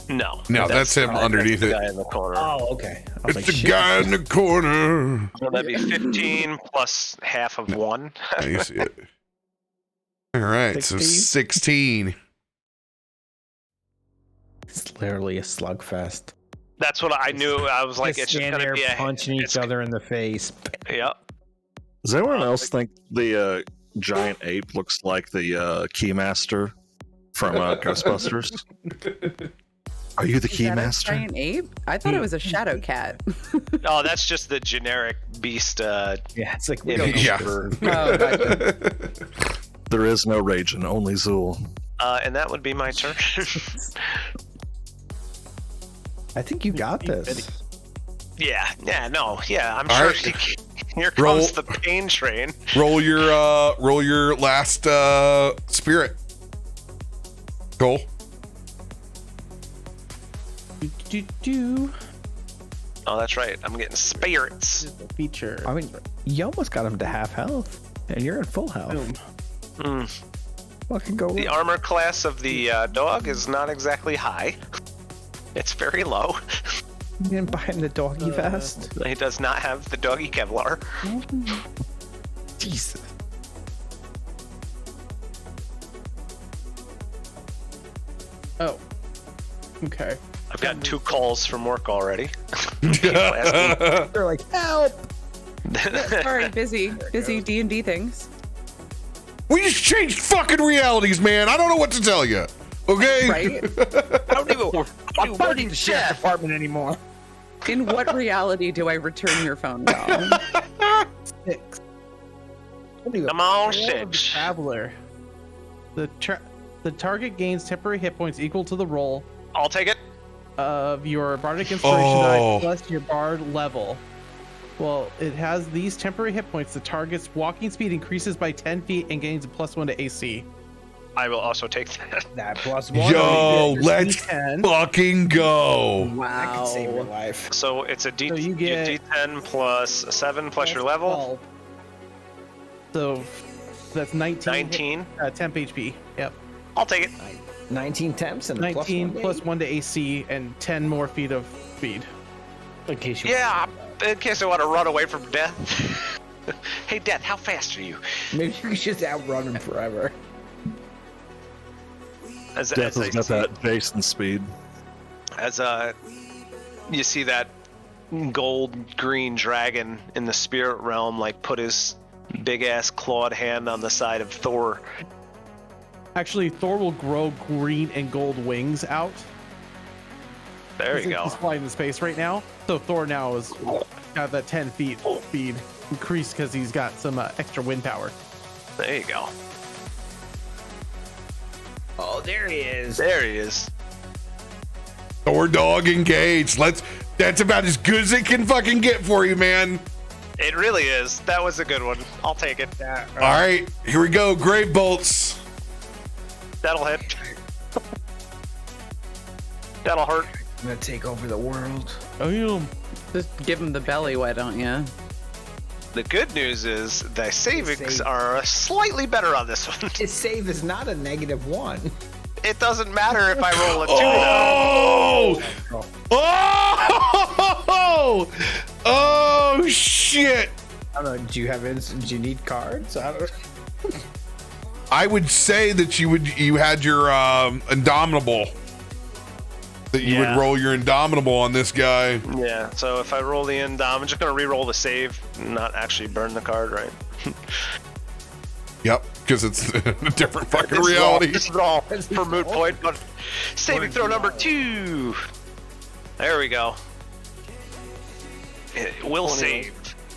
No. No, that's him underneath the it. guy in the corner. Oh, okay. I was It's like, the shit. guy in the corner. So that'd be 15 plus half of 1. Yeah, you see it. All right, so 16. It's literally a slugfest. That's what I knew. I was like, it's just stand gonna there be a punching each other in the face. Yep. Does anyone else think the giant ape looks like the Keymaster from Ghostbusters? Are you the Is that a Keymaster? giant ape? I thought it was a shadow cat. Oh, that's just the generic beast. Yeah, it's like we image Yeah. for- Oh, gotcha. There is no Raging, only Zool. and that would be my turn. I think you got this. yeah. I'm All sure. right. Here Roll. comes the pain train. roll your last spirit. Cole. Do Oh, that's right. I'm getting spirits. feature. I mean, you almost got him to half health, and you're at full health. Boom. Fucking go. The armor class of the dog is not exactly high. It's very low. You didn't buy him the doggy vest. He does not have the doggy Kevlar. Jesus. Oh. Okay. I've gotten 2 calls from work already. They're like, help! Sorry, busy D&D things. We just changed fucking realities, man. I don't know what to tell you. Okay? Right? I'm not in the sheriff's department anymore. In what reality do I return your phone call? 6. Come on, Roll of the 6. Traveler. The target gains temporary hit points equal to the roll I'll take it. of your bardic inspiration Oh. die plus your bard level. Well, it has these temporary hit points. The target's walking speed increases by 10 feet and gains a +1 to AC. I will also take that. That +1. Yo, let's D10. fucking go. That could save your life. So it's a D So you get- D10 plus 7 plus your level. 12. So that's 19. 19. Temp HP. Yep. I'll take it. 19 temps and a 19 +1 plus 1 to AC and 10 more feet of speed. in case you. Yeah, in case I want to run away from death. Hey, Death, how fast are you? Maybe you could just outrun him forever. As Death I has got see- that Jason speed. as you see that gold green dragon in the spirit realm like put his big ass clawed hand on the side of Thor. Actually, Thor will grow green and gold wings out. There you go. He's flying in space right now. So Thor now is got that 10 feet speed increased because he's got some extra wind power. There you go. Oh, there he is. There he is. Thor dog engaged. That's about as good as it can fucking get for you, man. It really is. That was a good one. I'll take it. All right, here we go. Grave bolts. That'll hit. That'll hurt. I'm gonna take over the world. Just give him the belly, why don't you? The good news is the savings Save. are slightly better on this one. His save is not a -1. It doesn't matter if I roll a 2 now. Oh! Oh shit! I don't know. Do you have? Do you need cards? I don't. I would say that you had your Indomitable. That you would roll your Indomitable on this guy. Yeah, so if I roll the Indom, I'm just going to re-roll the save, not actually burn the card, right? Yep, because it's a different fucking reality. This is all for moot point, but saving throw number 2. There we go. It will save.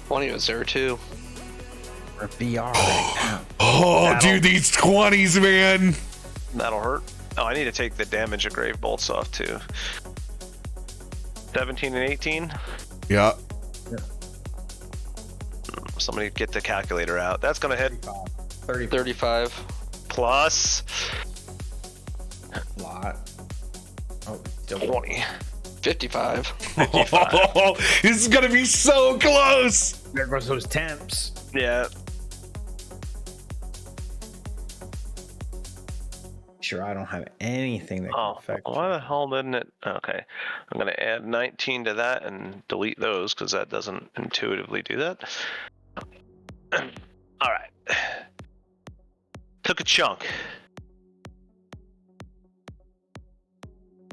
20 was there too. For VR right now. Oh, dude, these 20s, man. That'll hurt. Oh, I need to take the damage of Grave Bolts off too. 17 and 18. Yeah. Somebody get the calculator out. That's gonna hit 35. plus Lot. Oh, 20. 55. Oh, this is gonna be so close. There goes those temps. Yeah. Sure, I don't have anything that can Oh, affect why the hell didn't it? Okay, I'm gonna add 19 to that and delete those because that doesn't intuitively do that. All right. Took a chunk.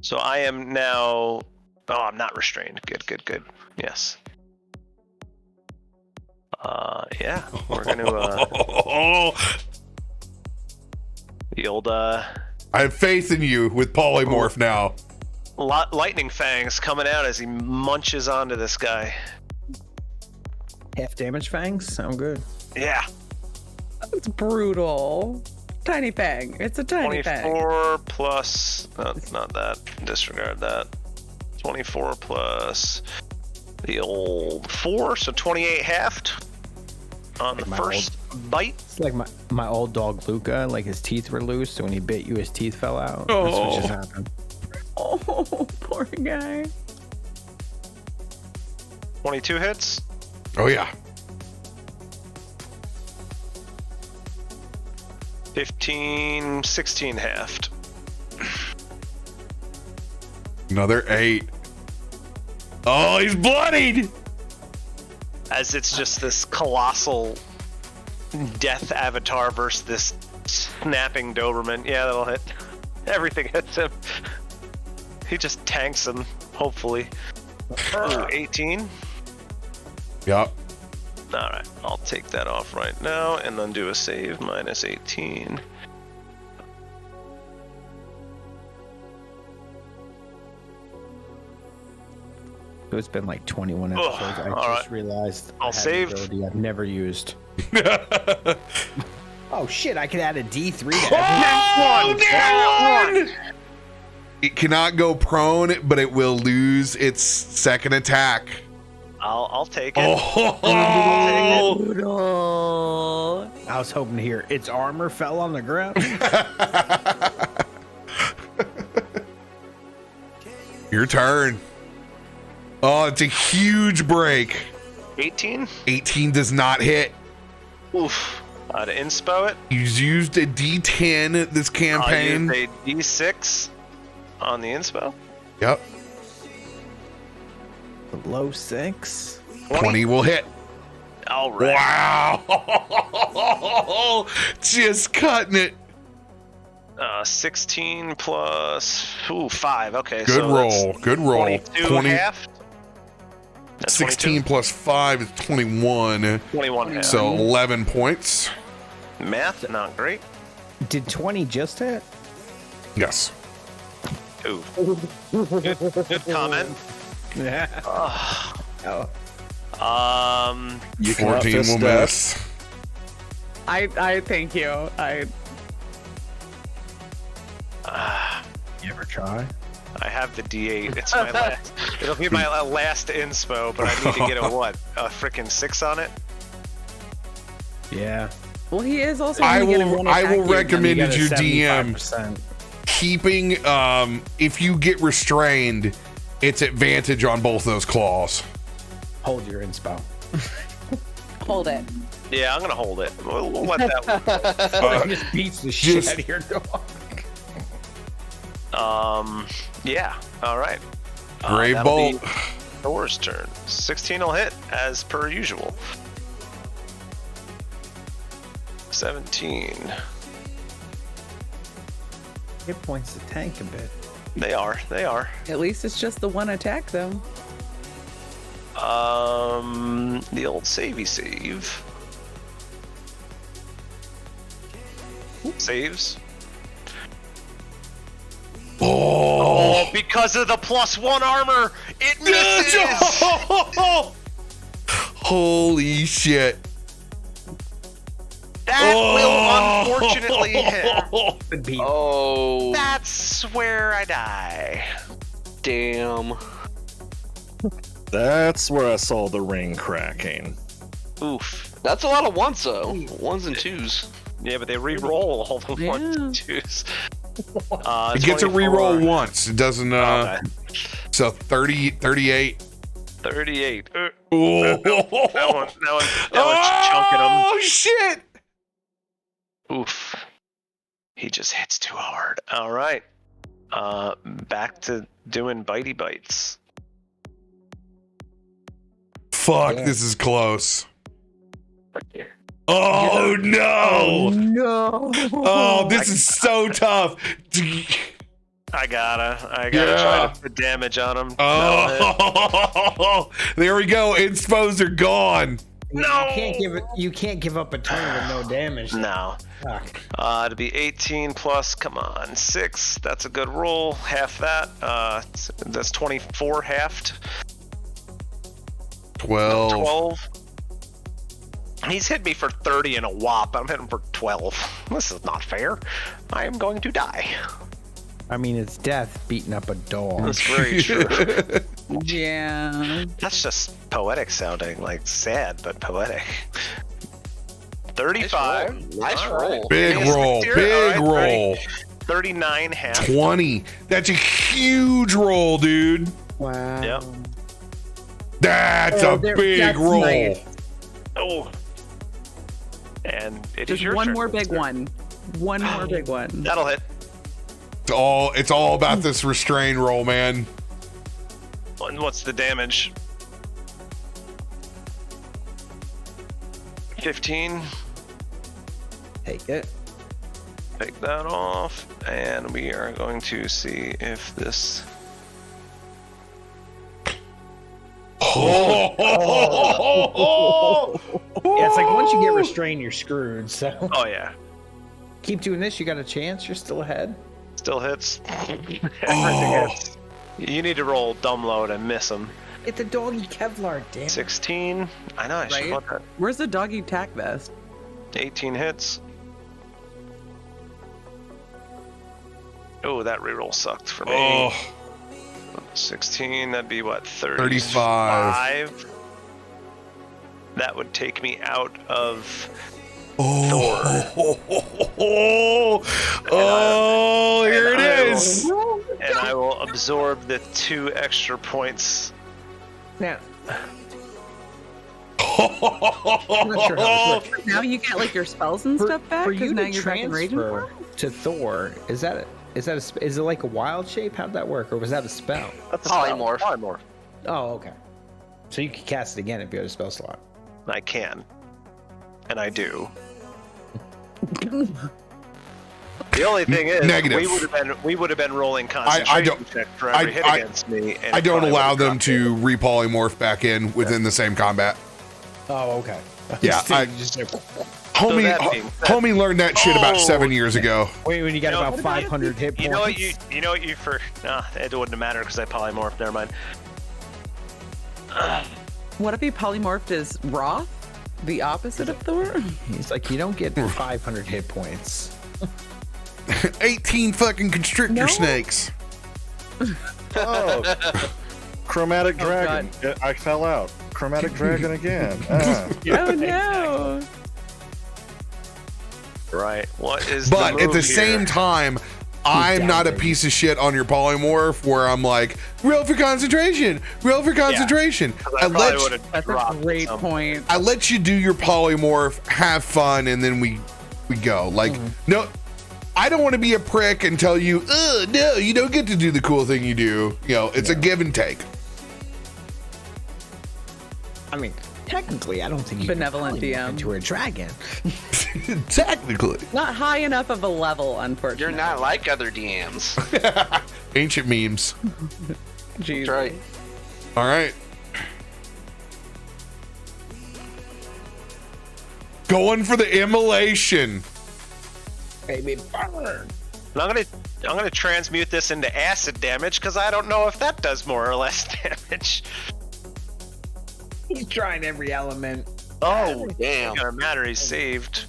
So I am now. Oh, I'm not restrained. Good. Yes. Yeah, we're gonna the old I have faith in you with polymorph now. lightning fangs coming out as he munches onto this guy. half damage fangs. Sound good. Yeah. It's brutal. Tiny fang. It's a tiny fang. 24 plus, not that, disregard that. 24 plus the old 4, so 28 halved on the my first bite. It's like my old dog Luca. Like his teeth were loose, so when he bit you, his teeth fell out. That's what just happened. Oh, poor guy. 22 hits. Oh yeah. 15, 16 halved. Another 8. Oh, he's bloodied. As it's just this colossal death avatar versus this snapping Doberman. Yeah, that'll hit. Everything hits him. He just tanks him, hopefully. Ooh, 18. Yep. Alright, I'll take that off right now and then do a save minus 18. So it's been like 21 episodes. I just realized I'll I have save. an ability I've never used. Oh shit! I could add a D3 to Oh, it cannot go prone, but it will lose its second attack. I'll take it. Oh, Brutal. I was hoping to hear its armor fell on the ground. your turn. Oh, it's a huge break. 18? 18 does not hit. Oof. To inspo it. He's used a D10 this campaign. I'll use a D6 on the inspo. Yep. Below 6. 20 will hit. All right. Wow. Just cutting it. 16 plus 5. Okay. Good so roll. that's Good roll. 22 half. 16 plus 5 is 21. 21 half. So 11 points. Math, not great. Did 20 just hit? Yes. Ooh. Good comment. Yeah. Oh. You cannot 14 fist will that. miss. I thank you. You ever try? I have the D8. It's my last. It'll be my last inspo, but I need to get a what? A freaking 6 on it? Yeah. Well, he is also. I gonna get a will one attack here. recommend You as got a your DM 75%. keeping if you get restrained, it's advantage on both those claws. Hold your inspo. Hold it. Yeah, I'm gonna hold it. We'll let that one He just beats the shit just- out of your dog. go. Yeah. All right. Grave That'll Bolt. be Thor's turn. 16 will hit as per usual. 17. Hit points to tank a bit. They are. At least it's just the one attack, though. The old savey save. Saves. Oh, because of the +1 armor, it misses. Holy shit. That will unfortunately hit. Oh, That's where I die. damn. That's where I saw the ring cracking. Oof. That's a lot of ones, though. Ones and twos. Yeah, but they re-roll all the Yeah. 1s and 2s. It gets a 24. reroll once. It doesn't. Okay. So 30, 38. 38. Oh, That one's chunking him. Oh shit! Oof. He just hits too hard. All right. Back to doing bitey bites. Fuck, this is close. Oh no! No. Oh, this is so tough. I gotta Yeah. try to put damage on him. Oh, there we go. Inspos are gone. No! You can't give up a turn with no damage. No. Fuck. To be 18 plus, come on, 6. That's a good roll. Half that. That's 24 halved. 12. 12. He's hit me for 30 and a whop. I'm hitting for 12. This is not fair. I am going to die. I mean, it's death beating up a dog. That's very true. Yeah. That's just poetic sounding, like sad but poetic. 35. Nice roll. Big Yes, roll. dear. Big All right, roll. 39 half. 20. That's a huge roll, dude. Wow. Yep. That's Oh, a big that's roll. nice. Oh. And it is Just your one turn, more big mister. one. One more big one. That'll hit. It's all about this restrain roll, man. And what's the damage? 15. Take it. Take that off, and we are going to see if this. Yeah, it's like once you get restrained, you're screwed. So Oh yeah, keep doing this. You got a chance. You're still ahead. still hits. Everything Oh. hits. You need to roll dumb low to miss him. It's a doggy Kevlar, damn. 16. I know. I should Right? want that. Where's the doggy tack vest? 18 hits. Oh, that reroll sucked for me. Oh, 16. That'd be what? 35. That would take me out of. oh, here it And I is. And I will absorb the 2 extra points. Now, I'm not sure how this works. Now you get like your spells and stuff back For because you now to you're back in raging transfer form? to Thor, is it like a wild shape? How'd that work, or was that a spell? That's a Polymorph. Polymorph. Oh, okay. So you can cast it again if you have a spell slot. I can. And I do. The only thing is, Negative. we would have been rolling I concentration don't- check for every hit I- against me. And I it don't probably allow would've them dropped to repolymorph back in within the same combat. Oh, okay. Yeah, Wait, Homie, being said- homie learned that shit about Oh. 7 years ago. when you got You know, about 500 hit points. You know what you for? Nah, it wouldn't matter because I polymorphed. Never mind. What if he polymorphed as Roth? The opposite of Thor? He's like, you don't get 500 hit points. 18 fucking constrictor No. snakes. Oh, chromatic Oh, dragon. I fell out. Chromatic dragon again. Ah. Oh no! Right. What is? But the at move the here? same time, I'm not a piece of shit on your polymorph where I'm like, roll for concentration, roll for concentration. 'Cause I probably would have That's dropped a great some. point. I let you do your polymorph, have fun, and then we go. Like, no, I don't want to be a prick and tell you, no, you don't get to do the cool thing you do. You know, it's a give and take. I mean, Technically, I don't think you Benevolent can DM. into a dragon. Technically. Not high enough of a level, unfortunately. You're not like other DMs. Ancient memes. Jesus. That's right. All right. Going for the immolation. Baby, burn. And I'm gonna transmute this into acid damage because I don't know if that does more or less damage. He's trying every element. Oh, damn. It doesn't matter. He's saved.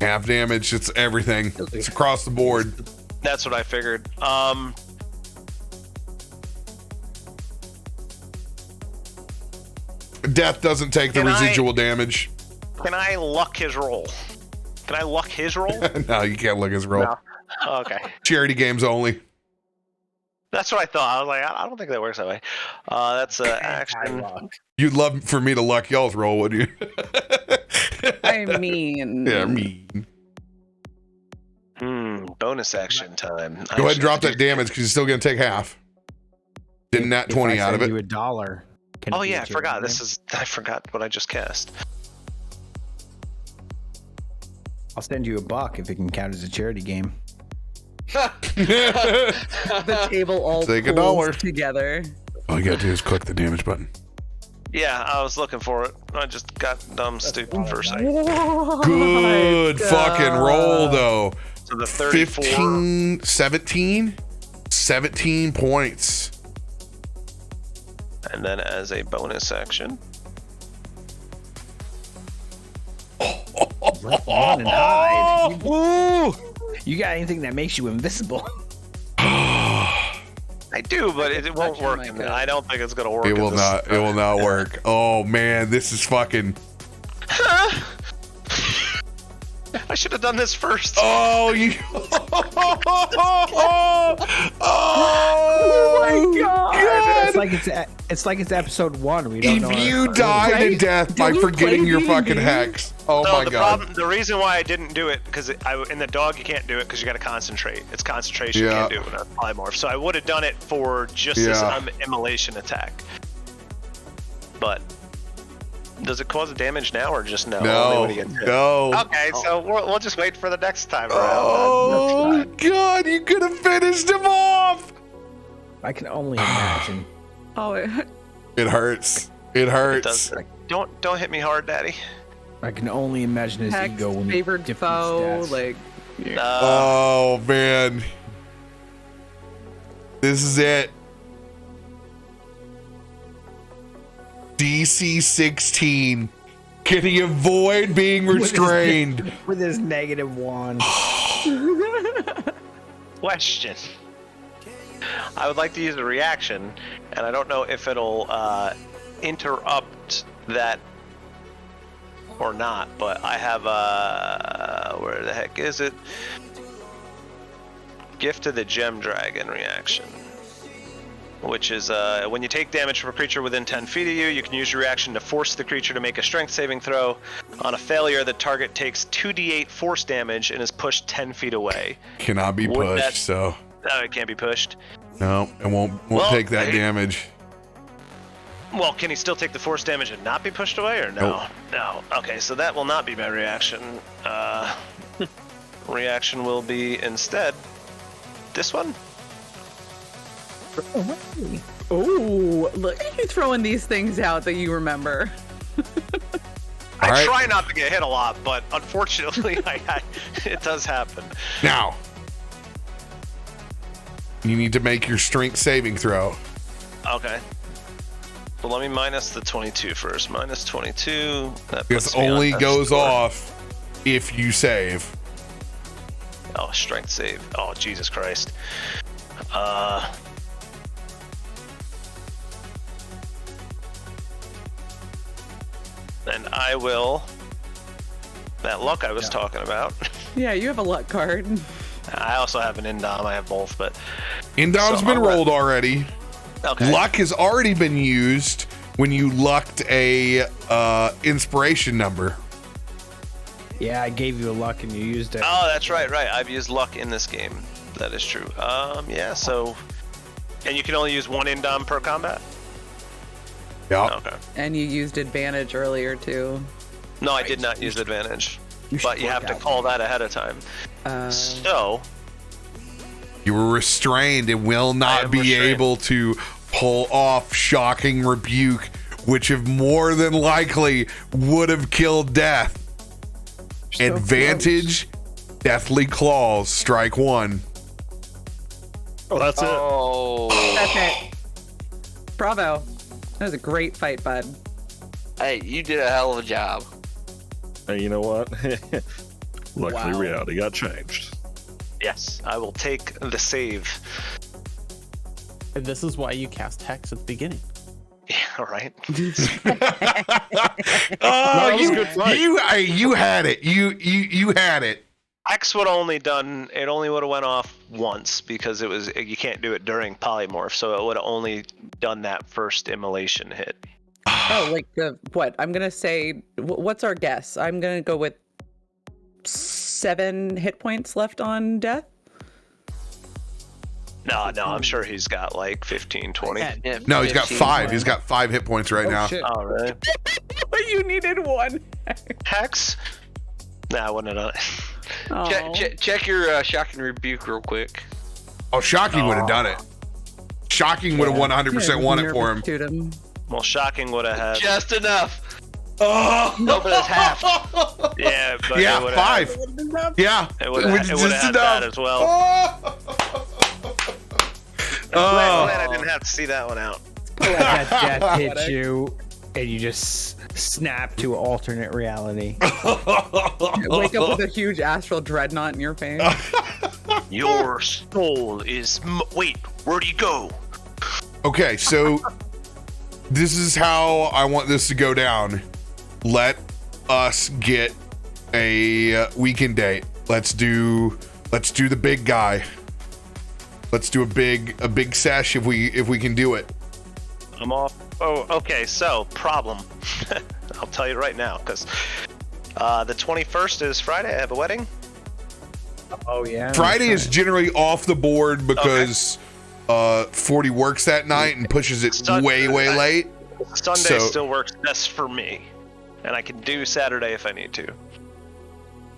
Half damage. It's everything. It's across the board. That's what I figured. Death doesn't take the Can I- residual damage. Can I luck his roll? Can I luck his roll? No, you can't look his roll. No. Okay. Charity games only. That's what I thought. I was like, I don't think that works that way. That's action. You'd love for me to luck y'all's roll, would you? I mean, Yeah, mean. Bonus action time. Go ahead and drop that damage because you're still going to take half. Didn't nat 20 out of You it. $1. Can Oh it be yeah, a I forgot. charity I forgot what I just cast. I'll send you $1 if it can count as a charity game. the table all Take pulls $1. together. All you got to do is click the damage button. Yeah, I was looking for it. I just got dumb stupid for a second. Good fucking roll, though. So the 34. 15, 17? 17 points. And then as a bonus action, Run and hide. You got anything that makes you invisible? I do, but it won't work. I don't think it's gonna work. It will in this- not. It will not work. Oh man, this is fucking. I should have done this first. Oh, you. Oh my god! It's like it's episode 1. We don't know. If you die to death by we forgetting play your D&D? fucking hex. Oh No, my the god. the reason why I didn't do it because in the dog you can't do it because you got to concentrate. It's concentration. You Yeah. can't do it with a polymorph. So I would have done it for just this Yeah. immolation attack. But does it cause damage now or just no? Only No, when he gets hit? no. Okay, so we'll just wait for the next time around. Oh god, you could have finished him off. I can only imagine. Oh, It hurts. It It hurts. does. Don't hit me hard, Daddy. I can only imagine his hex, ego when favored different foe, stats. like Oh man. This is it. DC 16. Can he avoid being restrained? with his -1. Question. I would like to use a reaction, and I don't know if it'll interrupt that or not, but I have where the heck is it? Gift of the Gem Dragon reaction, which is when you take damage from a creature within 10 feet of you, you can use your reaction to force the creature to make a strength saving throw. On a failure, the target takes 2d8 force damage and is pushed 10 feet away. Cannot be Would pushed, that- so It can't be pushed. no, it won't Well, take that hey. damage. Well, can he still take the force damage and not be pushed away, or no? Nope. No. Okay, so that will not be my reaction. Reaction will be instead this one. oh, look at you throwing these things out that you remember. I All right. try not to get hit a lot, but unfortunately, it does happen. Now, you need to make your strength saving throw. Okay. Well, let me minus the 22 first. Minus 22. That This puts me on only that goes score. off if you save. Oh, strength save. Oh, Jesus Christ. And I will. That luck I was talking about. Yeah, you have a luck card. I also have an Indom. I have both, but Indom's So been I'll let- rolled already. okay. Luck has already been used when you lucked a inspiration number. Yeah, I gave you a luck and you used it. Oh, that's right. I've used luck in this game. That is true. Yeah. So, and you can only use one Indom per combat. Yeah. Okay. And you used advantage earlier too. No, I did not use advantage. You should But you work have to out. call that ahead of time. So, You were restrained and will I not am be restrained. able to pull off shocking rebuke, which have more than likely would have killed Death. So Advantage, deathly claws, strike one. Oh, that's it. Oh. That's it. Bravo. That was a great fight, bud. Hey, you did a hell of a job. Hey, you know what? Luckily, Wow. reality got changed. yes, I will take the save. And this is why you cast Hex at the beginning. Yeah, all right. Oh, was a good fight. you had it. You had it. X would only done it only would have went off once because it was you can't do it during polymorph, so it would have only done that first immolation hit. Oh, like the what? I'm gonna say. What's our guess? I'm gonna go with 7 hit points left on Death. No, I'm sure he's got like 15, 20. Yeah, No, he's got 15. 5. He's got 5 hit points right now. Shit. Oh, really? You needed 1. Hex? Nah, I wouldn't have done it. Oh. Check your shock and rebuke real quick. Oh, Shocking would have done it. Shocking would have 100% won it for him. Shoot him. Well, Shocking would have had. Just enough. Oh, No, but it's half. Yeah, but yeah, it would've 5. Yeah, It would have had that as well. Oh. Glad I didn't have to see that one out. Let that death hit you, and you just snap to alternate reality. Wake up with a huge astral dreadnought in your face. Your soul is. Wait, where'd he go? Okay, so this is how I want this to go down. Let us get a weekend date. Let's do the big guy. Let's do a big sesh if we can do it. I'm off. Oh, okay. So, problem. I'll tell you right now, because the 21st is Friday. I have a wedding. Oh yeah. Friday is generally off the board because 40 works that night and pushes it way late. Sunday So- still works best for me, and I can do Saturday if I need to.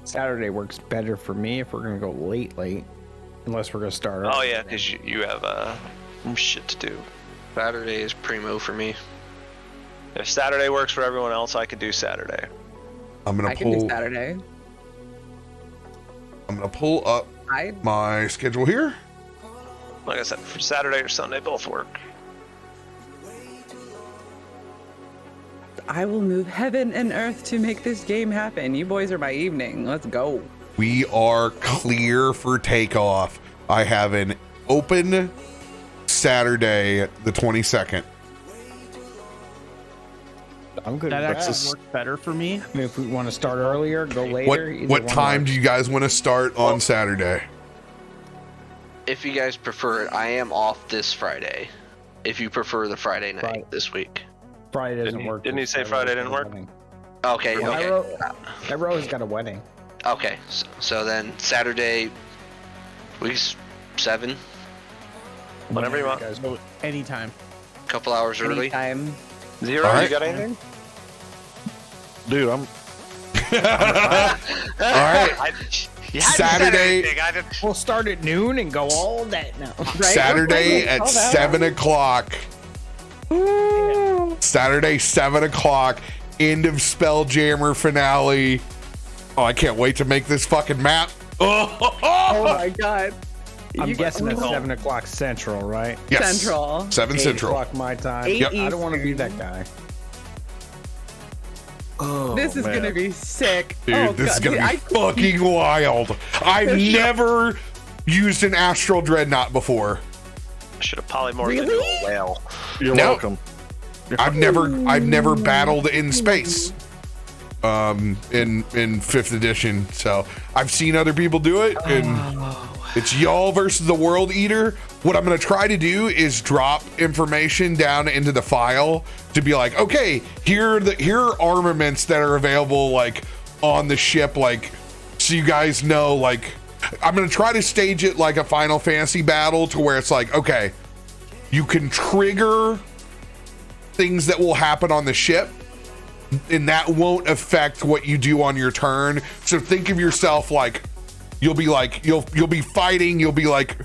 Saturday works better for me if we're gonna go late, unless we're gonna start. Oh early. yeah, because you have shit to do. Saturday is primo for me. If Saturday works for everyone else, I could do Saturday. I'm I gonna can do pull. Saturday. I'm gonna pull up I my schedule here. Like I said, for Saturday or Sunday, both work. I will move heaven and earth to make this game happen. You boys are my evening. Let's go. We are clear for takeoff. I have an open Saturday, the 22nd. I'm good. That with actually that. works better for me. I mean, if we want to start earlier, go later. What either what one time works. do you guys want to start on Saturday? If you guys prefer it, I am off this Friday. If you prefer the Friday night Right. this week. Friday doesn't Didn't he- work. didn't he because say Friday didn't work? wedding. Okay, Yeah, okay. Hyro's got a wedding. Okay, so then Saturday, week's 7, Whenever you want. Guys, So anytime. couple hours early. Anytime. Zero, All right. you got anything? Dude, I'm All right, You hadn't said Saturday- anything, I didn't- We'll start at noon and go all day now. Right? Saturday Okay, at 12 hours. 7 o'clock. Saturday, 7 o'clock. End of Spelljammer finale. Oh, I can't wait to make this fucking map. Oh my god. I'm guessing at Oh. 7 o'clock Central, right? Yes. Central. 7 8 Central. o'clock my time. 8 Yep. I don't want to be Eastern. that guy. This is man. gonna be sick. Dude, oh, this is God. gonna be I- fucking wild. I've never used an Astral Dreadnought before. I should have polymorphed into Really? a whale. You're No. welcome. I've never battled in space. In 5th edition. So I've seen other people do it, and it's y'all versus the World Eater. What I'm gonna try to do is drop information down into the file to be like, okay, here are armaments that are available like on the ship, like so you guys know, like I'm gonna try to stage it like a Final Fantasy battle to where it's like, okay, you can trigger things that will happen on the ship, and that won't affect what you do on your turn. So think of yourself like you'll be fighting, you'll be like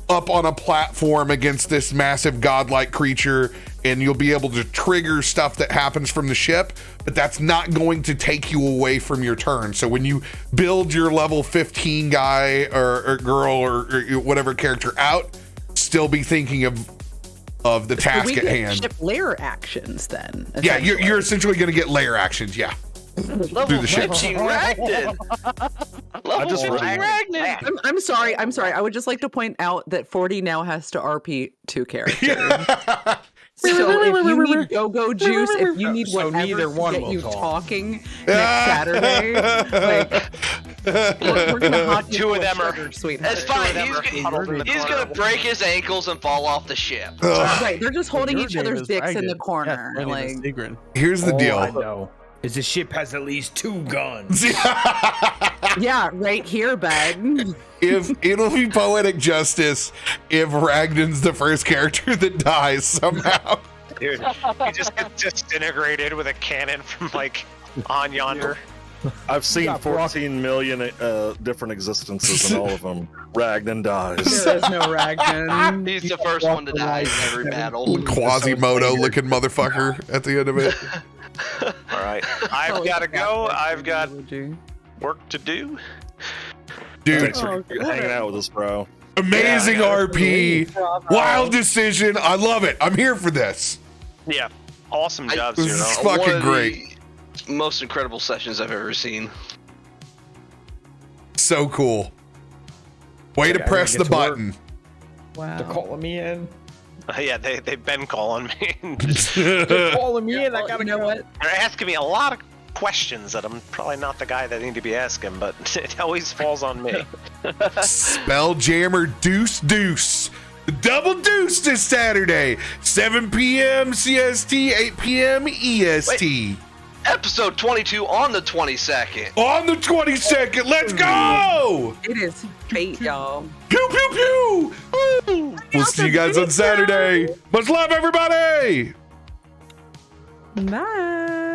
up on a platform against this massive godlike creature, and you'll be able to trigger stuff that happens from the ship, but that's not going to take you away from your turn. So when you build your level 15 guy or girl or whatever character out, still be thinking of the task we at get hand. ship layer actions then. Yeah, you're essentially going to get layer actions. Yeah, Level through the ship. 15 Ragnan. Level just 15 read- Ragnan. I'm sorry. I would just like to point out that 40 now has to RP 2 characters. So if you need go-go juice, if you need So whatever neither one to get will you talk. talking next Saturday, like we're gonna hot you 2 of to a them are- sugar, sweetheart. That's fine. huddled in the He's corner. gonna break his ankles and fall off the ship. Right, they're just holding Your each name other's is dicks in Dragon. the corner. Yes, my name is Like, Tigran. Here's the I deal. know. Is the ship has at least 2 guns. yeah, right here, bud. If it'll be poetic justice if Ragnan's the first character that dies somehow. Dude, he just gets disintegrated with a cannon from like on yonder. I've seen got Brock. 14 million different existences, and all of them, Ragnan dies. There is no Ragnan. He's the first one to die in every battle. Quasimodo looking motherfucker at the end of it. All right, I've got to go. I've got work to do. Dude, Thanks for hanging out with us, bro. amazing Yeah. RP. Wild decision. I love it. I'm here for this. Yeah, awesome job, This Zero. is One fucking of great. the most incredible sessions I've ever seen. So cool. Way to Okay, I press gotta the get to work. button. They're calling me in. Yeah, they've been calling me. They're calling me in. I Well, gotta you know go. what? They're asking me a lot of questions that I'm probably not the guy that I need to be asking, but it always falls on me. Spelljammer Deuce Deuce. The double deuce this Saturday. 7 p.m. CST, 8 p.m. EST. Episode 22 on the 22nd. On the 22nd. Let's go! It is fate, y'all. Pew, pew, pew! Woo! We'll see you guys on Saturday. Much love, everybody! Bye.